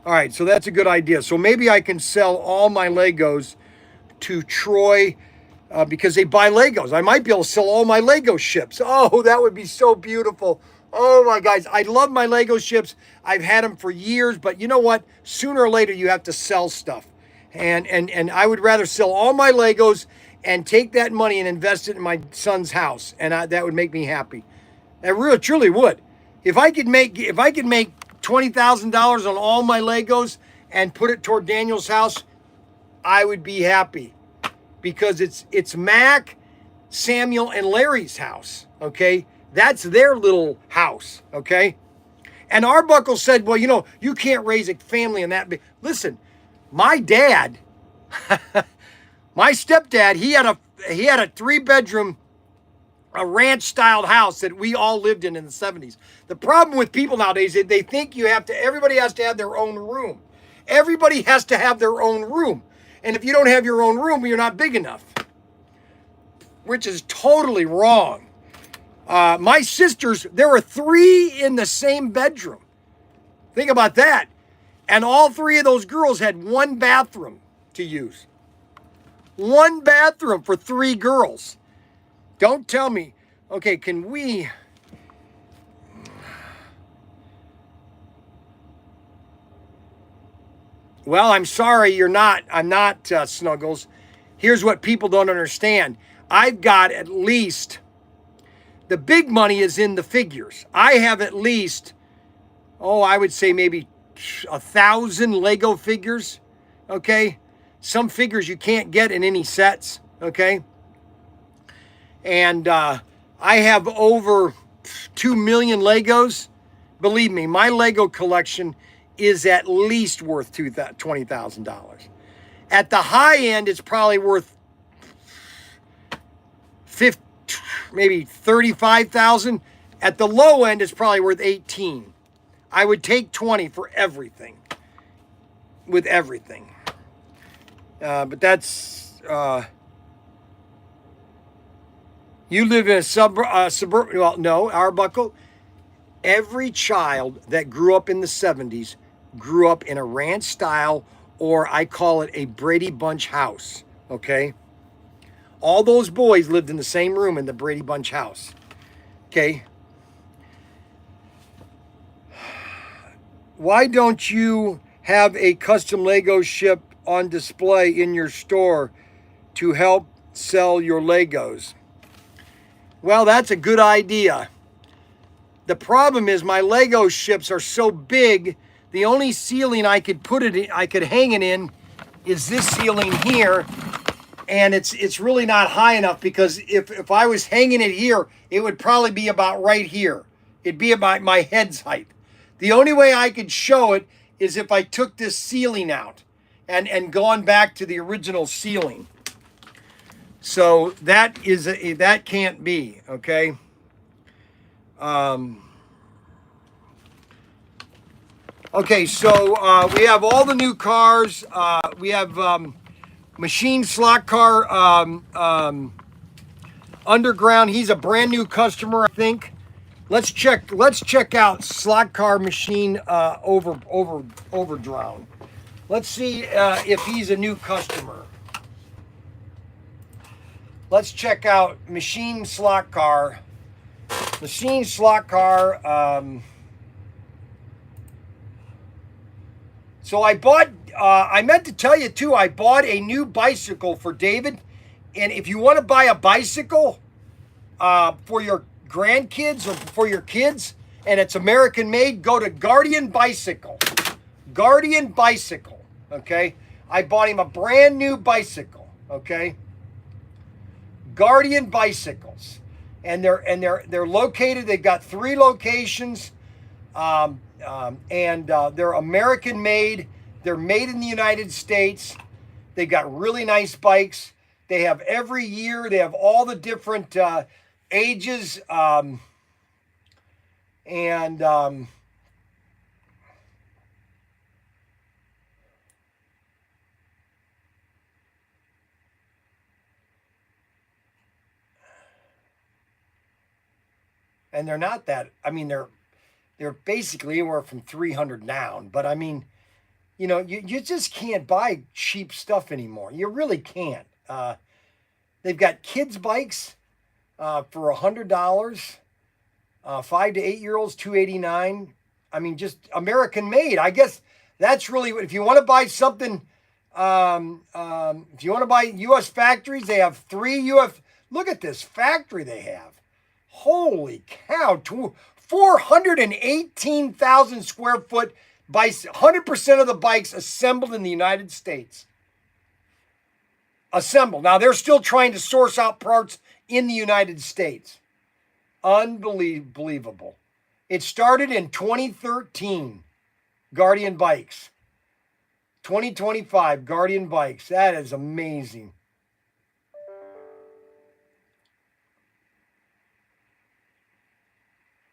All right, so that's a good idea. So maybe I can sell all my Legos to Troy because they buy Legos. I might be able to sell all my Lego ships. Oh, that would be so beautiful. Oh my guys, I love my Lego ships. I've had them for years, but you know what? Sooner or later, you have to sell stuff. And I would rather sell all my Legos and take that money and invest it in my son's house, and that would make me happy. It really, truly would. If I could make $20,000 on all my Legos and put it toward Daniel's house, I would be happy because it's Mac, Samuel, and Larry's house. Okay, that's their little house. Okay, and Arbuckle said, "Well, you can't raise a family in that big." Listen, my dad, my stepdad, he had a 3-bedroom. A ranch-styled house that we all lived in the 70s. The problem with people nowadays is they think everybody has to have their own room. Everybody has to have their own room. And if you don't have your own room, you're not big enough. Which is totally wrong. My sisters, there were 3 in the same bedroom. Think about that. And all 3 of those girls had 1 bathroom to use. 1 bathroom for 3 girls. Don't tell me. Okay, can we... Well, I'm sorry, you're not. I'm not, Snuggles. Here's what people don't understand. I've got at least, the big money is in the figures. I have at least, I would say maybe 1,000 Lego figures. Okay. Some figures you can't get in any sets. Okay. And I have over 2 million Legos. Believe me, my Lego collection is at least worth $20,000. At the high end, it's probably worth maybe 35,000. At the low end, it's probably worth 18. I would take 20 for everything, with everything. But that's, you live in a suburban, well, no, Arbuckle. Every child that grew up in the 70s grew up in a ranch style, or I call it a Brady Bunch house, okay? All those boys lived in the same room in the Brady Bunch house, okay? Why don't you have a custom Lego ship on display in your store to help sell your Legos? Well, that's a good idea. The problem is my Lego ships are so big, the only ceiling I could hang it in is this ceiling here, and it's really not high enough, because if I was hanging it here, it would probably be about right here. It'd be about my head's height. The only way I could show it is if I took this ceiling out and gone back to the original ceiling. So that can't be, okay? Okay, so we have all the new cars. We have Machine Slot Car Underground. He's a brand new customer, I think. Let's check out Slot Car Machine Overdrown. Let's see if he's a new customer. Let's check out Machine Slot Car. Machine Slot Car. So I bought, I meant to tell you too, I bought a new bicycle for David. And if you want to buy a bicycle for your grandkids or for your kids, and it's American made, go to Guardian Bicycle. Guardian Bicycle, okay? I bought him a brand new bicycle, okay? Guardian Bicycles. And they're located, they've got 3 locations. And they're American made. They're made in the United States. They've got really nice bikes. They have every year. They have all the different ages. And they're not that, I mean, they're basically anywhere from 300 down. But I mean, you know, you just can't buy cheap stuff anymore. You really can't. They've got kids' bikes for $100. 5 to 8 year olds, $289. I mean, just American made. I guess that's really, if you want to buy something, if you want to buy U.S. factories, they have 3 U.S. Look at this factory they have. Holy cow. 418,000 square foot bikes. 100% of the bikes assembled in the United States. Assembled. Now, they're still trying to source out parts in the United States. Unbelievable. It started in 2013. Guardian Bikes. 2025 Guardian Bikes. That is amazing.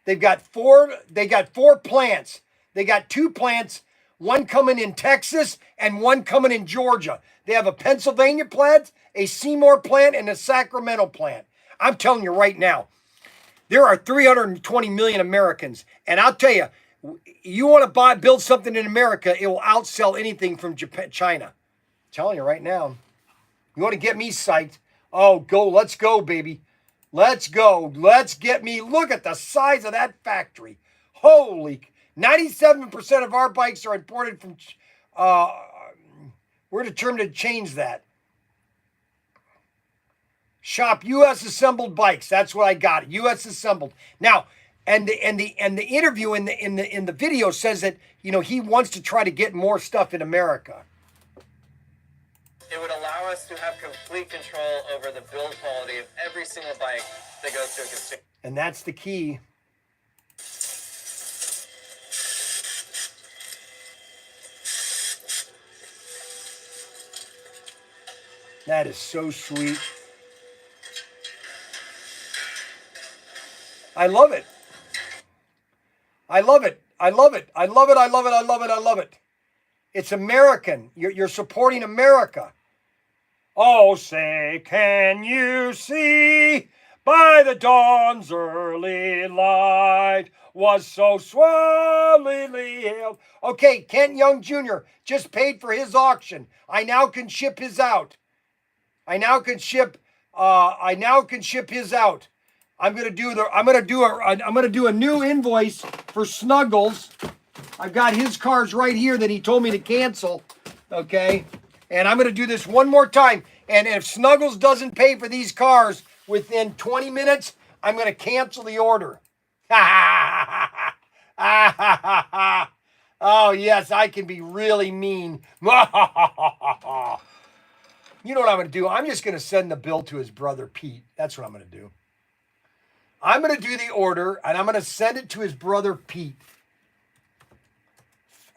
They've got four plants. They got 2 plants, one coming in Texas and one coming in Georgia. They have a Pennsylvania plant, a Seymour plant, and a Sacramento plant. I'm telling you right now, there are 320 million Americans. And I'll tell you, you want to build something in America, it will outsell anything from Japan, China. I'm telling you right now. You want to get me psyched? Oh, let's go, baby. Let's go. Let's get me. Look at the size of that factory. Holy, 97% of our bikes are imported from We're determined to change that. Shop U.S. assembled bikes. That's what I got. U.S. assembled. Now, and the interview in the video says that he wants to try to get more stuff in America. It would allow us to have complete control over the build quality of every single bike that goes to a consumer. And that's the key. That is so sweet. I love it. I love it. I love it. I love it. I love it. I love it. I love it. It's American. You're supporting America. Oh, say, can you see by the dawn's early light was so swellingly hailed. Okay, Kent Young Jr. just paid for his auction. I now can ship his out. I now can ship his out. I'm gonna do a new invoice for Snuggles. I've got his cars right here that he told me to cancel. Okay. And I'm gonna do this one more time. And if Snuggles doesn't pay for these cars within 20 minutes, I'm gonna cancel the order. Oh yes, I can be really mean. You know what I'm going to do? I'm just going to send the bill to his brother, Pete. That's what I'm going to do. I'm going to do the order, and I'm going to send it to his brother, Pete.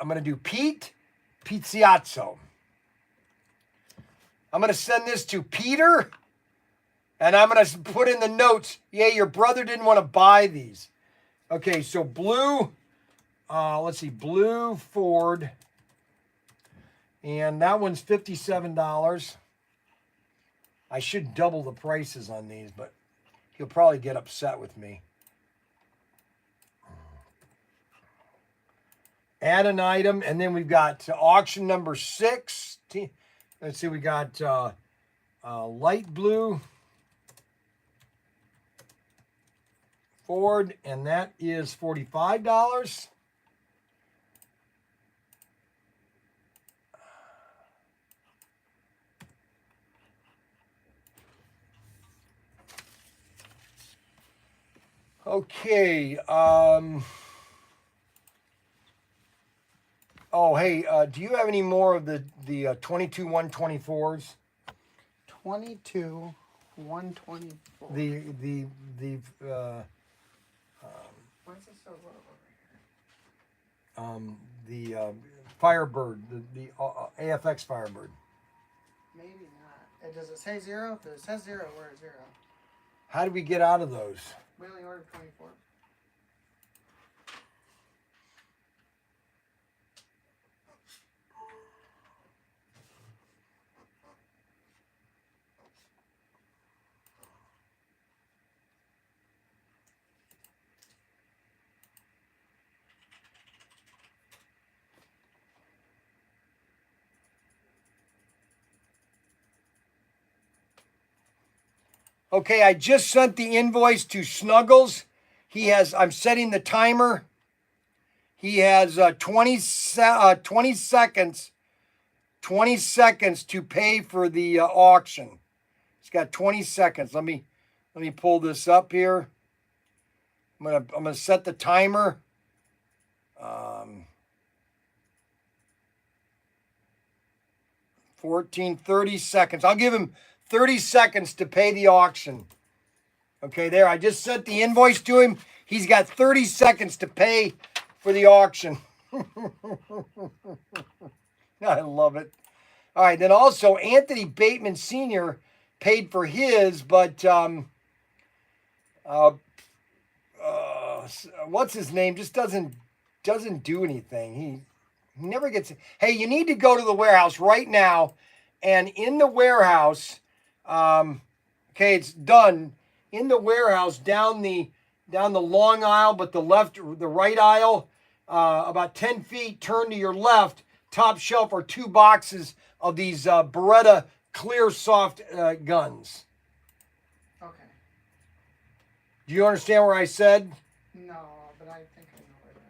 I'm going to do Pete Pizziazzo. I'm going to send this to Peter, and I'm going to put in the notes, yeah, your brother didn't want to buy these. Okay, so blue, let's see, blue Ford, and that one's $57. I should double the prices on these, but he'll probably get upset with me. Add an item, and then we've got auction number 6. Let's see, we got light blue Ford, and that is $45. Okay. Oh, hey, do you have any more of the 22 124s? 22 124. The Why is it so low over here? the Firebird, the AFX Firebird. Maybe not. Does it say 0? If it says 0, we're at 0. How did we get out of those? We only ordered 24. Okay, I just sent the invoice to Snuggles. I'm setting the timer. He has 20 seconds to pay for the auction. He's got 20 seconds. Let me pull this up here. I'm gonna set the timer. 30 seconds. I'll give him 30 seconds to pay the auction. Okay, there. I just sent the invoice to him. He's got 30 seconds to pay for the auction. I love it. All right, then also Anthony Bateman Sr. paid for his, but what's his name? Just doesn't do anything. He never gets. Hey, you need to go to the warehouse right now, and in the warehouse. Okay, it's done. In the warehouse, down the long aisle, but the right aisle, about 10 feet, turn to your left, top shelf are 2 boxes of these Beretta clear soft guns. Okay. Do you understand where I said? No, but I think I know where they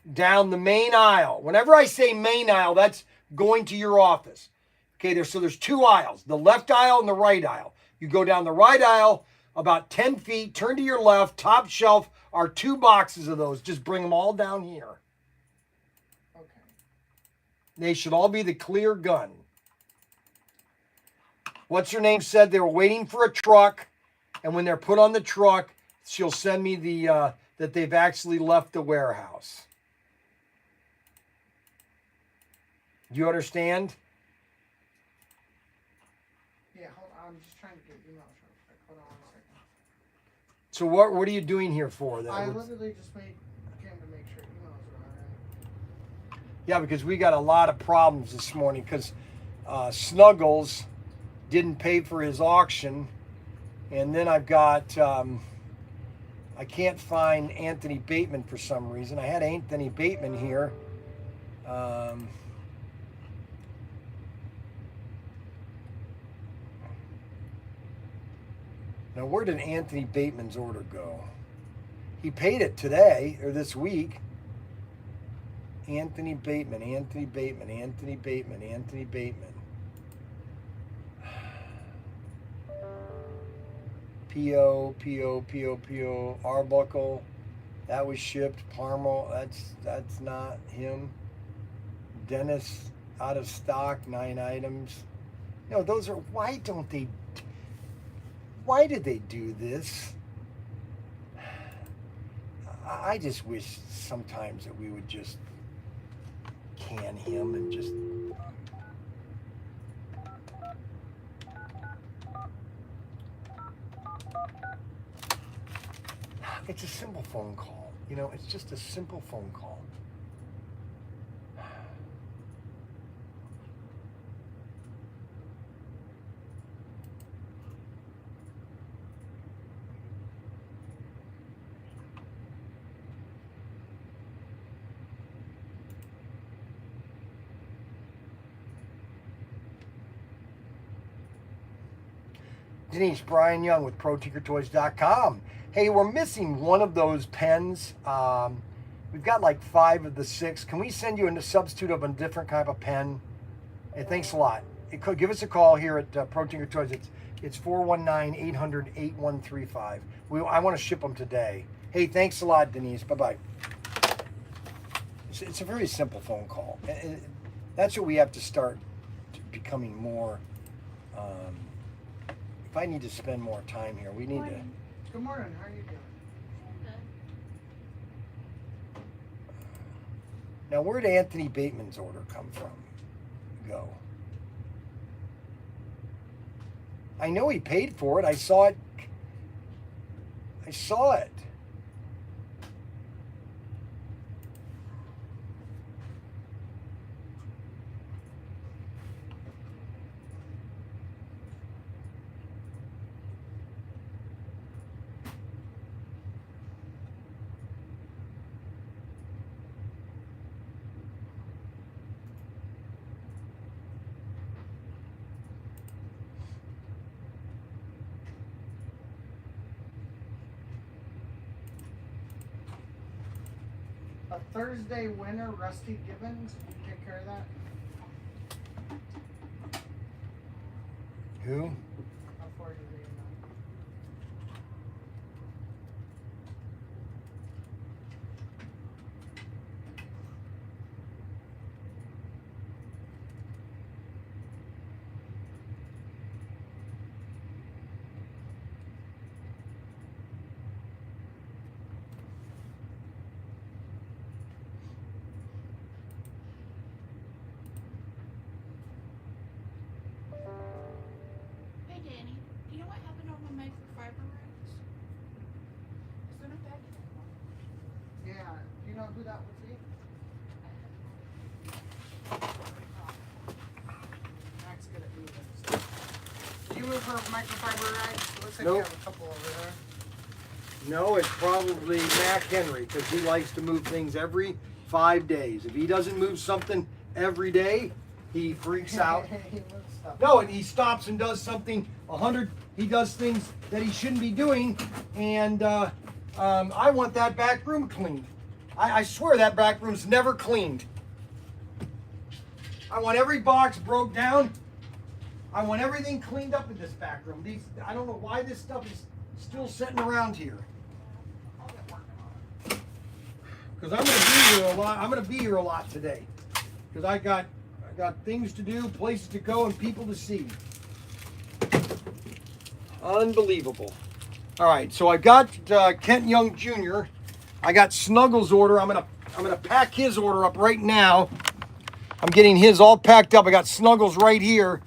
are. Down the main aisle. Whenever I say main aisle, that's going to your office. Okay, so there's two aisles, the left aisle and the right aisle. You go down the right aisle about 10 feet, turn to your left, top shelf are 2 boxes of those. Just bring them all down here. Okay. They should all be the clear gun. What's her name said they were waiting for a truck, and when they're put on the truck, she'll send me the that they've actually left the warehouse. Do you understand? Yeah, hold on. I'm just trying to get emails real quick. Hold on 1 second. So what are you doing here for then? I literally just came to make sure emails are alright. Yeah, because we got a lot of problems this morning because Snuggles didn't pay for his auction, and then I've got I can't find Anthony Bateman for some reason. I had Anthony Bateman here. Now, where did Anthony Bateman's order go? He paid it today or this week. Anthony Bateman, Anthony Bateman, Anthony Bateman, Anthony Bateman. P.O. Arbuckle. That was shipped. Parmo, that's not him. Dennis, out of stock, 9 items. No, those are, why did they do this? I just wish sometimes that we would just can him and just... It's a simple phone call. You know, it's just a simple phone call. Denise, Bryan Young with Protinkertoys.com. Hey, we're missing one of those pens. We've got like 5 of the 6. Can we send you a substitute of a different type of pen? Hey, thanks a lot. Give us a call here at Protinkertoys. It's 419-800-8135. I want to ship them today. Hey, thanks a lot, Denise. Bye-bye. It's a very simple phone call. That's what we have to start becoming more... if I need to spend more time here, we need to... Good morning. How are you doing? Now, where did Anthony Bateman's order come from? Go. I know he paid for it. I saw it. A Thursday winner, Rusty Gibbons. Did you take care of that? Who? How far did they know? Hey Danny, do you know what happened on my microfiber racks? Is there no bag anymore? Yeah. Do you know who that would be? Mac's good at moving stuff. Do you move her microfiber rags? It looks like you Nope. have a couple over there. No, it's probably Mac Henry because he likes to move things every 5 days. If he doesn't move something every day, he freaks out. He moves stuff. No, and he stops and does something 100. He does things that he shouldn't be doing, and I want that back room cleaned. I swear that back room's never cleaned. I want every box broke down I want everything cleaned up in this back room. I don't know why this stuff is still sitting around here. Because I'm gonna be here a lot. I'm gonna be here a lot today. Because I got things to do, places to go, and people to see. Unbelievable. All right, so I got Kent Young Jr. I got Snuggles' order. I'm gonna pack his order up right now. I'm getting his all packed up. I got Snuggles right here.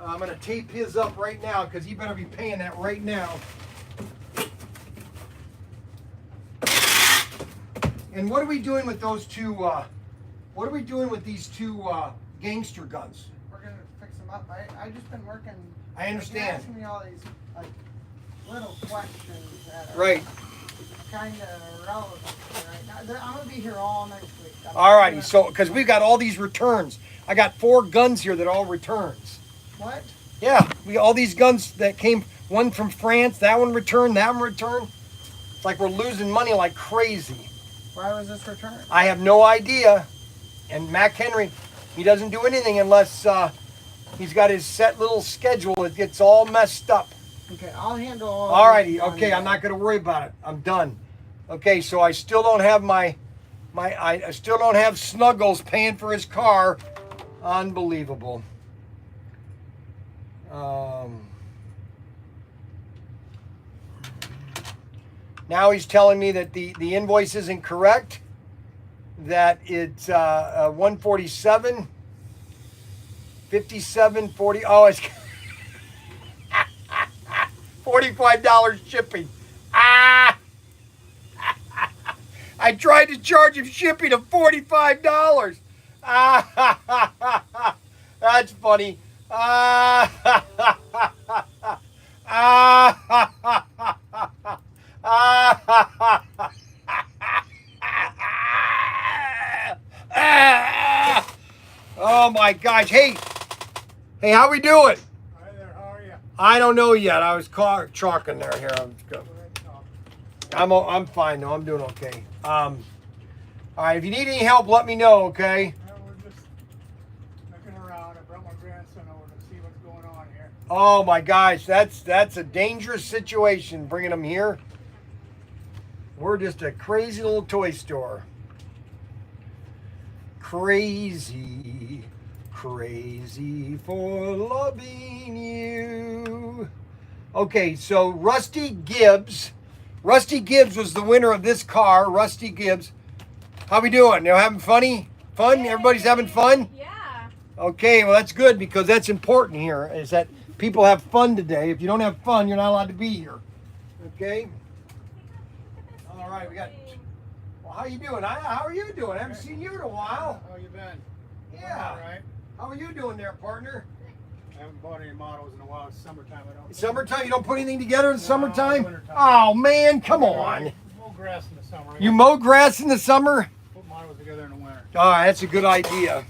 I'm gonna tape his up right now because he better be paying that right now. And what are we doing with those two? What are we doing with these two gangster guns? We're gonna fix them up. I just been working. I understand. You're asking me all these like little questions that are Right. kind of relevant right now. I'm gonna be here all next week. Alrighty, so because we've got all these returns. I got 4 guns here that are all returns. What? Yeah, we all these guns that came, one from France, that one returned, that one returned. It's like we're losing money like crazy. Why was this returned? I have no idea. And Mac Henry, he doesn't do anything unless he's got his set little schedule. It gets all messed up. Okay, I'll handle all. Alrighty, okay, I'm not going to worry about it. I'm done. Okay, so I still don't have I still don't have Snuggles paying for his car. Unbelievable. Now he's telling me that the invoice isn't correct, that it's 147, 57, 40. Oh, it's $45 shipping. Ah! I tried to charge him shipping of $45. Ah! That's funny. Oh my gosh. Hey, how we doing? Hi there, how are you? I don't know yet. I was chalking there. Here, I'm fine though. I'm doing okay. All right, if you need any help, let me know, okay? Yeah, we're just looking around. I brought my grandson over to see what's going on here. Oh my gosh, that's a dangerous situation bringing them here. We're just a crazy little toy store. Crazy for loving you. Okay, so Rusty Gibbs was the winner of this car. Rusty Gibbs. How we doing? You having fun? Everybody's having fun? Yeah. Okay, well that's good because that's important here is that people have fun today. If you don't have fun, you're not allowed to be here. Okay? All right, we got. Well, how you doing? How are you doing? I haven't seen you in a while. How you been? Yeah. All right. How are you doing there, partner? I haven't bought any models in a while. It's summertime. I don't. Summertime? You don't put anything together in the No, summertime? wintertime. Oh man, come on. Mow grass in the summer. You mow grass in the summer? Put models together in the winter. All right, that's a good idea.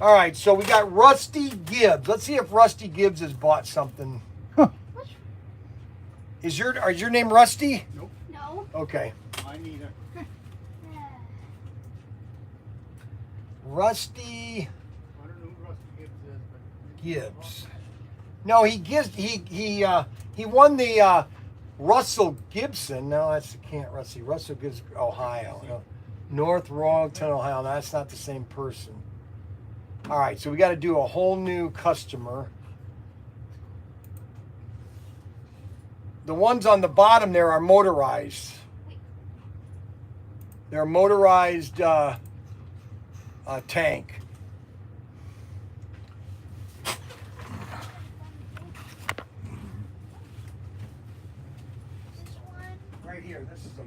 All right, so we got Rusty Gibbs. Let's see if Rusty Gibbs has bought something. Is your name Rusty? Nope. No. Okay. Mine neither. Rusty I don't know who Rusty Gibbs is, but Gibbs. No, he won the Russell Gibson. No, Russell Gibbs, Ohio. No, North Royalton, Ohio. No, that's not the same person. All right, so we got to do a whole new customer. The ones on the bottom there are motorized. They're a motorized tank. Right here, this is a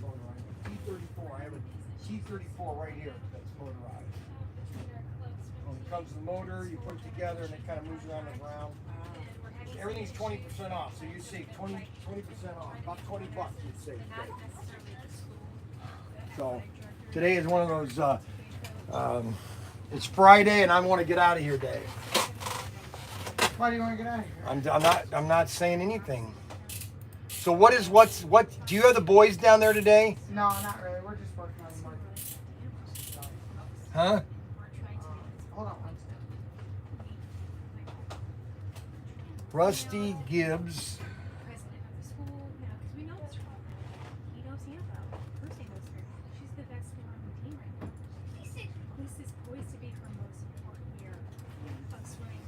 motorized T-34. I have a T-34 right here that's motorized. When it comes to the motor, you put it together and it kind of moves around the ground. Everything's 20% off, so you save 20% off, about $20 you'd save today. So today is one of those. It's Friday, and I want to get out of here day. Why do you want to get out of here? I'm not saying anything. So what? Do you have the boys down there today? No, not really. We're just working on the market. Huh? Hold on one Rusty Gibbs. President of the school, you know, because we know this girl. He knows Tampa. Lucy knows her. She's the best one on the team right now. This is poised to be her most important year of swimming.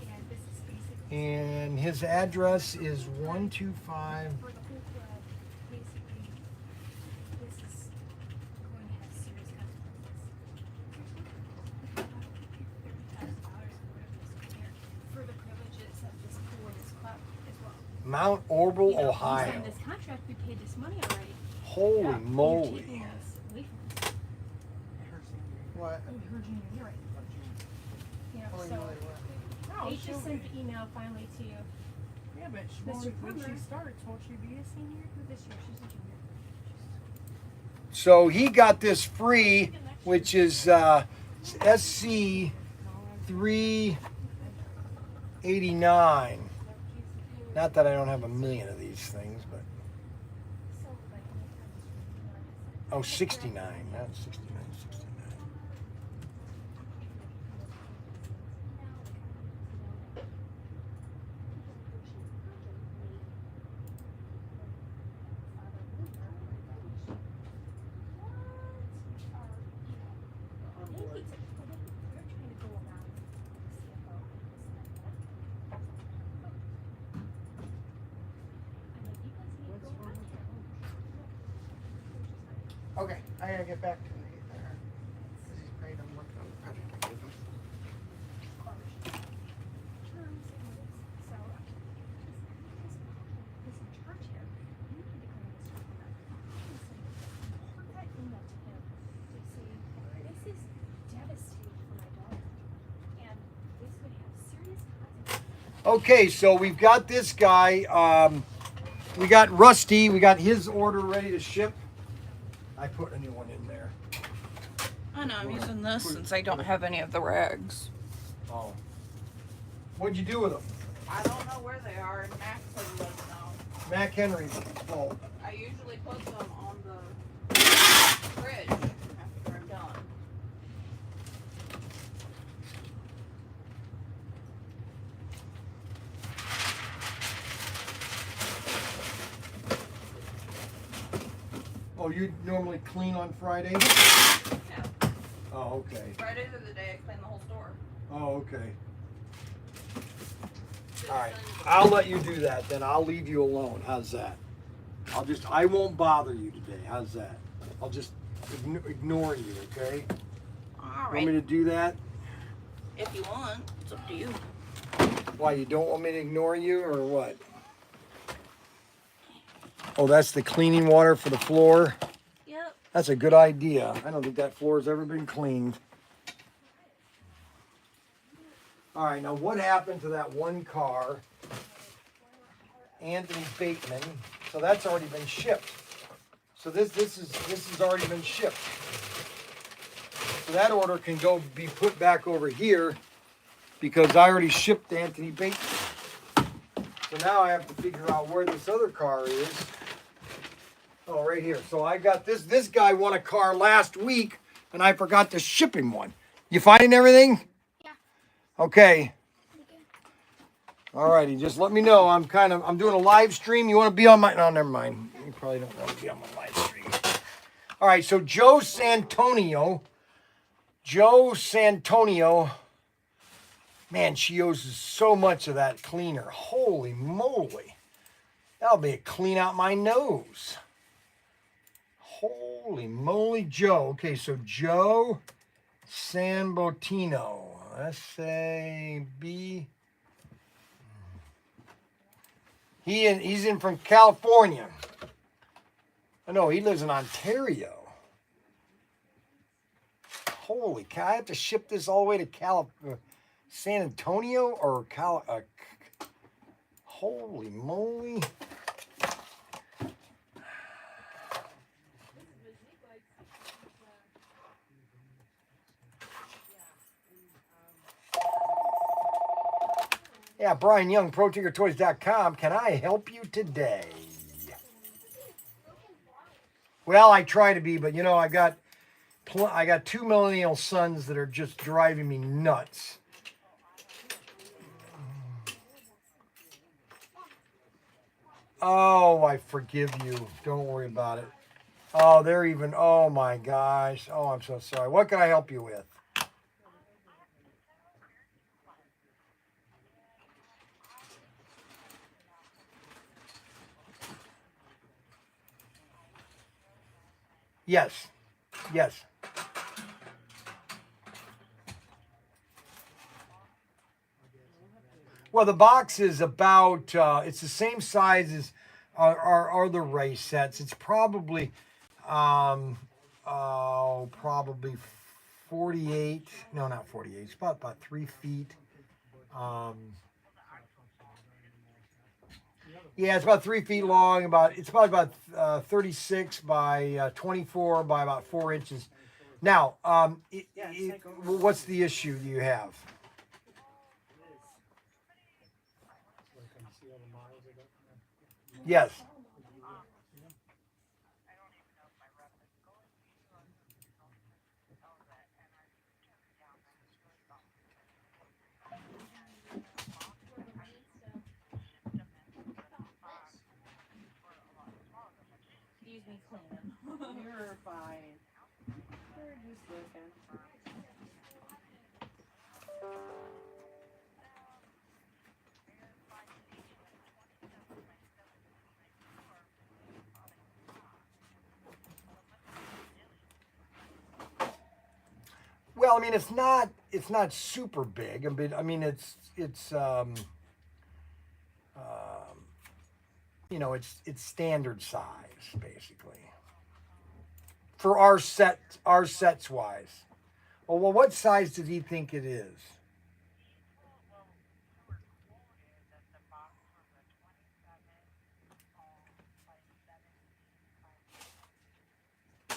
And this is basically... And his address is 125. For the whole club, basically, this is going to have serious consequences. For the privileges of this pool and this club as well. Mount Orbital, You know, we Ohio. signed this contract, we paid this money already. Holy You're moly. taking this away from us. What? Oh, her junior year, right? You know, Oh, you so know they were. No, they she'll just sent the email finally to you. Yeah, but she Mr. won't, when she Plummer. starts, won't she be a senior? This year, she's a junior. So he got this free, which is SC 389. Not that I don't have a million of these things, but So, like, oh, 69, not 69, 69. Okay, I gotta get back to Nate there. Because he's paid him working on the project I gave him. Okay, so we've got this guy. We got Rusty. We got his order ready to ship. I put a new one in there. I know, I'm using this since I don't have any of the rags. Oh. What'd you do with them? I don't know where they are, and Max doesn't let us know. Mac Henry. Oh. I usually put them on the fridge after I'm done. Oh, you normally clean on Friday? Yeah. Oh, okay. Fridays are the day I clean the whole store. Oh, okay. All right. I'll let you do that then. I'll leave you alone. How's that? I won't bother you today. How's that? I'll just ignore you, okay? All Want me right. to do that? If you want, it's up to you. Why, you don't want me to ignore you or what? Oh, that's the cleaning water for the floor? Yep. That's a good idea. I don't think that floor's ever been cleaned. All right, now what happened to that one car? Anthony Bateman. So that's already been shipped. So this has already been shipped. So that order can be put back over here because I already shipped Anthony Bateman. So now I have to figure out where this other car is. Oh, right here. So I got this. This guy won a car last week, and I forgot to ship him one. You finding everything? Yeah. Okay. All righty. Just let me know. I'm doing a live stream. You want to be on my? No, never mind. You probably don't want to be on my live stream. All right. So Joe Santonio. Man, she uses so much of that cleaner. Holy moly. That'll be a clean out my nose. Holy moly, Joe. Okay, so Joe Sambotino. S-A-B. He's in from California. Oh, no, he lives in Ontario. Holy cow, I have to ship this all the way to San Antonio or holy moly. Yeah, Bryan Young, Protinkertoys.com. Can I help you today? Well, I try to be, but you know, I got 2 millennial sons that are just driving me nuts. Oh, I forgive you. Don't worry about it. Oh, they're even. Oh my gosh. Oh, I'm so sorry. What can I help you with? Yes. Yes. Well, the box is about, it's the same size as our other race sets. It's probably, probably 48. No, not 48. It's about 3 feet. Um, yeah, it's about 3 feet long. It's probably about 36 by 24 by about 4 inches. Now, what's the issue you have? Yes. Excuse me cleaning. You're fine. We're just looking. Well, I mean, it's not super big. I mean, it's it's standard size basically for our sets wise. Well, what size does he think it is?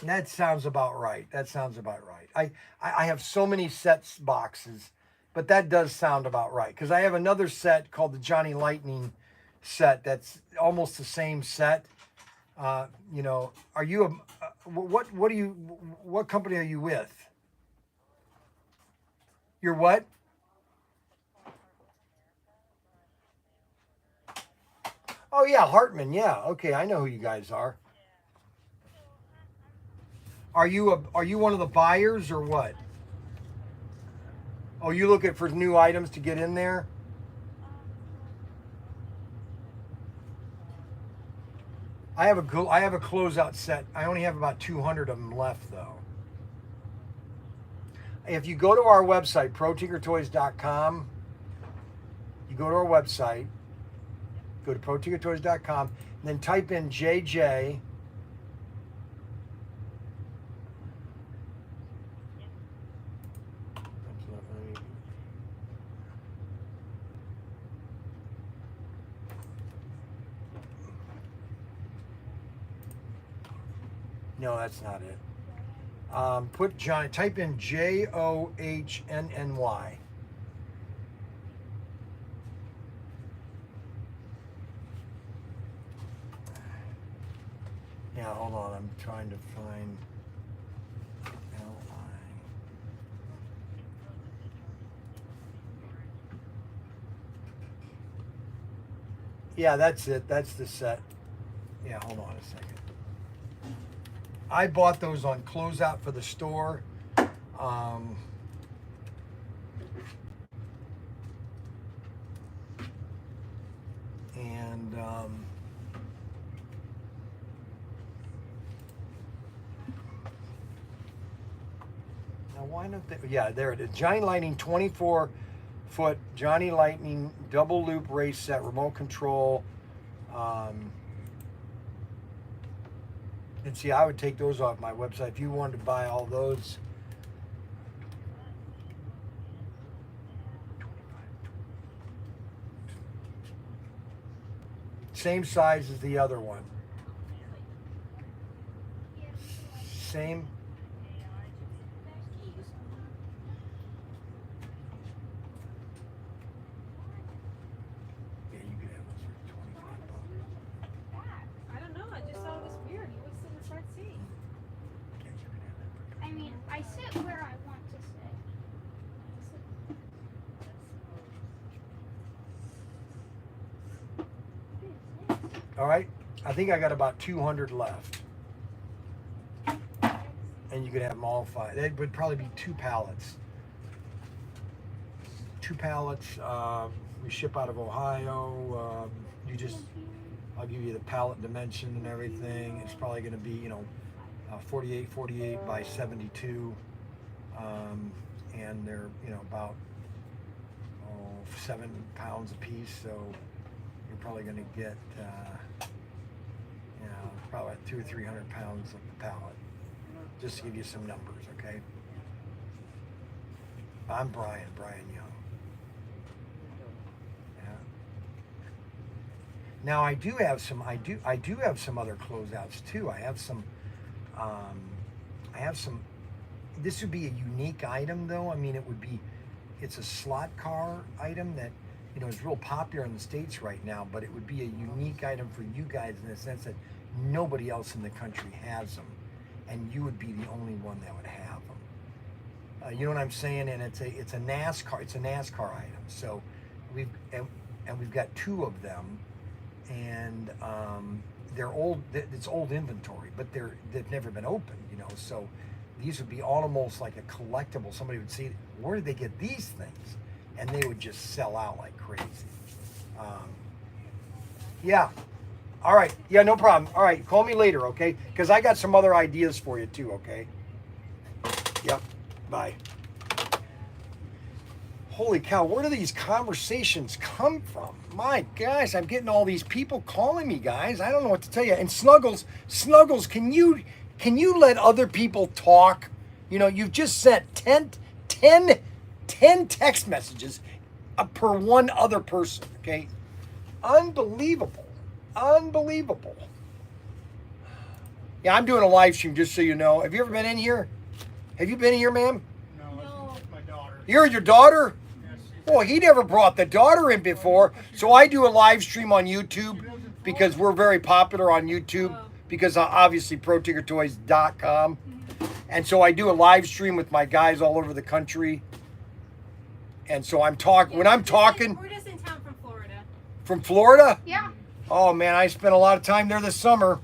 That sounds about right. That sounds about right. I have so many sets boxes, but that does sound about right because I have another set called the Johnny Lightning set that's almost the same set. Are you what company are you with? You're what? Oh yeah, Hartman. Yeah, okay, I know who you guys are. Are you one of the buyers or what? Oh, you looking for new items to get in there? I have a closeout set. I only have about 200 of them left though. If you go to our website, protinkertoys.com, you go to our website, go to protinkertoys.com, and then type in JJ. No, that's not it. Put Johnny. Type in JOHNNY. Yeah, hold on. I'm trying to find LI. Yeah, that's it. That's the set. Yeah, hold on a second. I bought those on closeout for the store. And now why don't they? Yeah, there it is. Johnny Lightning 24-foot Johnny Lightning double loop race set, remote control. And see, I would take those off my website if you wanted to buy all those. Same size as the other one. Same. Yeah, you could have those for $25. I don't know. I just thought it was weird. He was in the front seat. Yeah, you could have that for I mean, I sit where I want to sit. What is this? All right, I think I got about 200 left. And you could have them all 5. That would probably be 2 pallets. 2 pallets. We ship out of Ohio. I'll give you the pallet dimension and everything. It's probably going to be, 48 by 72. And they're, about 7 pounds a piece. So you're probably going to get, probably 200 or 300 pounds of the pallet. Just to give you some numbers, okay? I'm Bryan Young. Yeah. Now I do have some other closeouts too. I have some this would be a unique item though. I mean it's a slot car item that is real popular in the States right now, but it would be a unique item for you guys in the sense that nobody else in the country has them. And you would be the only one that would have them. You know what I'm saying? And it's a NASCAR item. So we've got 2 of them, and they're old. It's old inventory, but they've never been opened. So these would be almost like a collectible. Somebody would see, where did they get these things? And they would just sell out like crazy. Yeah. All right. Yeah, no problem. All right. Call me later, okay? Because I got some other ideas for you, too, okay? Yep. Bye. Holy cow. Where do these conversations come from? My gosh, I'm getting all these people calling me, guys. I don't know what to tell you. And Snuggles, can you let other people talk? You've just sent 10 text messages per one other person, okay? Unbelievable. Yeah, I'm doing a live stream, just so you know. Have you ever been in here? Have you been in here, ma'am? No, it's my daughter. You're your daughter? Yes, Well, he never brought the daughter in before. So I do a live stream on YouTube because we're very popular on YouTube because obviously Protinkertoys.com. And so I do a live stream with my guys all over the country. And so I'm talking, when I'm talking. We're just in town from Florida. From Florida? Yeah. Oh man, I spent a lot of time there this summer.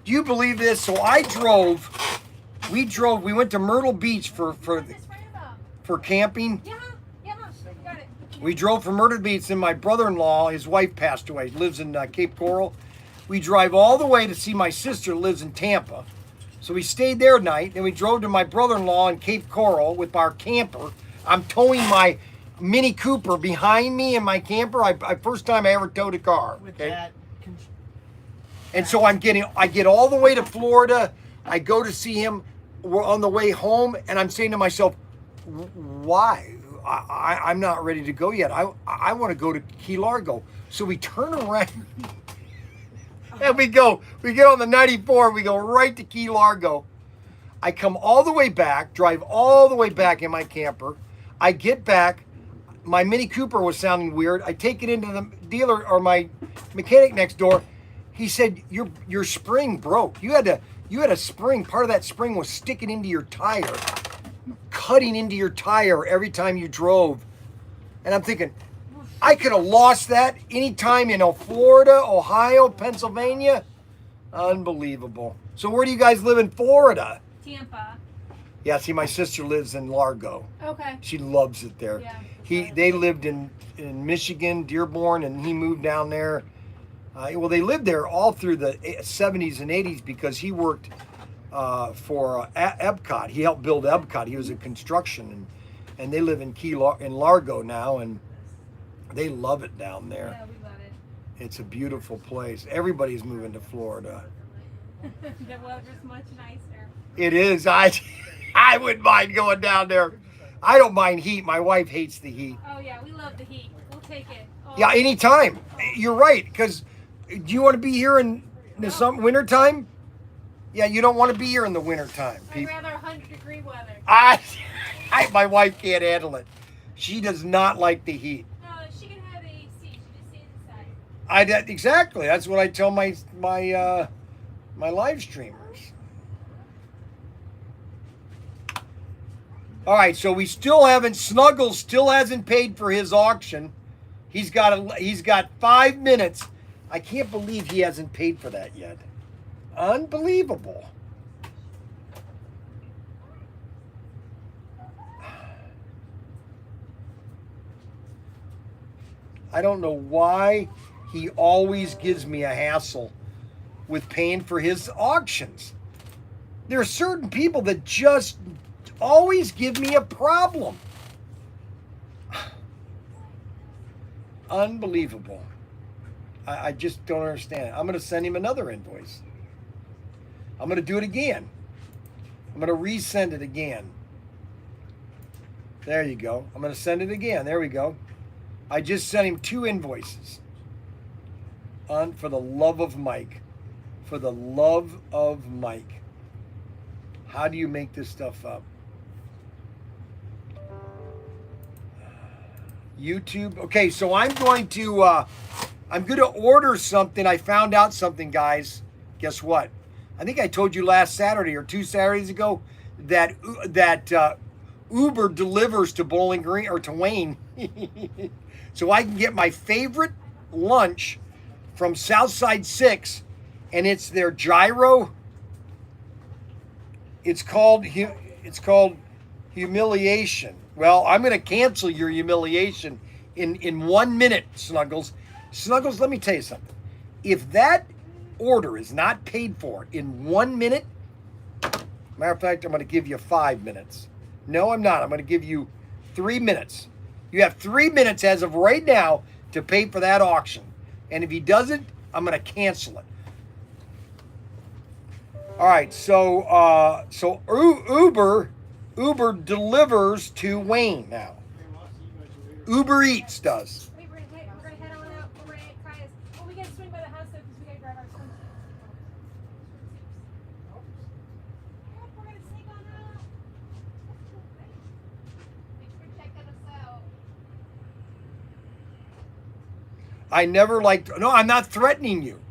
Do you believe this? So we went to Myrtle Beach for camping. Yeah, got it. We drove from Myrtle Beach, and my brother-in-law, his wife passed away, lives in Cape Coral. We drive all the way to see my sister, lives in Tampa. So we stayed there at night, then we drove to my brother-in-law in Cape Coral with our camper. I'm towing my Mini Cooper behind me in my camper. First time I ever towed a car. Okay? And so I get all the way to Florida. I go to see him. We're on the way home, and I'm saying to myself, why? I'm not ready to go yet. I want to go to Key Largo. So we turn around and we get on the 94, we go right to Key Largo. I come all the way back, drive all the way back in my camper. I get back. My Mini Cooper was sounding weird. I take it into the dealer or my mechanic next door. He said, your spring broke. You had a spring. Part of that spring was sticking into your tire, cutting into your tire every time you drove. And I'm thinking, I could have lost that anytime in Florida, Ohio, Pennsylvania. Unbelievable. So where do you guys live in Florida? Tampa. Yeah, see, my sister lives in Largo. Okay. She loves it there. Yeah. They lived in Michigan, Dearborn, and he moved down there. Well, they lived there all through the 70s and 80s because he worked for Epcot. He helped build Epcot. He was in construction, and they live in Largo now, and they love it down there. Yeah, we love it. It's a beautiful place. Everybody's moving to Florida. The weather's much nicer. It is. I wouldn't mind going down there. I don't mind heat. My wife hates the heat. Oh yeah, we love the heat. We'll take it. Yeah, anytime. You're right. Because do you want to be here in the winter time? Yeah, you don't want to be here in the winter time. I'd rather 100-degree weather. My wife can't handle it. She does not like the heat. No, she can have AC. She just stays inside. Exactly. That's what I tell my live streamers. All right, so Snuggles still hasn't paid for his auction. He's got 5 minutes I can't believe he hasn't paid for that yet. Unbelievable. I don't know why he always gives me a hassle with paying for his auctions. There are certain people that just always give me a problem. Unbelievable. I just don't understand. I'm going to send him another invoice. I'm going to do it again. I'm going to resend it again. There you go. I'm going to send it again. There we go. I just sent him 2 invoices. For the love of Mike. For the love of Mike. How do you make this stuff up? YouTube. Okay, so I'm going to order something. I found out something, guys. Guess what? I think I told you last Saturday or 2 Saturdays ago that Uber delivers to Bowling Green or to Wayne. So I can get my favorite lunch from Southside 6, and it's their gyro. It's called humiliation. Well, I'm going to cancel your humiliation in 1 minute, Snuggles. Snuggles, let me tell you something. If that order is not paid for in 1 minute, matter of fact, I'm going to give you 5 minutes. No, I'm not. I'm going to give you 3 minutes. You have 3 minutes as of right now to pay for that auction. And if he doesn't, I'm going to cancel it. All right, so Uber delivers to Wayne now. Uber Eats does. Wait, we're gonna head on out. We're gonna try this. Oh, we gotta swing by the house though, because we gotta grab our swimsuits. We're gonna sneak on out. Thanks for checking us out. I never liked. No, I'm not threatening you.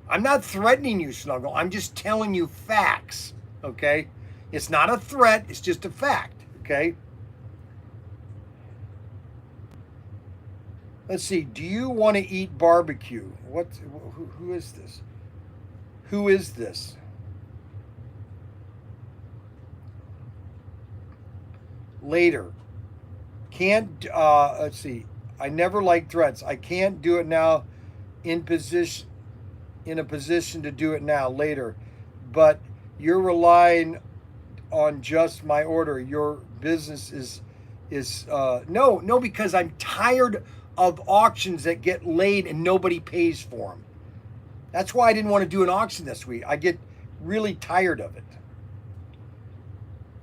I'm not threatening you, Snuggle. I'm just telling you facts, okay? It's not a threat. It's just a fact, okay? Let's see. Do you want to eat barbecue? Who is this? Who is this? Later. Can't, let's see. I never like threats. I can't do it now in a position to do it now, later. But you're relying on just my order. Your business is no, because I'm tired of auctions that get laid and nobody pays for them. That's why I didn't want to do an auction this week. I get really tired of it.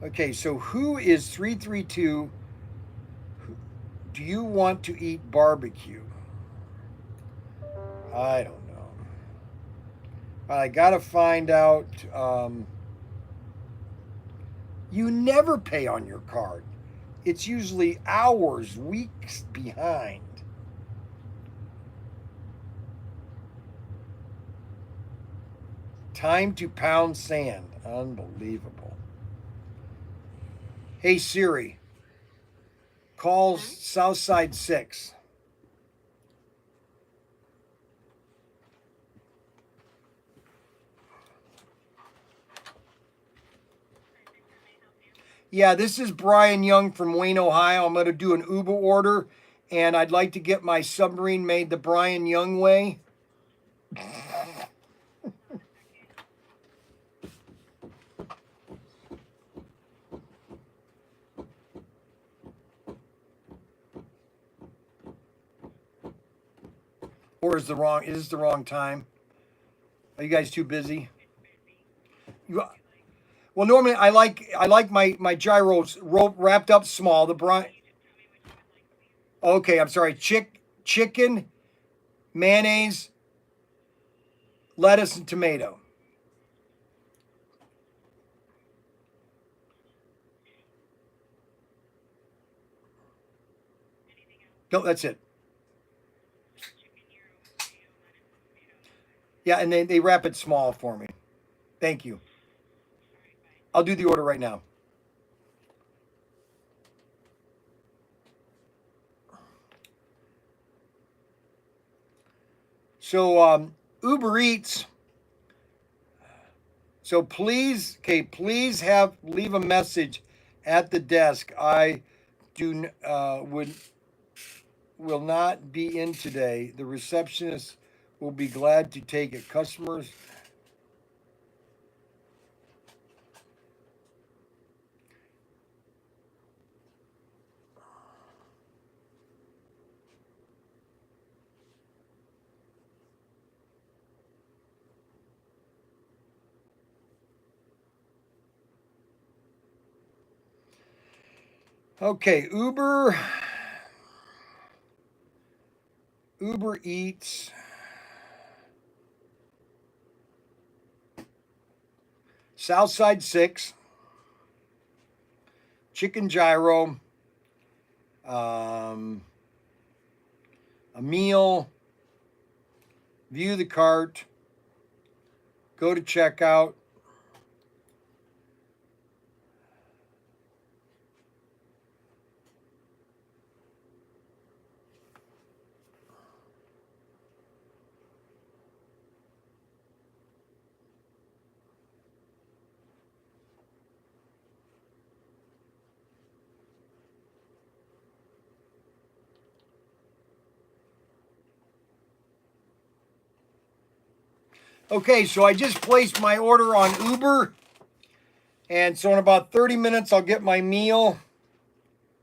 Okay, so who is 332? Do you want to eat barbecue? I don't know. I gotta find out. You never pay on your card. It's usually hours, weeks behind. Time to pound sand. Unbelievable. Hey Siri, call Southside 6. Yeah, this is Bryan Young from Wayne, Ohio. I'm going to do an Uber order, and I'd like to get my submarine made the Bryan Young way. Or is this the wrong time? Are you guys too busy? Well, normally I like my gyros wrapped up small. The Bryan. Okay, I'm sorry. Chicken, mayonnaise, lettuce, and tomato. No, that's it. Yeah, and they wrap it small for me. Thank you. I'll do the order right now. So Uber Eats. So please leave a message at the desk. I will not be in today. The receptionist will be glad to take it. Customers. Okay, Uber Eats. Southside 6, chicken gyro, a meal, view the cart, go to checkout. Okay, so I just placed my order on Uber. And so in about 30 minutes, I'll get my meal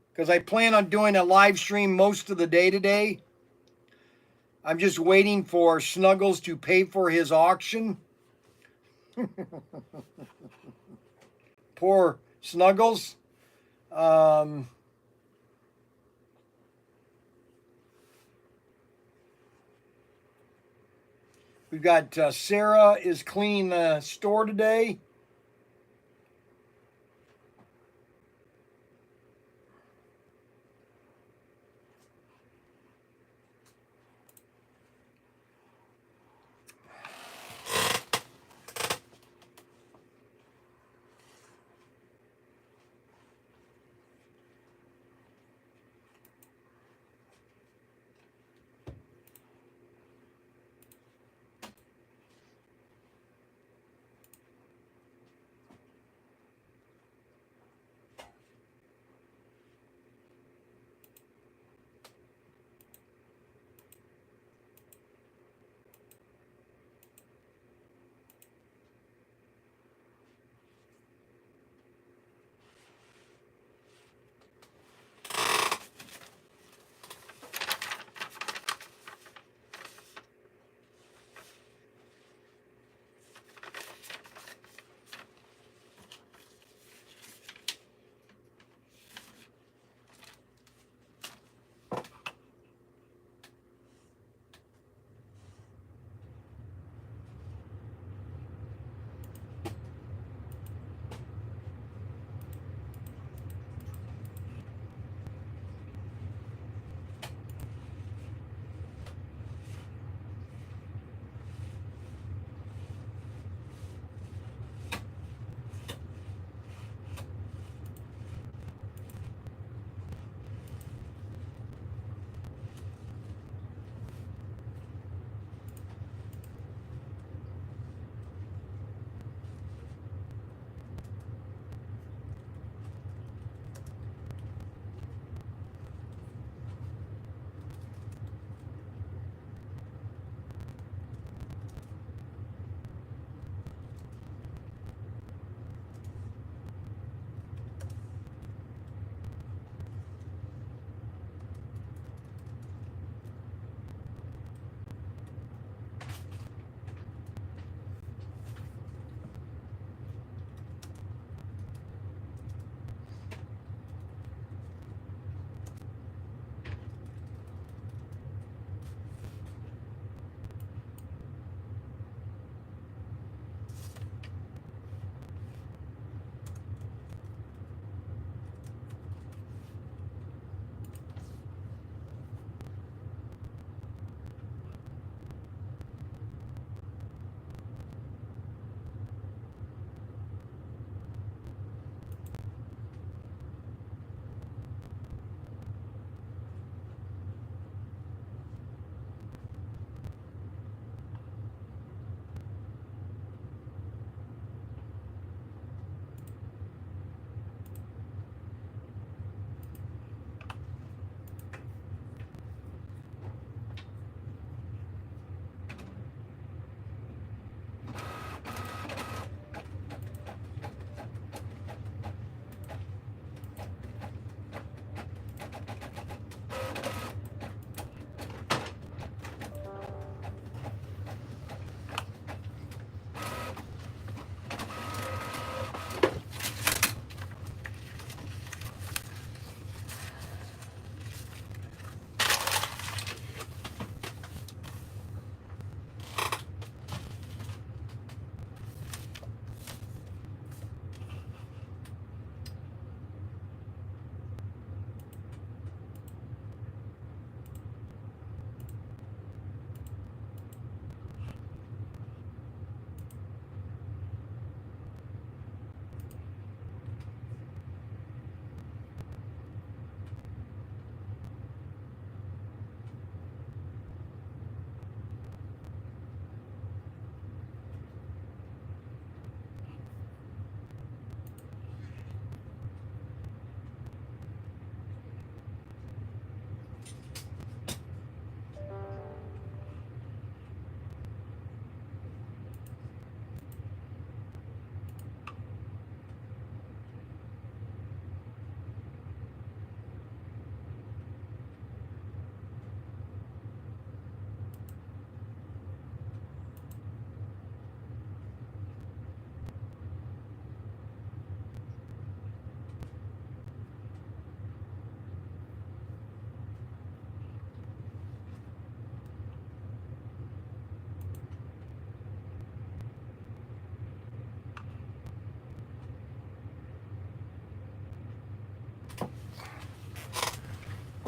because I plan on doing a live stream most of the day today. I'm just waiting for Snuggles to pay for his auction. Poor Snuggles. We've got Sarah is cleaning the store today.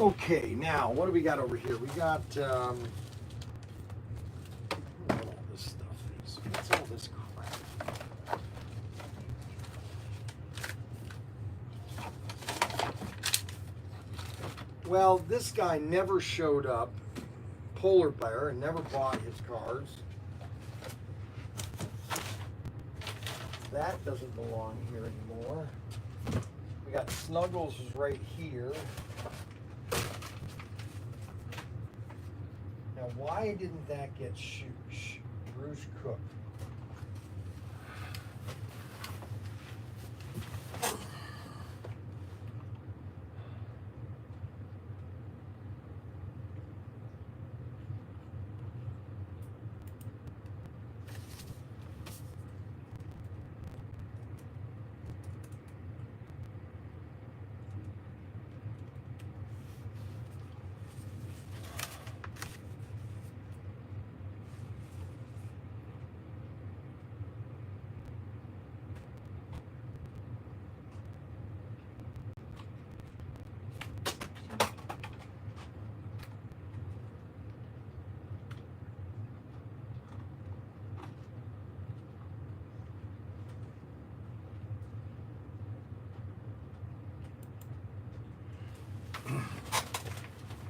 Okay, now what do we got over here? We got what all this stuff is. What's all this crap? Well, this guy never showed up, Polar Bear, and never bought his cars. That doesn't belong here anymore. We got Snuggles is right here. Now, why didn't that get Bruce Cook?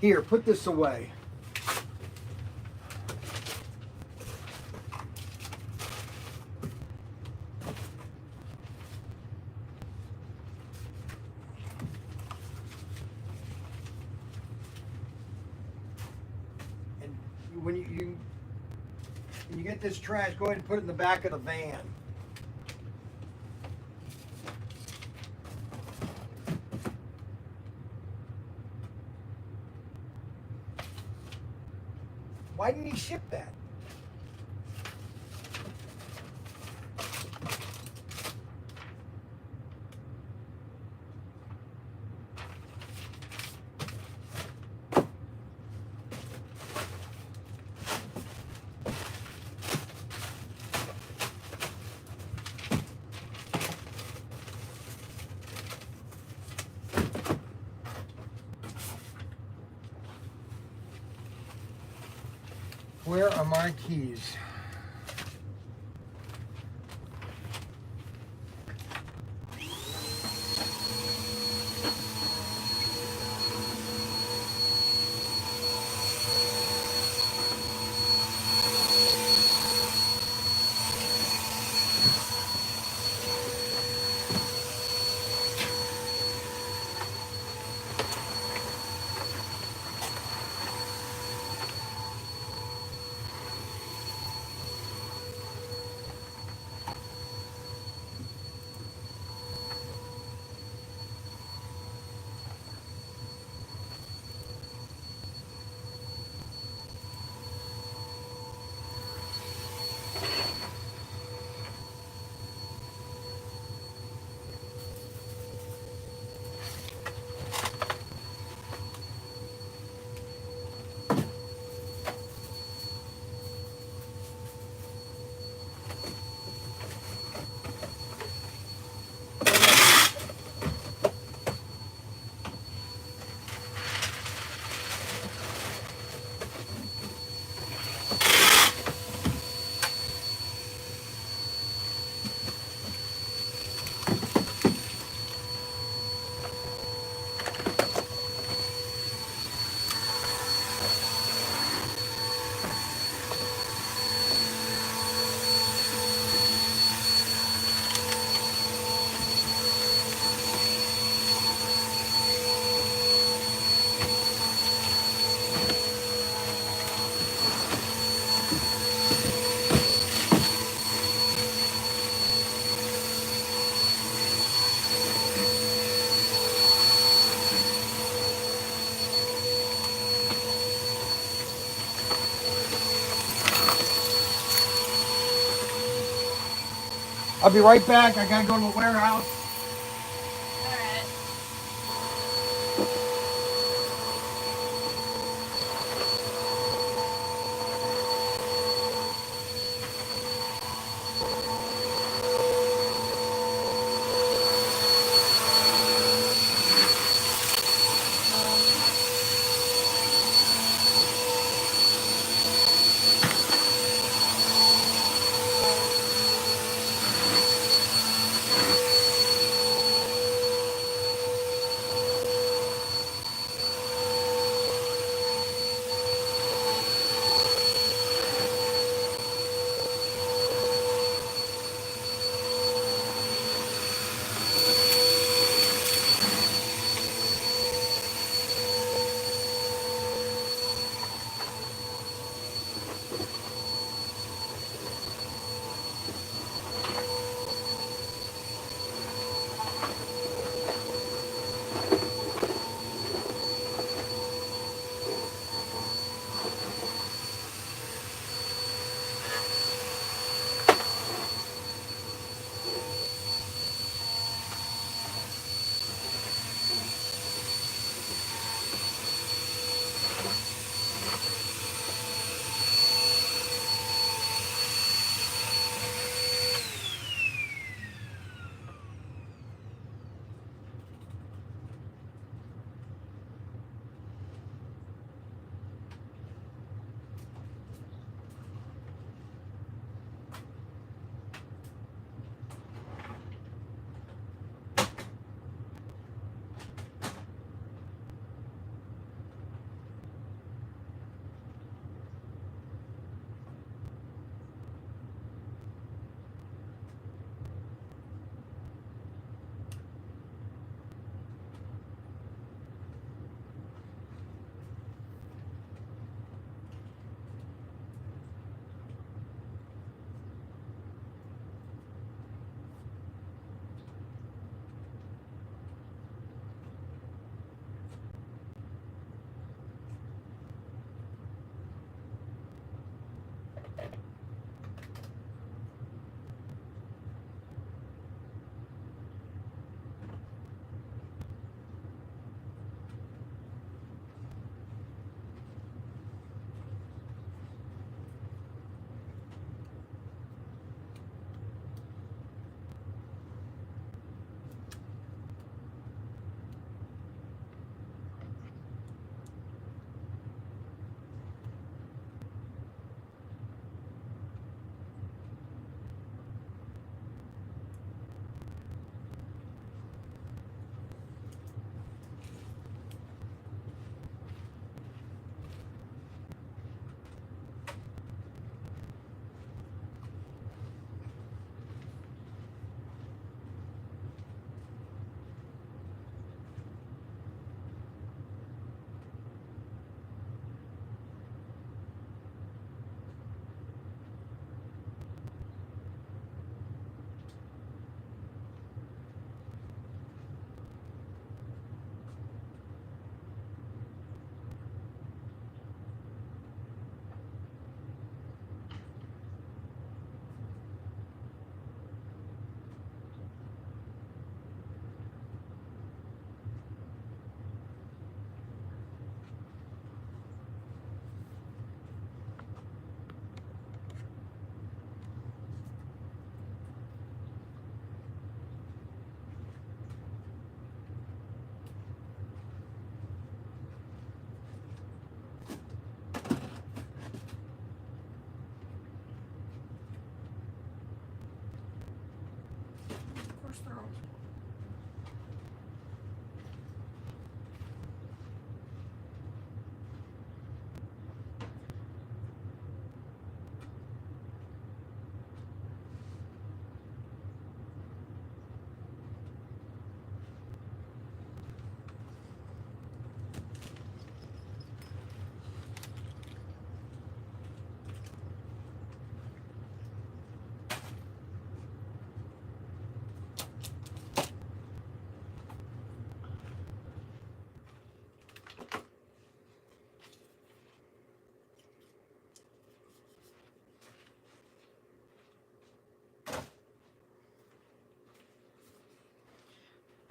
Here, put this away. And when you get this trash, go ahead and put it in the back of the van. Why didn't he ship that? Where are my keys? I'll be right back. I gotta go to the warehouse. Alright.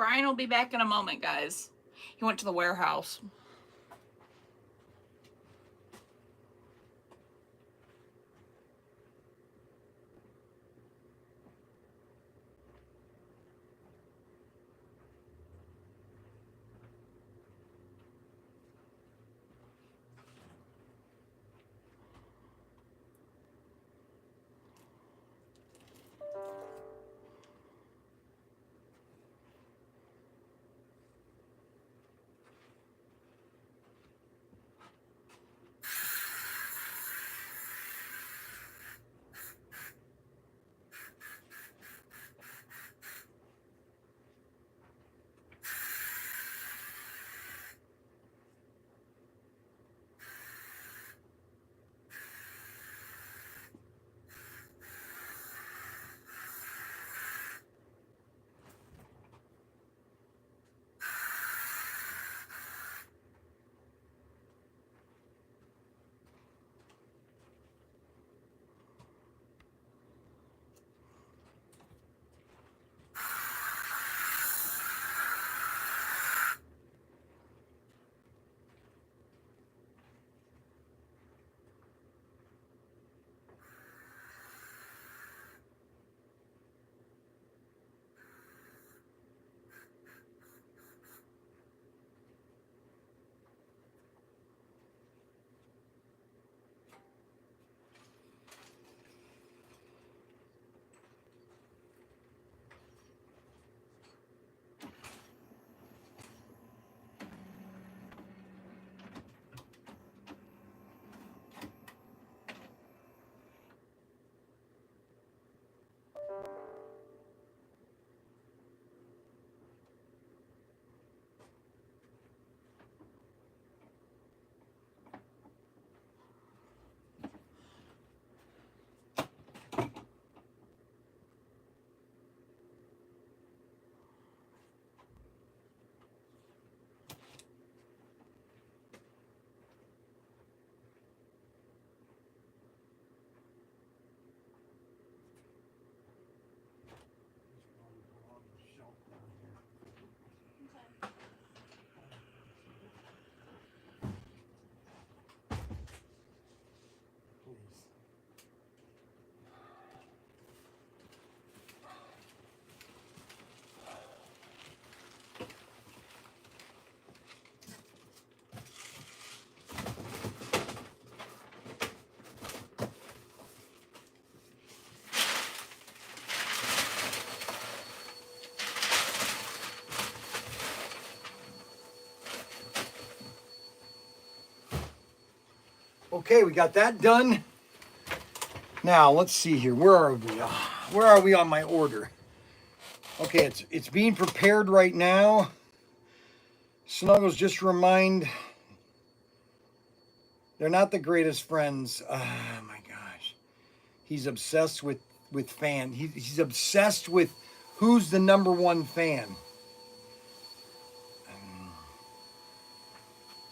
Bryan will be back in a moment, guys. He went to the warehouse. Okay, we got that done. Now let's see here. Where are we? Where are we on my order? Okay, it's being prepared right now. Snuggles, just remind, they're not the greatest friends. Oh my gosh, he's obsessed with fan. He's obsessed with who's the #1 fan.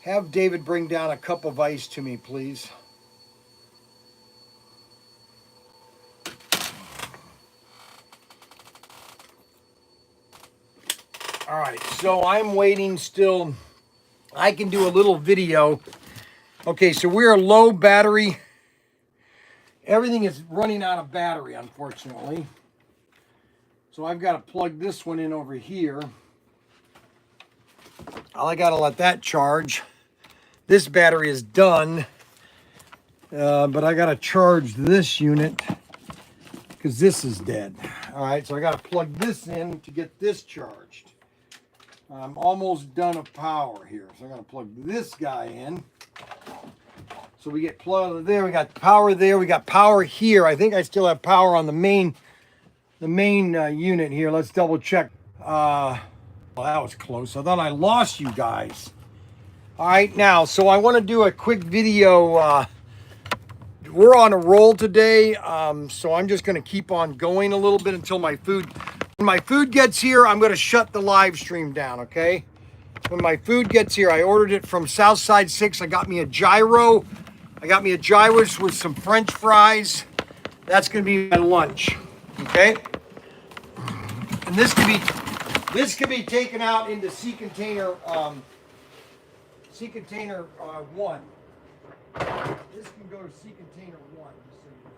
Have David bring down a cup of ice to me, please. All right, so I'm waiting still. I can do a little video. Okay, so we're low battery. Everything is running out of battery, unfortunately. So I've got to plug this one in over here. I got to let that charge. This battery is done, but I got to charge this unit because this is dead. All right, so I got to plug this in to get this charged. I'm almost done of power here, so I got to plug this guy in. So we get plug there. We got power there. We got power here. I think I still have power on the main unit here. Let's double check. Well, that was close. I thought I lost you guys. All right, now, so I want to do a quick video. We're on a roll today, so I'm just going to keep on going a little bit until my food. When my food gets here, I'm going to shut the live stream down, okay? When my food gets here, I ordered it from Southside 6. I got me a gyro. I got me a gyros with some French fries. That's going to be my lunch, okay? And this could be This can be taken out into sea container 1. This can go to sea container 1. Just so you know.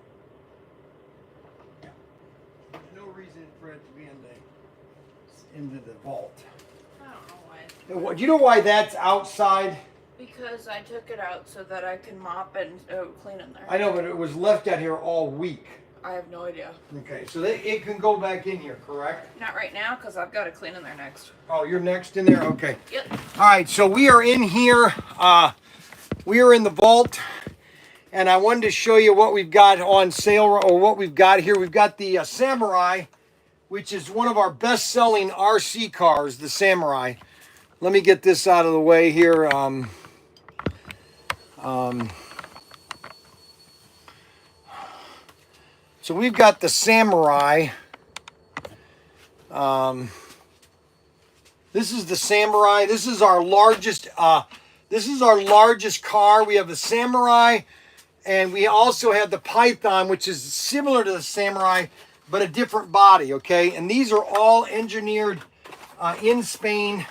Yeah. There's no reason for it to be into the vault. I don't know why. Do you know why that's outside? Because I took it out so that I can mop and clean in there. I know, but it was left out here all week. I have no idea. Okay, so it can go back in here, correct? Not right now, because I've got to clean in there next. Oh, you're next in there? Okay. Yep. All right, so we are in here. We are in the vault, and I wanted to show you what we've got on sale, or what we've got here. We've got the Samurai, which is one of our best-selling RC cars, the Samurai. Let me get this out of the way here. So we've got the Samurai. This is the Samurai. This is our largest. This is our largest car. We have the Samurai, and we also have the Python, which is similar to the Samurai, but a different body. Okay, and these are all engineered in Spain,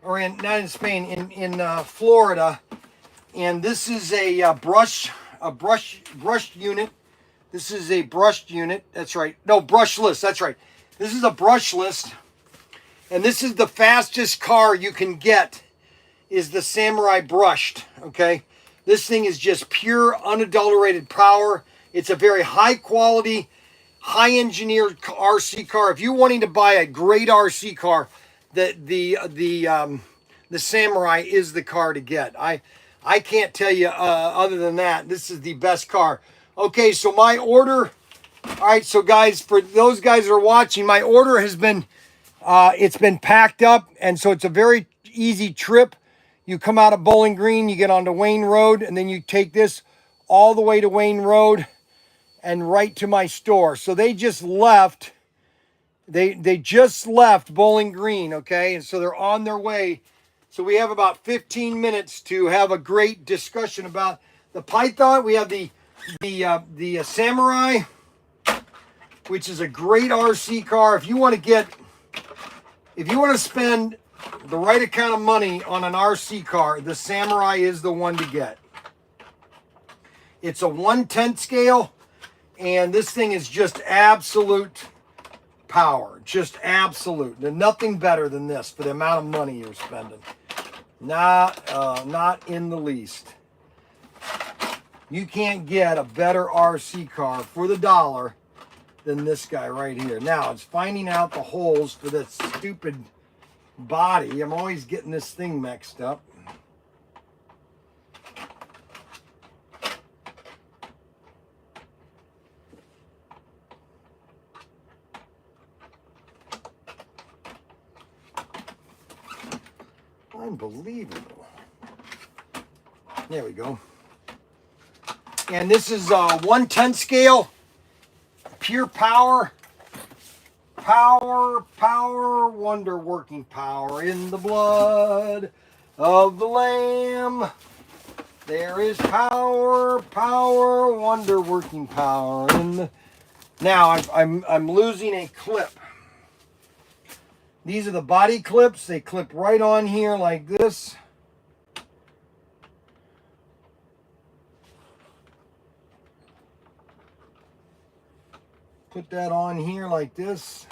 or not in Spain, in Florida. And this is a brushed unit. This is a brushed unit. That's right. No, brushless. That's right. This is a brushless. And this is the fastest car you can get, is the Samurai brushed. Okay. This thing is just pure, unadulterated power. It's a very high quality, high engineered RC car. If you're wanting to buy a great RC car, the Samurai is the car to get. I can't tell you other than that. This is the best car. Okay, so my order. All right, so guys, for those guys that are watching, my order has been, it's been packed up, and so it's a very easy trip. You come out of Bowling Green, you get onto Wayne Road, and then you take this all the way to Wayne Road and right to my store. So they just left. They just left Bowling Green, okay, and so they're on their way. So we have about 15 minutes to have a great discussion about the Python. We have the Samurai, which is a great RC car. If you want to spend the right amount of money on an RC car, the Samurai is the one to get. It's a 1/10 scale, and this thing is just absolute power. Just absolute. There's nothing better than this for the amount of money you're spending. Not in the least. You can't get a better RC car for the dollar than this guy right here. Now, it's finding out the holes for this stupid body. I'm always getting this thing mixed up. Unbelievable. There we go. And this is a 1/10 scale. Pure power. Power, wonder working power in the blood of the Lamb. There is power, wonder working power in the. Now I'm losing a clip. These are the body clips. They clip right on here like this. Put that on here like this.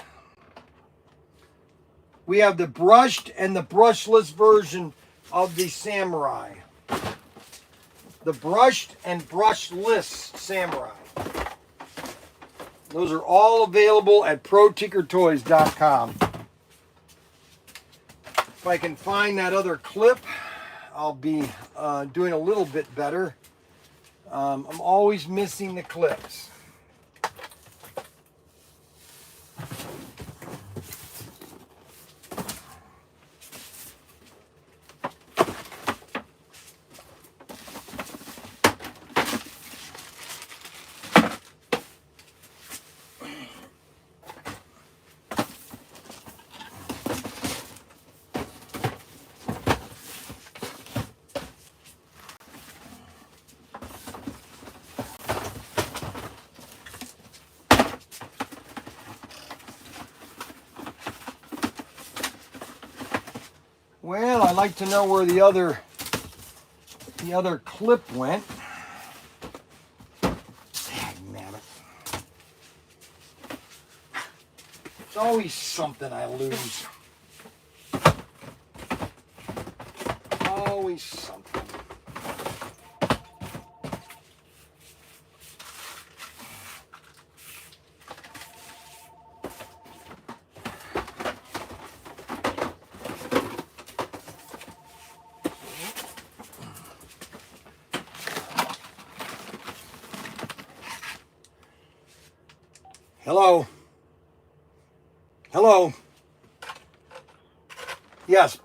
We have the brushed and the brushless version of the Samurai. The brushed and brushless Samurai. Those are all available at Protinkertoys.com. If I can find that other clip, I'll be doing a little bit better. I'm always missing the clips. I'd like to know where the other clip went. Damn it. It's always something I lose. Always something. Hello? Hello? Yes.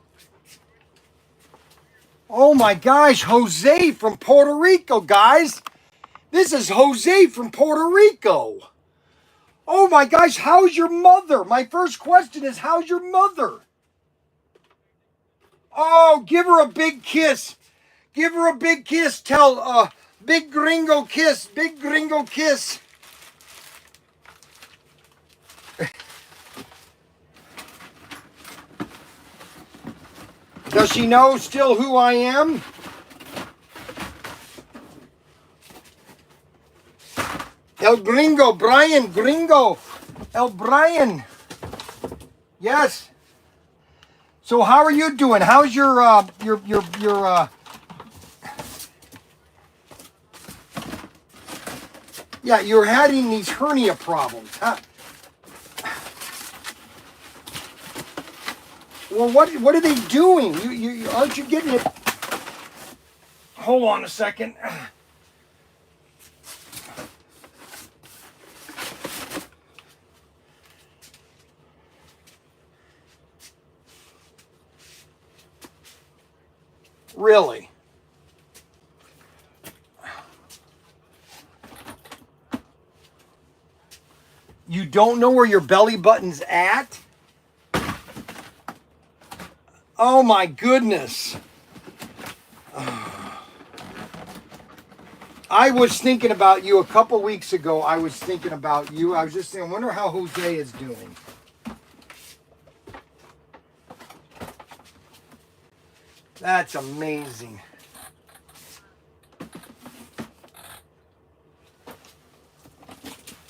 Oh my gosh, Jose from Puerto Rico, guys. This is Jose from Puerto Rico. Oh my gosh, how's your mother? My first question is, how's your mother? Oh, give her a big kiss. Give her a big kiss. Tell, big gringo kiss. Big gringo kiss. Does she know still who I am? El Gringo, Bryan, Gringo, El Bryan. Yes. So how are you doing? How's your yeah, you're having these hernia problems, huh? Well, what are they doing? You aren't you getting it? Hold on a second. Really? You don't know where your belly button's at? Oh my goodness. I was thinking about you a couple weeks ago. I was thinking about you. I was just saying, I wonder how Jose is doing. That's amazing.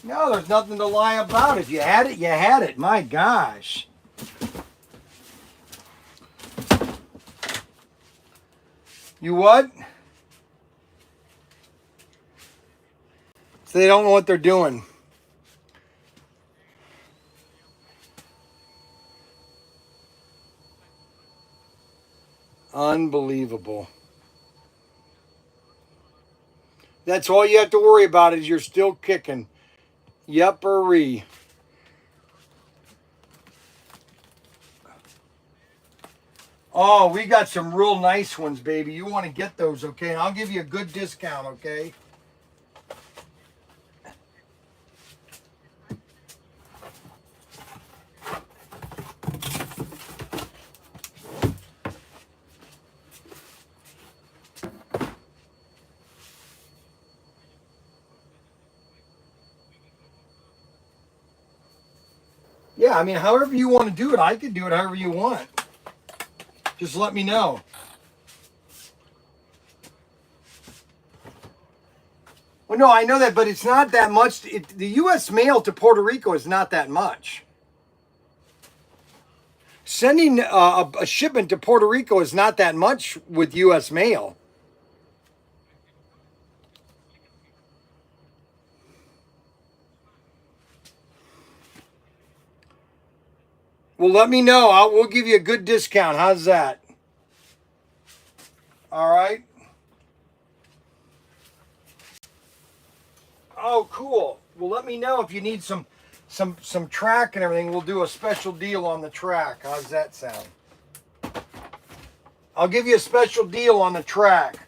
No, there's nothing to lie about. If you had it, you had it. My gosh. You what? So they don't know what they're doing. Unbelievable. That's all you have to worry about is you're still kicking. Yep-er-ee. Oh, we got some real nice ones, baby. You want to get those, okay? And I'll give you a good discount, okay? Yeah, I mean, however you want to do it, I can do it however you want. Just let me know. Well, no, I know that, but it's not that much. The U.S. mail to Puerto Rico is not that much. Sending a shipment to Puerto Rico is not that much with U.S. mail. Well, let me know. We'll give you a good discount. How's that? All right. Oh, cool. Well, let me know if you need some track and everything. We'll do a special deal on the track. How's that sound? I'll give you a special deal on the track.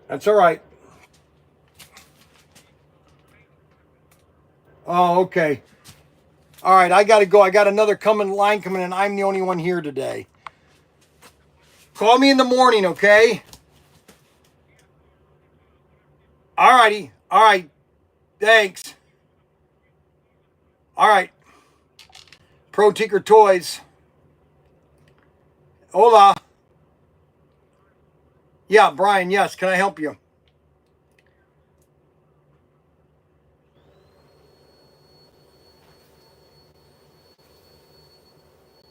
That's all right. Oh, okay. All right, I got to go. I got another line coming in. I'm the only one here today. Call me in the morning, okay? All righty. All right. Thanks. All right. Protinkertoys. Hola. Yeah, Brian, yes. Can I help you?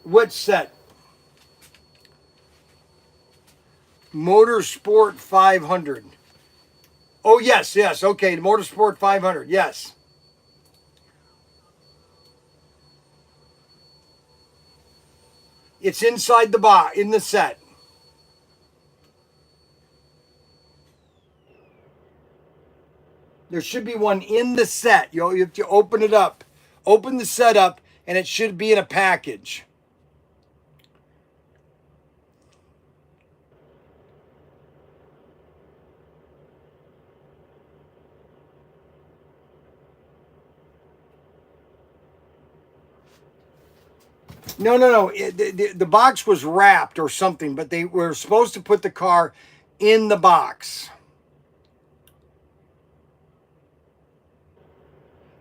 What set? Motorsport 500. Oh, yes, yes. Okay, the Motorsport 500. Yes. It's inside the box, in the set. There should be one in the set. You have to open it up. Open the set up, and it should be in a package. No, no, no. The box was wrapped or something, but they were supposed to put the car in the box.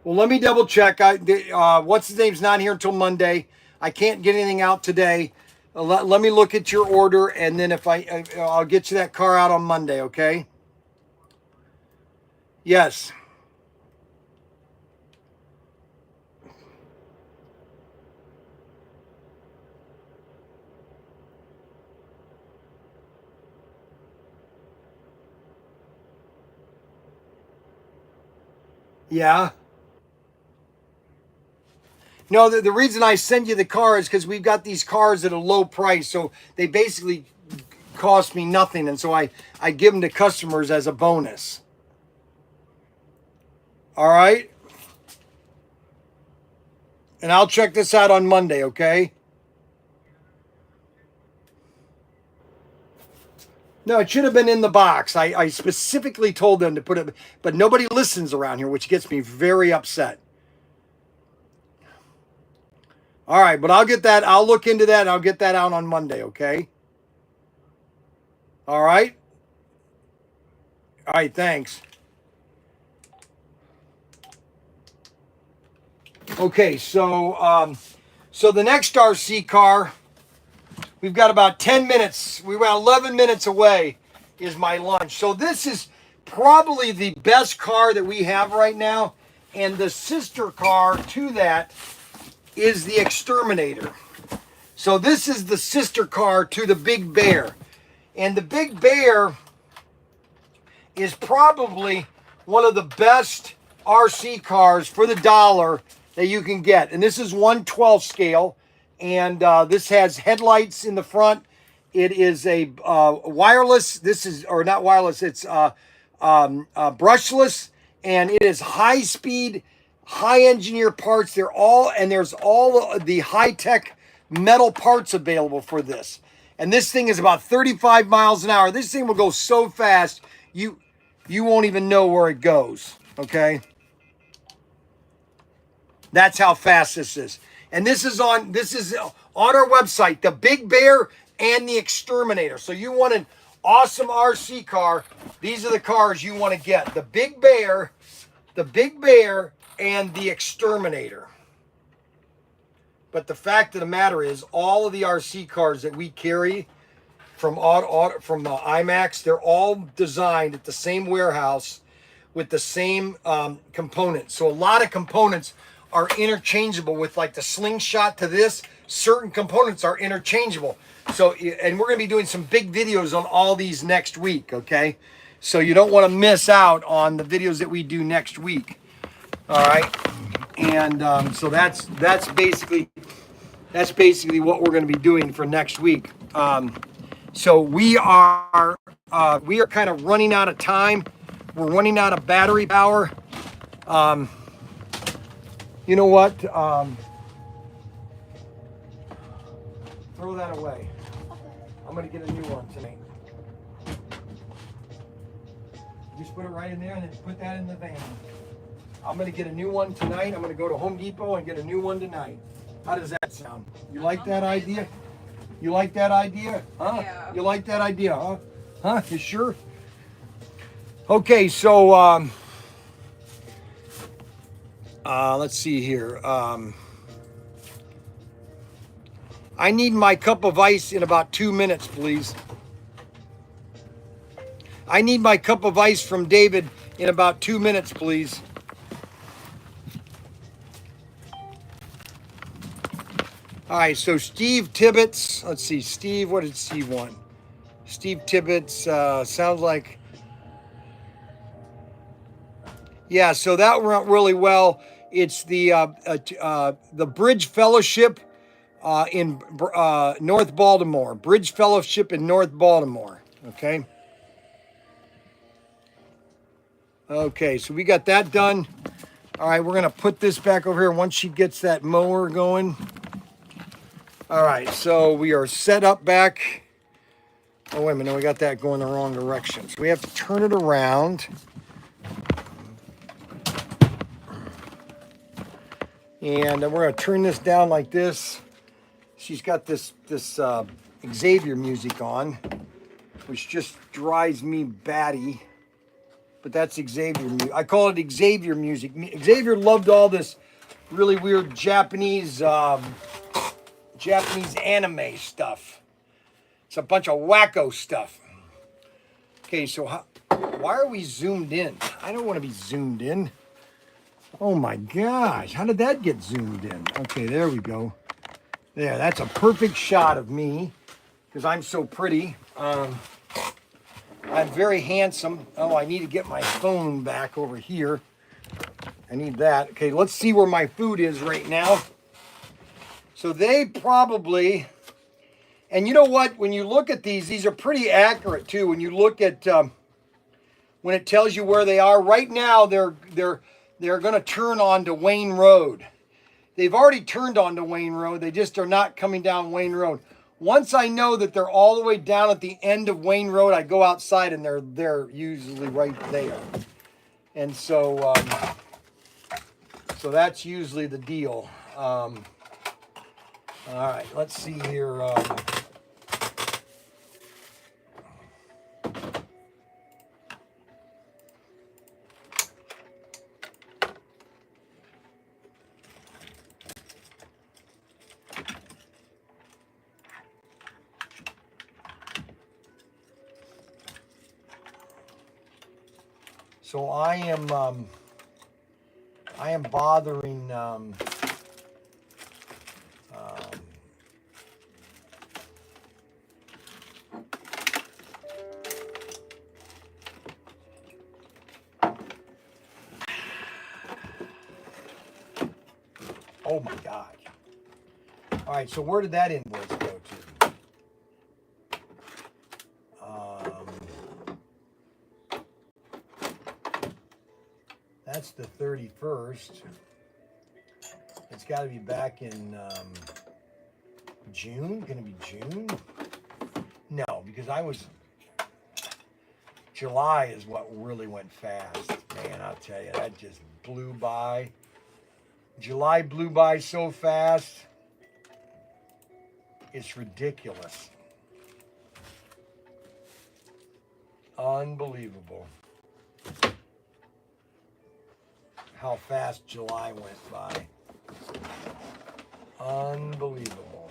Well, let me double check. What's his name's not here until Monday. I can't get anything out today. Let me look at your order, and then I'll get you that car out on Monday. Okay? Yes. Yeah. No, the reason I send you the car is because we've got these cars at a low price, so they basically cost me nothing, and so I give them to customers as a bonus. All right? And I'll check this out on Monday, okay? No, it should have been in the box. I specifically told them to put it, but nobody listens around here, which gets me very upset. All right, but I'll get that. I'll look into that, and I'll get that out on Monday, okay? All right? All right, thanks. Okay, so the next RC car, we've got about 10 minutes. We're about 11 minutes away is my lunch. So this is probably the best car that we have right now. And the sister car to that is the Exterminator. So this is the sister car to the Big Bear. And the Big Bear is probably one of the best RC cars for the dollar that you can get. And this is 1/12 scale. And this has headlights in the front. It is a wireless. This is, or not wireless, it's brushless. And it is high speed, high engineer parts. There's all the high tech metal parts available for this. And this thing is about 35 miles an hour. This thing will go so fast, you won't even know where it goes. Okay? That's how fast this is. And this is on our website, the Big Bear and the Exterminator. So you want an awesome RC car, these are the cars you want to get. The Big Bear, and the Exterminator. But the fact of the matter is, all of the RC cars that we carry from IMAX, they're all designed at the same warehouse with the same components. So a lot of components are interchangeable with, like the slingshot to this. Certain components are interchangeable. So, and we're going to be doing some big videos on all these next week, okay? So you don't want to miss out on the videos that we do next week. All right? And so that's basically what we're going to be doing for next week. So we are kind of running out of time. We're running out of battery power. You know what? Throw that away. I'm going to get a new one tonight. Just put it right in there and then put that in the van. I'm gonna get a new one tonight. I'm gonna go to Home Depot and get a new one tonight. How does that sound? You like that idea? You like that idea? Huh? Yeah. You like that idea, huh? Huh? You sure? Okay, so let's see here. I need my cup of ice in about 2 minutes, please. I need my cup of ice from David in about 2 minutes, please. All right, so Steve Tibbetts. Let's see, Steve, what did Steve want? Steve Tibbetts sounds like. Yeah, so that went really well. It's the Bridge Fellowship in North Baltimore. Bridge Fellowship in North Baltimore. Okay. Okay, so we got that done. All right, we're gonna put this back over here once she gets that mower going. All right, so we are set up back. Oh, wait a minute, we got that going the wrong direction. So we have to turn it around. And we're gonna turn this down like this. She's got this Xavier music on, which just drives me batty. But that's Xavier music. I call it Xavier music. Xavier loved all this really weird Japanese anime stuff. It's a bunch of wacko stuff. Okay, so why are we zoomed in? I don't want to be zoomed in. Oh my gosh, how did that get zoomed in? Okay, there we go. There, that's a perfect shot of me because I'm so pretty. I'm very handsome. Oh, I need to get my phone back over here. I need that. Okay, let's see where my food is right now. So they probably, and you know what? When you look at these are pretty accurate too. When you look at, when it tells you where they are, right now they're going to turn onto Wayne Road. They've already turned onto Wayne Road. They just are not coming down Wayne Road. Once I know that they're all the way down at the end of Wayne Road, I go outside and they're usually right there. And so so that's usually the deal. All right, let's see here. So I am bothering oh my God. All right, so where did that invoice go to? That's the 31st. It's got to be back in June. Going to be June? No, because July is what really went fast. Man, I'll tell you, that just blew by. July blew by so fast. It's ridiculous. Unbelievable. How fast July went by. Unbelievable.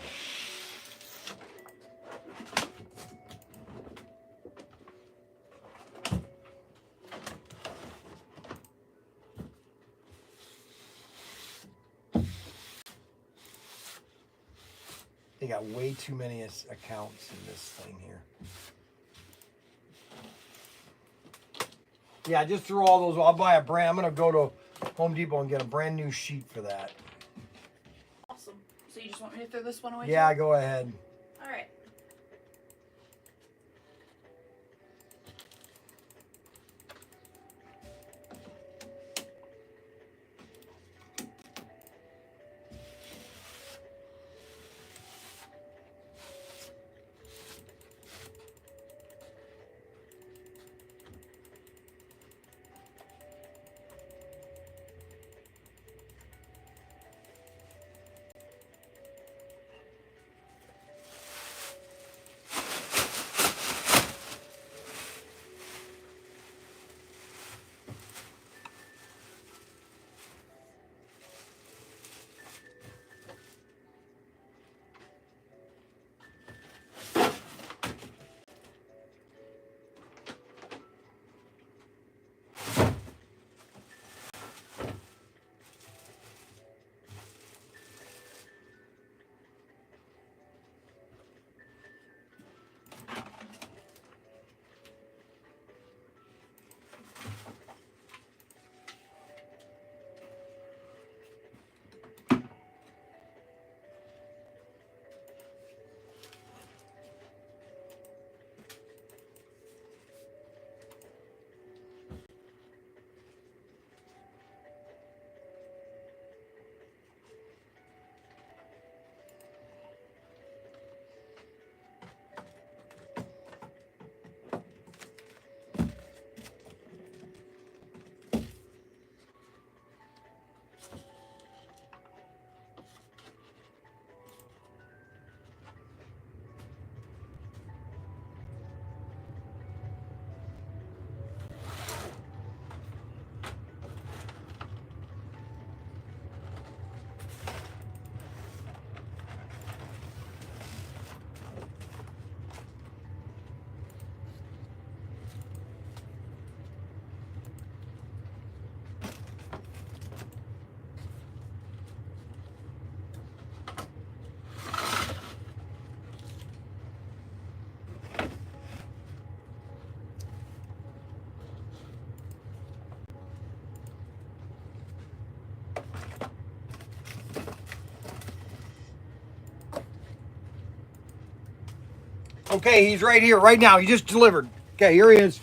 They got way too many accounts in this thing here. Yeah, just throw all those. I'll buy a brand. I'm going to go to Home Depot and get a brand new sheet for that. Awesome. So you just want me to throw this one away? Yeah, too? go ahead. All right. Okay, he's right here, right now. He just delivered. Okay, here he is.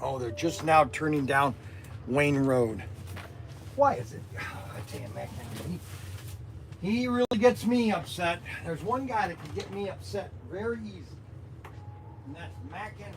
Oh, they're just now turning down Wayne Road. Why is it? Damn, he really gets me upset. There's one guy that can get me upset very easy, and that's Mackin.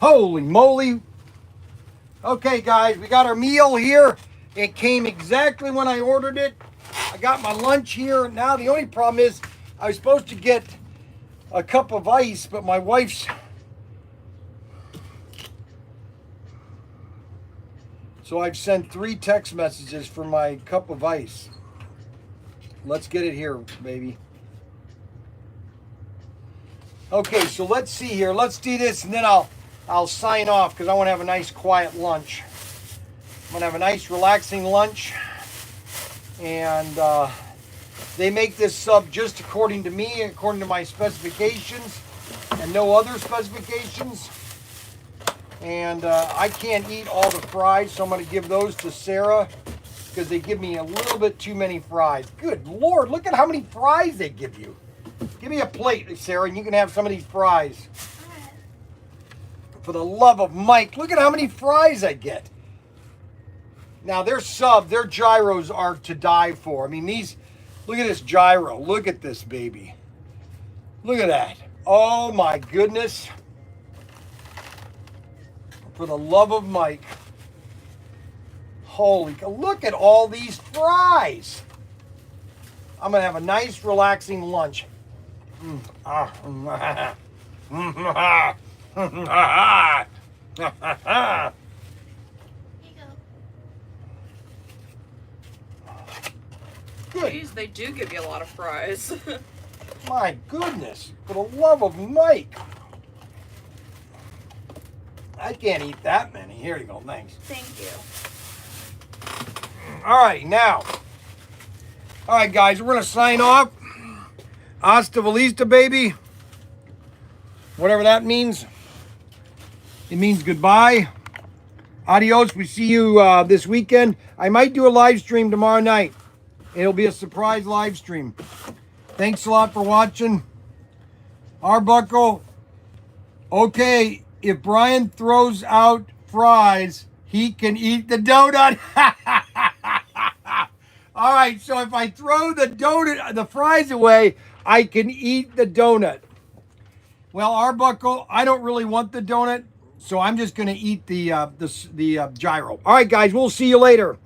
Holy moly. Okay, guys, we got our meal here. It came exactly when I ordered it. I got my lunch here. Now, the only problem is I was supposed to get a cup of ice, but my wife's... So I've sent 3 text messages for my cup of ice. Let's get it here, baby. Okay, so let's see here. Let's do this, and then I'll sign off because I want to have a nice quiet lunch. I'm going to have a nice relaxing lunch. And they make this sub just according to me, according to my specifications, and no other specifications. And I can't eat all the fries, so I'm going to give those to Sarah because they give me a little bit too many fries. Good Lord, look at how many fries they give you. Give me a plate, Sarah, and you can have some of these fries. For the love of Mike, look at how many fries I get. Now, their gyros are to die for. I mean, look at this gyro. Look at this, baby. Look at that. Oh, my goodness. For the love of Mike. Holy, look at all these fries. I'm going to have a nice, relaxing lunch. Good. Jeez, they do give you a lot of fries. My goodness, for the love of Mike. I can't eat that many. Here you go, thanks. Thank you. All right, now. All right, guys, we're going to sign off. Hasta Valista, baby. Whatever that means. It means goodbye. Adios. We see you this weekend. I might do a live stream tomorrow night. It'll be a surprise live stream. Thanks a lot for watching. Arbuckle. Okay, if Bryan throws out fries, he can eat the donut. All right, so if I throw the fries away, I can eat the donut. Well, Arbuckle, I don't really want the donut, so I'm just going to eat the gyro. All right, guys, we'll see you later.